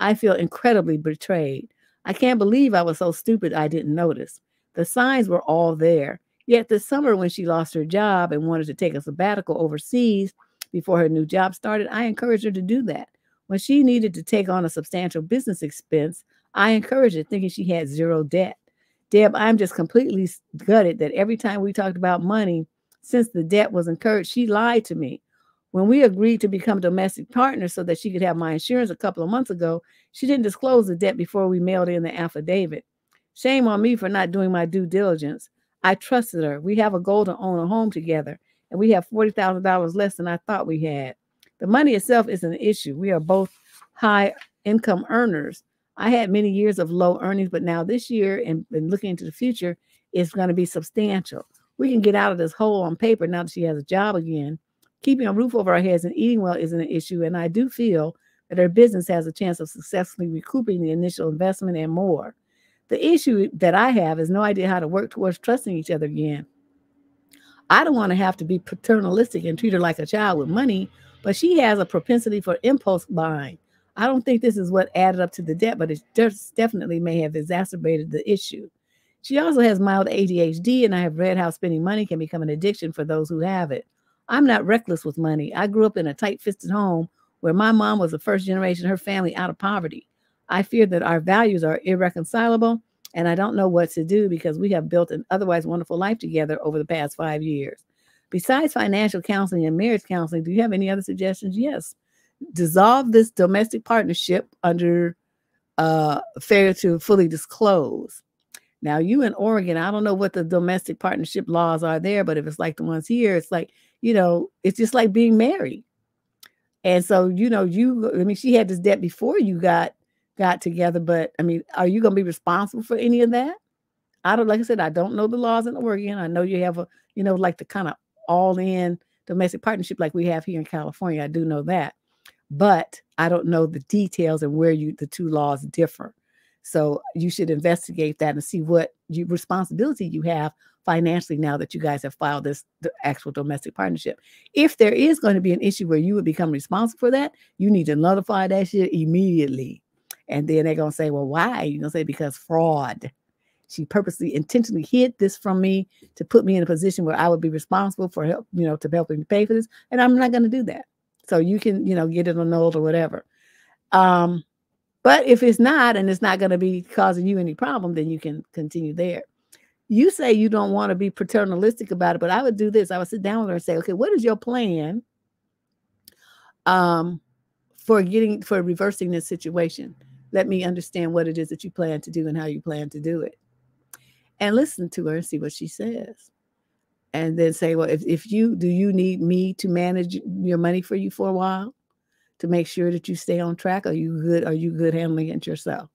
I feel incredibly betrayed. I can't believe I was so stupid I didn't notice. The signs were all there. Yet this summer, when she lost her job and wanted to take a sabbatical overseas before her new job started, I encouraged her to do that. When she needed to take on a substantial business expense, I encouraged it, thinking she had zero debt. Deb, I'm just completely gutted that every time we talked about money, since the debt was incurred, she lied to me. When we agreed to become domestic partners so that she could have my insurance a couple of months ago, she didn't disclose the debt before we mailed in the affidavit. Shame on me for not doing my due diligence. I trusted her. We have a goal to own a home together, and we have $40,000 less than I thought we had. The money itself isn't an issue. We are both high income earners. I had many years of low earnings, but now this year and looking into the future, it's going to be substantial. We can get out of this hole on paper now that she has a job again. Keeping a roof over our heads and eating well isn't an issue, and I do feel that her business has a chance of successfully recouping the initial investment and more. The issue that I have is no idea how to work towards trusting each other again. I don't want to have to be paternalistic and treat her like a child with money, but she has a propensity for impulse buying. I don't think this is what added up to the debt, but it just definitely may have exacerbated the issue. She also has mild ADHD, and I have read how spending money can become an addiction for those who have it. I'm not reckless with money. I grew up in a tight-fisted home where my mom was the first generation of her family out of poverty. I fear that our values are irreconcilable, and I don't know what to do because we have built an otherwise wonderful life together over the past 5 years. Besides financial counseling and marriage counseling, do you have any other suggestions? Yes. Dissolve this domestic partnership under failure to fully disclose. Now, you in Oregon, I don't know what the domestic partnership laws are there, but if it's like the ones here, it's like, it's just like being married. And so, she had this debt before you got together, but are you going to be responsible for any of that? Like I said, I don't know the laws in Oregon. I know you have like the kind of all in domestic partnership like we have here in California. I do know that, but I don't know the details and where the two laws differ. So you should investigate that and see what responsibility you have financially now that you guys have filed the actual domestic partnership. If there is going to be an issue where you would become responsible for that, you need to notify that shit immediately. And then they're going to say, well, why? You're going to say, because fraud. She purposely, intentionally hid this from me to put me in a position where I would be responsible for help, to help me pay for this. And I'm not going to do that. So you can, get it annulled or whatever. But if it's not, and it's not going to be causing you any problem, then you can continue there. You say you don't want to be paternalistic about it, but I would do this. I would sit down with her and say, okay, what is your plan for reversing this situation? Let me understand what it is that you plan to do and how you plan to do it. And listen to her and see what she says. And then say, well, do you need me to manage your money for you for a while to make sure that you stay on track? Are you good handling it yourself?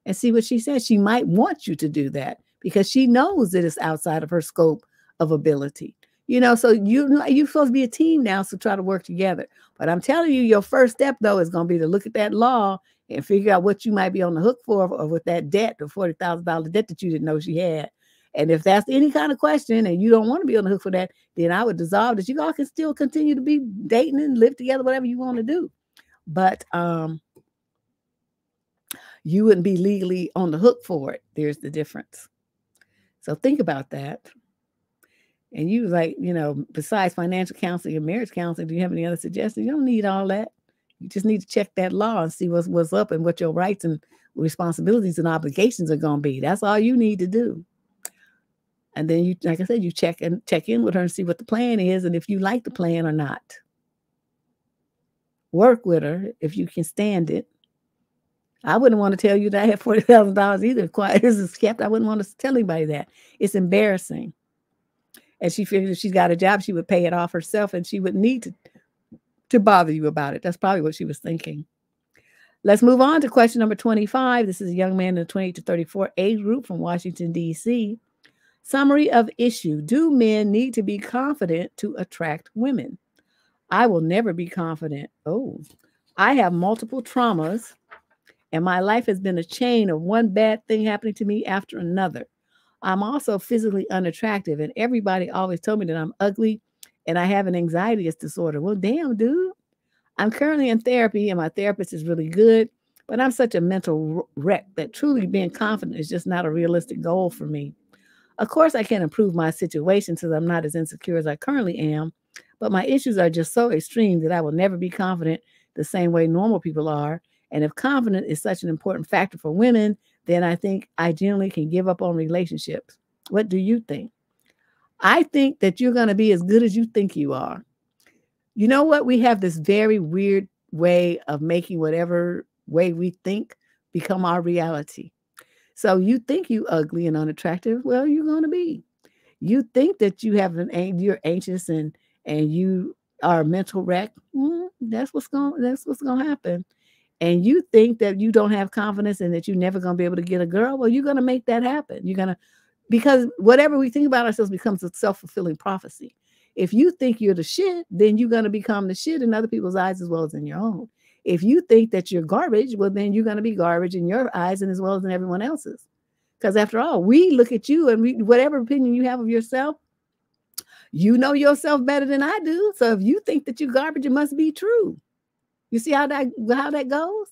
And see what she says. She might want you to do that because she knows that it's outside of her scope of ability. So you're supposed to be a team now, so try to work together. But I'm telling you, your first step, though, is going to be to look at that law and figure out what you might be on the hook for or with that debt, the $40,000 debt that you didn't know she had. And if that's any kind of question and you don't want to be on the hook for that, then I would dissolve this. You all can still continue to be dating and live together, whatever you want to do. But you wouldn't be legally on the hook for it. There's the difference. So think about that. And you besides financial counseling and marriage counseling, do you have any other suggestions? You don't need all that. You just need to check that law and see what's up and what your rights and responsibilities and obligations are going to be. That's all you need to do. And then like I said, you check in with her and see what the plan is and if you like the plan or not. Work with her if you can stand it. I wouldn't want to tell you that I had $40,000 either. Quiet as it's kept. I wouldn't want to tell anybody that. It's embarrassing. And she figured if she's got a job, she would pay it off herself and she wouldn't need to bother you about it. That's probably what she was thinking. Let's move on to question number 25. This is a young man in the 28 to 34 age group from Washington, D.C. Summary of issue. Do men need to be confident to attract women? I will never be confident. Oh, I have multiple traumas and my life has been a chain of one bad thing happening to me after another. I'm also physically unattractive and everybody always told me that I'm ugly and I have an anxiety disorder. Well, damn, dude. I'm currently in therapy and my therapist is really good, But I'm such a mental wreck that truly being confident is just not a realistic goal for me. Of course, I can improve my situation so that I'm not as insecure as I currently am, but my issues are just so extreme that I will never be confident the same way normal people are. And if confidence is such an important factor for women, then I think I generally can give up on relationships. What do you think? I think that you're going to be as good as you think you are. You know what? We have this very weird way of making whatever way we think become our reality. So you think you ugly and unattractive, well, you're going to be. You think that you're anxious and you are a mental wreck. That's what's going to happen. And you think that you don't have confidence and that you're never going to be able to get a girl. Well, you're going to make that happen. You're going to, because whatever we think about ourselves becomes a self-fulfilling prophecy. If you think you're the shit, then you're going to become the shit in other people's eyes as well as in your own. If you think that you're garbage, well, then you're going to be garbage in your eyes and as well as in everyone else's. Because after all, we look at you and whatever opinion you have of yourself, you know yourself better than I do. So if you think that you're garbage, it must be true. You see how that goes?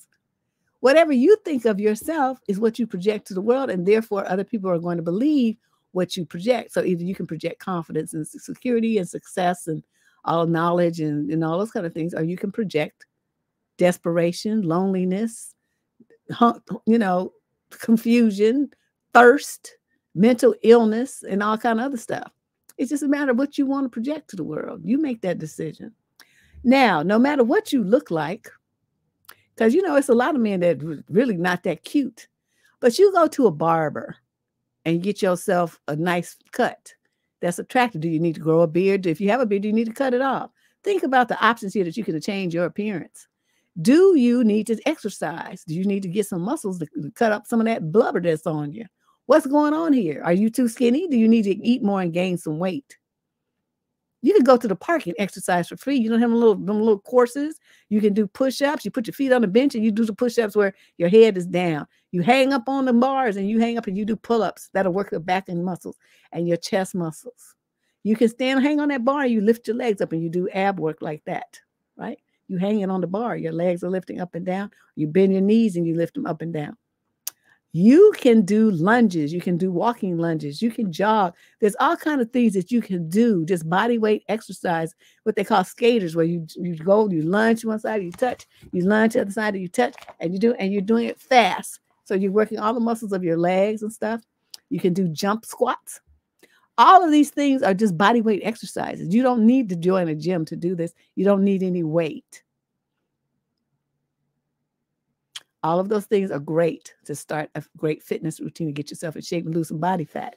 Whatever you think of yourself is what you project to the world, and therefore other people are going to believe what you project. So either you can project confidence and security and success and all knowledge and all those kind of things, or you can project desperation, loneliness, confusion, thirst, mental illness, and all kind of other stuff. It's just a matter of what you want to project to the world. You make that decision. Now, no matter what you look like, because, it's a lot of men that really not that cute, but you go to a barber and get yourself a nice cut that's attractive. Do you need to grow a beard? If you have a beard, do you need to cut it off? Think about the options here that you can change your appearance. Do you need to exercise? Do you need to get some muscles to cut up some of that blubber that's on you? What's going on here? Are you too skinny? Do you need to eat more and gain some weight? You can go to the park and exercise for free. You don't have them little courses. You can do push-ups. You put your feet on the bench and you do the push-ups where your head is down. You hang up on the bars and you hang up and you do pull-ups. That'll work your back and muscles and your chest muscles. You can hang on that bar and you lift your legs up and you do ab work like that, right? You hanging on the bar. Your legs are lifting up and down. You bend your knees and you lift them up and down. You can do lunges. You can do walking lunges. You can jog. There's all kinds of things that you can do. Just body weight exercise, what they call skaters, where you go, you lunge one side, you touch, you lunge the other side, you touch, and you're doing it fast. So you're working all the muscles of your legs and stuff. You can do jump squats. All of these things are just body weight exercises. You don't need to join a gym to do this. You don't need any weight. All of those things are great to start a great fitness routine to get yourself in shape and lose some body fat.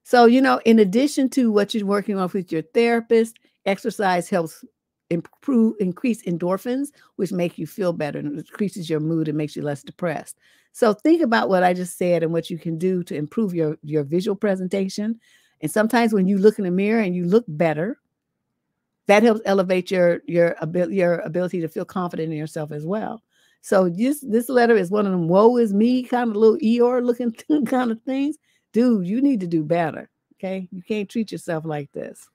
So, in addition to what you're working on with your therapist, exercise helps increase endorphins, which make you feel better and increases your mood and makes you less depressed. So think about what I just said and what you can do to improve your visual presentation. And sometimes when you look in the mirror and you look better, that helps elevate your ability to feel confident in yourself as well. So this letter is one of them woe is me kind of little Eeyore looking kind of things. Dude, you need to do better. Okay. You can't treat yourself like this.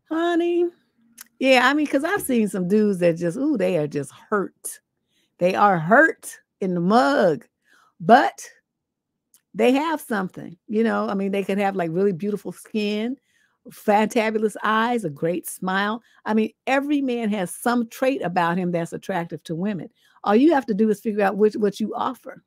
Honey. Yeah, because I've seen some dudes that they are just hurt. They are hurt in the mug, but they have something, they could have like really beautiful skin, fantabulous eyes, a great smile. Every man has some trait about him that's attractive to women. All you have to do is figure out what you offer.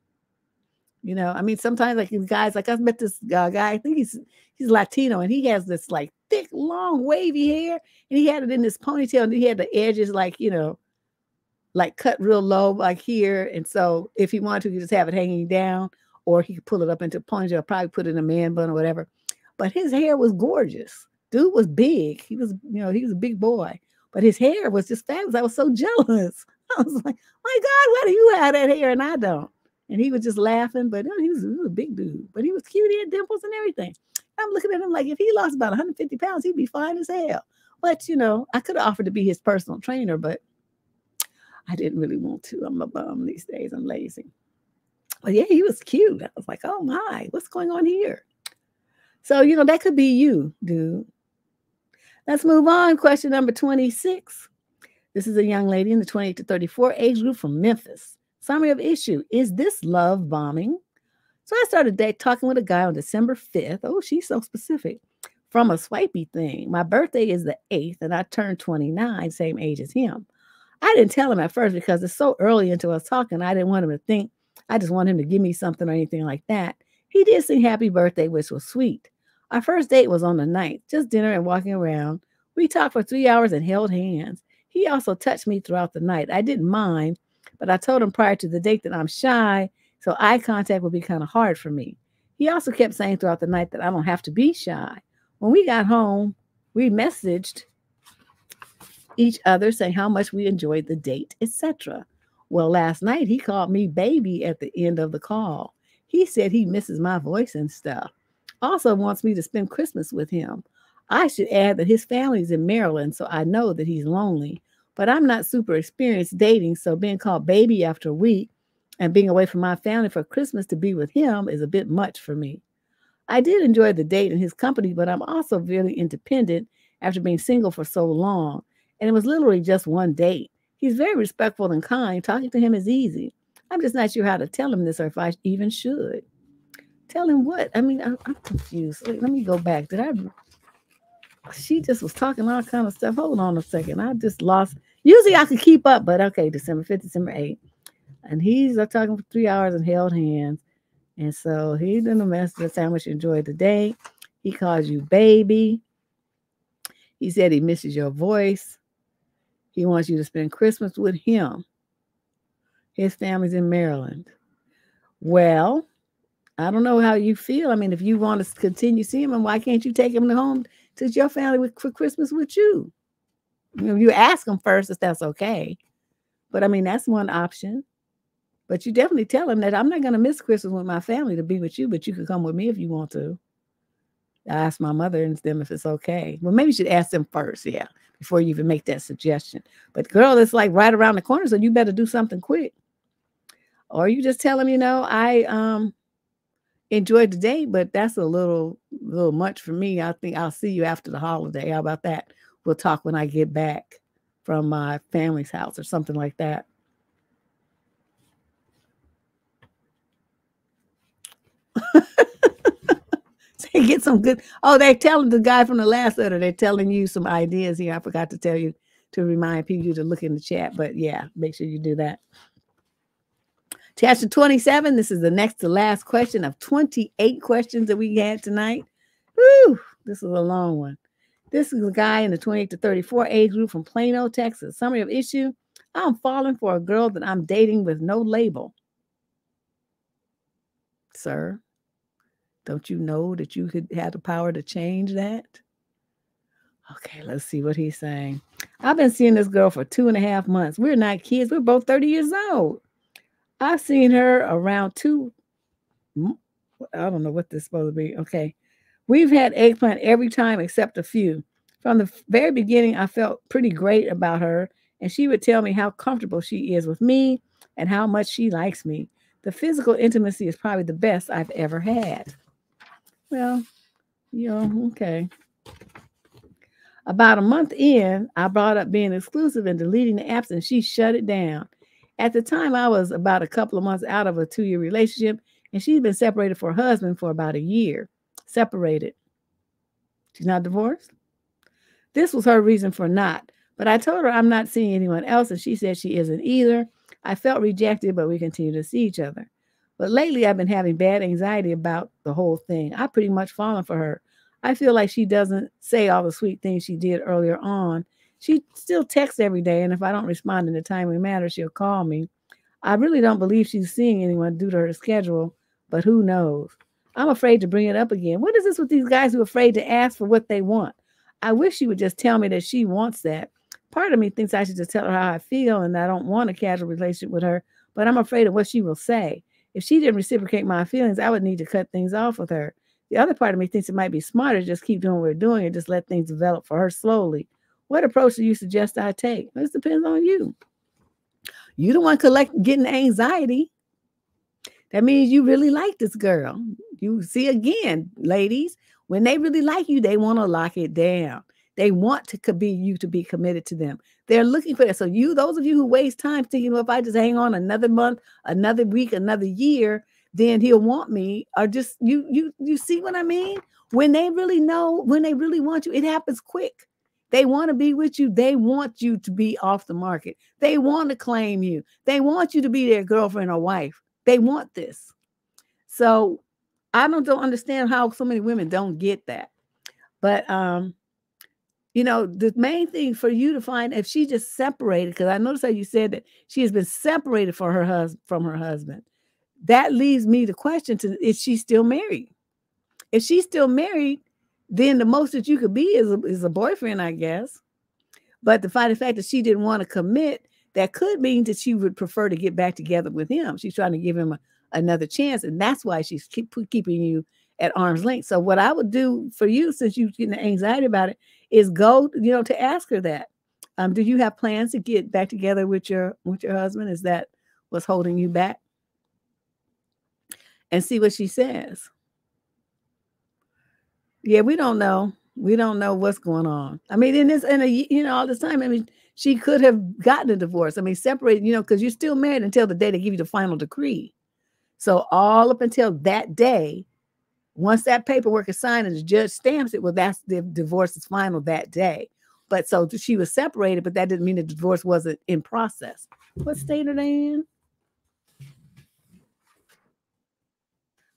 Sometimes like guys, like I've met this guy, I think he's Latino, and he has this like thick, long, wavy hair, and he had it in this ponytail, and he had the edges like, like cut real low, like here. And so if he wanted to, he could just have it hanging down, or he could pull it up into a ponytail, probably put it in a man bun or whatever. But his hair was gorgeous. Dude was big. He was a big boy, but his hair was just fabulous. I was so jealous. I was like, my God, why do you have that hair and I don't? And he was just laughing, but he was a big dude, but he was cute. He had dimples and everything. I'm looking at him like, if he lost about 150 pounds, he'd be fine as hell. But, I could have offered to be his personal trainer, but I didn't really want to. I'm a bum these days. I'm lazy. But yeah, he was cute. I was like, oh my, what's going on here? So, that could be you, dude. Let's move on. Question number 26. This is a young lady in the 28 to 34 age group from Memphis. Summary of issue. Is this love bombing? So I started talking with a guy on December 5th. Oh, she's so specific. From a swipey thing. My birthday is the 8th, and I turned 29, same age as him. I didn't tell him at first because it's so early into us talking. I didn't want him to think I just want him to give me something or anything like that. He did sing happy birthday, which was sweet. Our first date was on the 9th, just dinner and walking around. We talked for 3 hours and held hands. He also touched me throughout the night. I didn't mind, but I told him prior to the date that I'm shy, so eye contact would be kind of hard for me. He also kept saying throughout the night that I don't have to be shy. When we got home, we messaged each other saying how much we enjoyed the date, etc. Well, last night he called me baby at the end of the call. He said he misses my voice and stuff. Also wants me to spend Christmas with him. I should add that his family's in Maryland, so I know that he's lonely. But I'm not super experienced dating, so being called baby after a week and being away from my family for Christmas to be with him is a bit much for me. I did enjoy the date and his company, but I'm also very independent after being single for so long. And it was literally just one date. He's very respectful and kind. Talking to him is easy. I'm just not sure how to tell him this or if I even should. Tell him what? I mean, I'm confused. Let me go back. She just was talking all kind of stuff. Hold on a second. I just lost. Usually I could keep up, but okay, December 5th, December 8th. And he's talking for 3 hours and held hands. And so he did a message that's how much you enjoyed the day. He calls you baby. He said he misses your voice. He wants you to spend Christmas with him. His family's in Maryland. Well, I don't know how you feel. I mean, if you want to continue seeing him, why can't you take him home to your family for Christmas with you? You ask him first if that's okay. But I mean, that's one option. But you definitely tell him that I'm not going to miss Christmas with my family to be with you, but you can come with me if you want to. I asked my mother and them if it's okay. Well, maybe you should ask them first, yeah, before you even make that suggestion. But girl, it's like right around the corner, so you better do something quick. Or you just tell them, I enjoyed the day, but that's a little much for me. I think I'll see you after the holiday. How about that? We'll talk when I get back from my family's house or something like that. Get some good. Oh, they're telling the guy from the last letter. They're telling you some ideas here. I forgot to tell you to remind people to look in the chat. But yeah, make sure you do that. Chapter 27. This is the next to last question of 28 questions that we had tonight. Woo! This is a long one. This is a guy in the 28 to 34 age group from Plano, Texas. Summary of issue. I'm falling for a girl that I'm dating with no label. Sir, don't you know that you could have the power to change that? Okay, let's see what he's saying. I've been seeing this girl for 2.5 months. We're not kids. We're both 30 years old. I've seen her around I don't know what this is supposed to be. Okay. We've had eggplant every time except a few. From the very beginning, I felt pretty great about her, and she would tell me how comfortable she is with me and how much she likes me. The physical intimacy is probably the best I've ever had. Well, okay. About a month in, I brought up being exclusive and deleting the apps, and she shut it down. At the time, I was about a couple of months out of a 2-year relationship, and she'd been separated from her husband for about a year. Separated. She's not divorced? This was her reason for not. But I told her I'm not seeing anyone else, and she said she isn't either. I felt rejected, but we continue to see each other. But lately, I've been having bad anxiety about the whole thing. I've pretty much fallen for her. I feel like she doesn't say all the sweet things she did earlier on. She still texts every day, and if I don't respond in a timely manner, she'll call me. I really don't believe she's seeing anyone due to her schedule, but who knows? I'm afraid to bring it up again. What is this with these guys who are afraid to ask for what they want? I wish she would just tell me that she wants that. Part of me thinks I should just tell her how I feel and I don't want a casual relationship with her, but I'm afraid of what she will say. If she didn't reciprocate my feelings, I would need to cut things off with her. The other part of me thinks it might be smarter to just keep doing what we're doing and just let things develop for her slowly. What approach do you suggest I take? This depends on you. You the one getting anxiety. That means you really like this girl. You see, again, ladies, when they really like you, they want to lock it down. They want to be you to be committed to them. They're looking for that. So those of you who waste time thinking, well, if I just hang on another month, another week, another year, then he'll want me. Or just you see what I mean? When they really know, when they really want you, it happens quick. They want to be with you. They want you to be off the market. They want to claim you. They want you to be their girlfriend or wife. They want this. So I don't understand how so many women don't get that. But the main thing for you to find, if she just separated, because I noticed how you said that she has been separated from her husband. That leaves me the question to, is she still married? If she's still married, then the most that you could be is a boyfriend, I guess. But the fact that she didn't want to commit, that could mean that she would prefer to get back together with him. She's trying to give him another chance. And that's why she's keeping you at arm's length. So what I would do for you, since you're getting anxiety about it, is go, to ask her that. Do you have plans to get back together with your husband? Is that what's holding you back? And see what she says. Yeah, we don't know. We don't know what's going on. I mean, all this time, I mean, she could have gotten a divorce. I mean, separated, because you're still married until the day they give you the final decree. So all up until that day, once that paperwork is signed and the judge stamps it, well, that's the divorce is final that day. But so she was separated, but that didn't mean the divorce wasn't in process. What state are they in?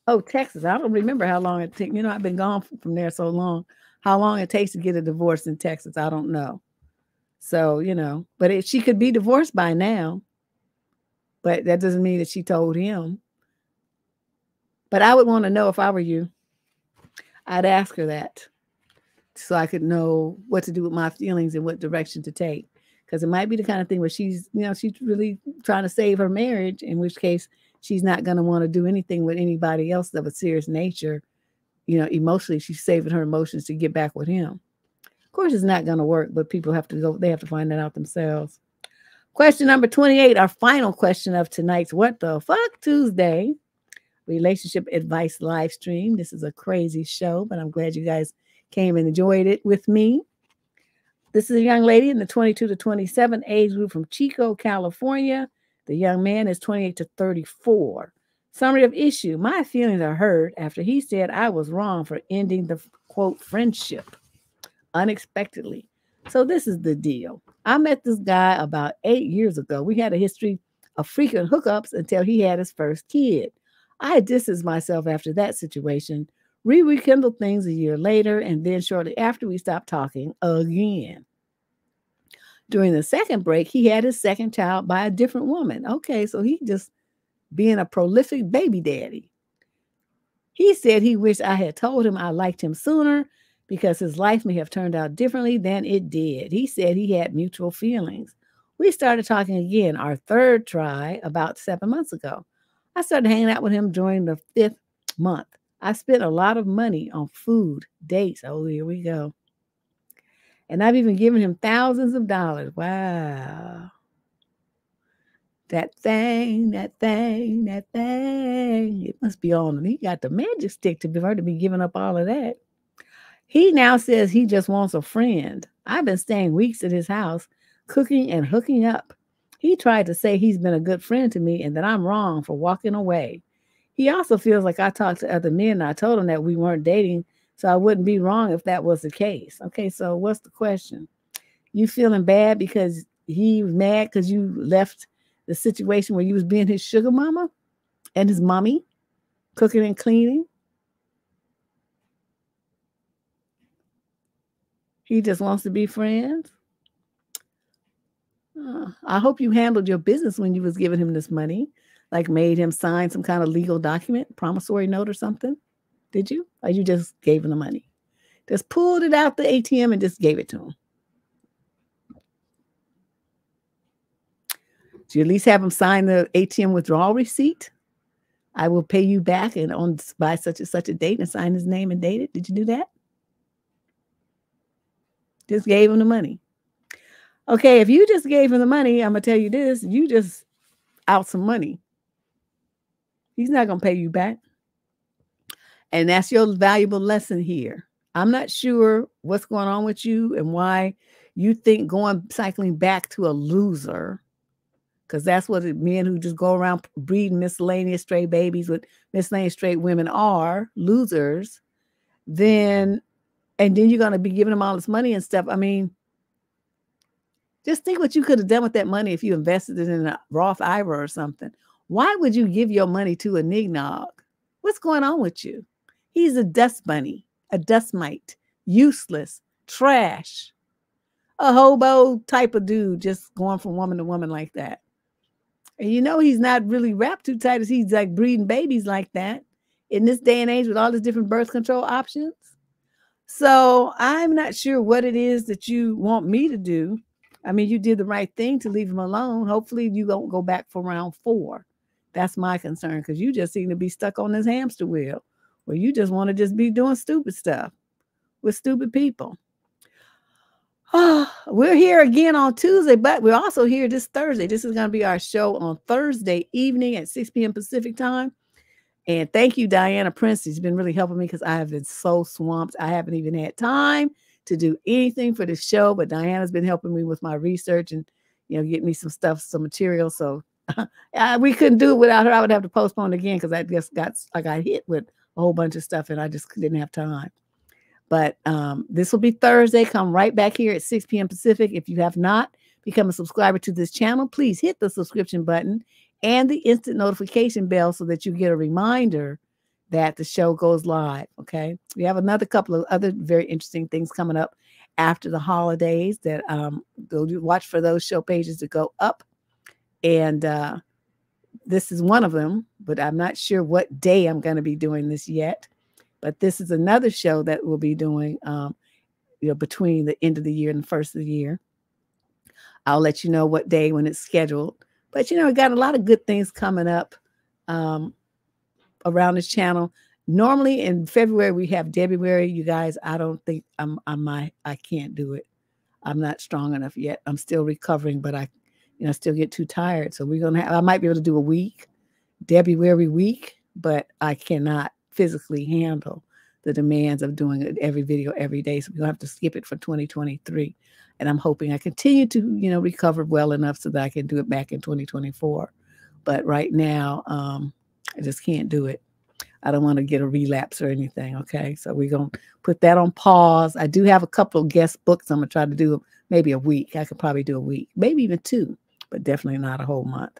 Oh, Texas. I don't remember how long it takes. I've been gone from there so long. How long it takes to get a divorce in Texas, I don't know. So, but she could be divorced by now. But that doesn't mean that she told him. But I would want to know if I were you. I'd ask her that so I could know what to do with my feelings and what direction to take. Because it might be the kind of thing where she's really trying to save her marriage, in which case she's not going to want to do anything with anybody else of a serious nature. Emotionally, she's saving her emotions to get back with him. Of course, it's not going to work, but people have to go. They have to find that out themselves. Question number 28, our final question of tonight's What the Fuck Tuesday relationship advice live stream. This is a crazy show, but I'm glad you guys came and enjoyed it with me. This is a young lady in the 22 to 27 age group from Chico, California. The young man is 28 to 34. Summary of issue. My feelings are hurt after he said I was wrong for ending the, quote, friendship unexpectedly. So this is the deal. I met this guy about 8 years ago. We had a history of frequent hookups until he had his first kid. I distanced myself after that situation, rekindled things a year later, and then shortly after we stopped talking again. During the second break, he had his second child by a different woman. Okay, so he just being a prolific baby daddy. He said he wished I had told him I liked him sooner because his life may have turned out differently than it did. He said he had mutual feelings. We started talking again, our third try, about 7 months ago. I started hanging out with him during the 5th month. I spent a lot of money on food, dates. Oh, here we go. And I've even given him thousands of dollars. Wow. That thing. It must be on him. He got the magic stick to be giving up all of that. He now says he just wants a friend. I've been staying weeks at his house, cooking and hooking up. He tried to say he's been a good friend to me and that I'm wrong for walking away. He also feels like I talked to other men and I told him that we weren't dating, so I wouldn't be wrong if that was the case. Okay, so what's the question? You feeling bad because he was mad because you left the situation where you was being his sugar mama and his mommy, cooking and cleaning? He just wants to be friends? I hope you handled your business when you was giving him this money, like made him sign some kind of legal document, promissory note or something. Did you? Or you just gave him the money? Just pulled it out the ATM and just gave it to him. Did you at least have him sign the ATM withdrawal receipt? I will pay you back and by such and such a date, and sign his name and date it. Did you do that? Just gave him the money. Okay, if you just gave him the money, I'm going to tell you this, you just out some money. He's not going to pay you back. And that's your valuable lesson here. I'm not sure what's going on with you and why you think cycling back to a loser, because that's what men who just go around breeding miscellaneous stray babies with miscellaneous straight women are, losers. And then you're going to be giving them all this money and stuff. I mean, just think what you could have done with that money if you invested it in a Roth IRA or something. Why would you give your money to a nignog? What's going on with you? He's a dust bunny, a dust mite, useless, trash, a hobo type of dude, just going from woman to woman like that. And you know he's not really wrapped too tight as he's like breeding babies like that in this day and age with all these different birth control options. So I'm not sure what it is that you want me to do. I mean, you did the right thing to leave him alone. Hopefully you don't go back for round 4. That's my concern, because you just seem to be stuck on this hamster wheel where you just want to just be doing stupid stuff with stupid people. Oh, we're here again on Tuesday, but we're also here this Thursday. This is going to be our show on Thursday evening at 6 p.m. Pacific time. And thank you, Diana Prince. She's been really helping me because I have been so swamped. I haven't even had time to do anything for this show, but Diana's been helping me with my research and, get me some stuff, some material. So we couldn't do it without her. I would have to postpone again because I got hit with a whole bunch of stuff and I just didn't have time. But this will be Thursday. Come right back here at 6 p.m. Pacific. If you have not become a subscriber to this channel, please hit the subscription button and the instant notification bell so that you get a reminder that the show goes live. Okay. We have another couple of other very interesting things coming up after the holidays that watch for those show pages to go up. And this is one of them, but I'm not sure what day I'm going to be doing this yet. But this is another show that we'll be doing, between the end of the year and the first of the year. I'll let you know what day when it's scheduled. But, we got a lot of good things coming up around this channel. Normally in February, we have February. You guys, I don't think I can't do it. I'm not strong enough yet. I'm still recovering, but I still get too tired. So I might be able to do a week, February week, but I cannot physically handle the demands of doing it every video every day. So we're gonna have to skip it for 2023. And I'm hoping I continue to, recover well enough so that I can do it back in 2024. But right now, I just can't do it. I don't want to get a relapse or anything. Okay. So we're going to put that on pause. I do have a couple of guest books. I'm going to try to do maybe a week. I could probably do a week, maybe even 2, but definitely not a whole month.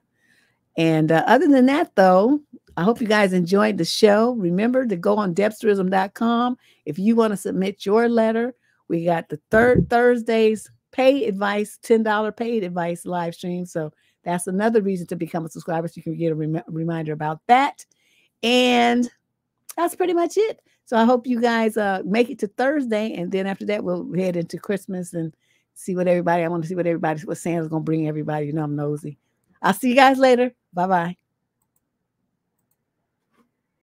And other than that, though, I hope you guys enjoyed the show. Remember to go on debsterism.com. If you want to submit your letter, we got the third Thursday's paid advice, $10 paid advice live stream. So that's another reason to become a subscriber. So you can get a reminder about that. And that's pretty much it. So I hope you guys make it to Thursday. And then after that, we'll head into Christmas and see what I want to see what Santa's going to bring everybody. I'm nosy. I'll see you guys later. Bye-bye.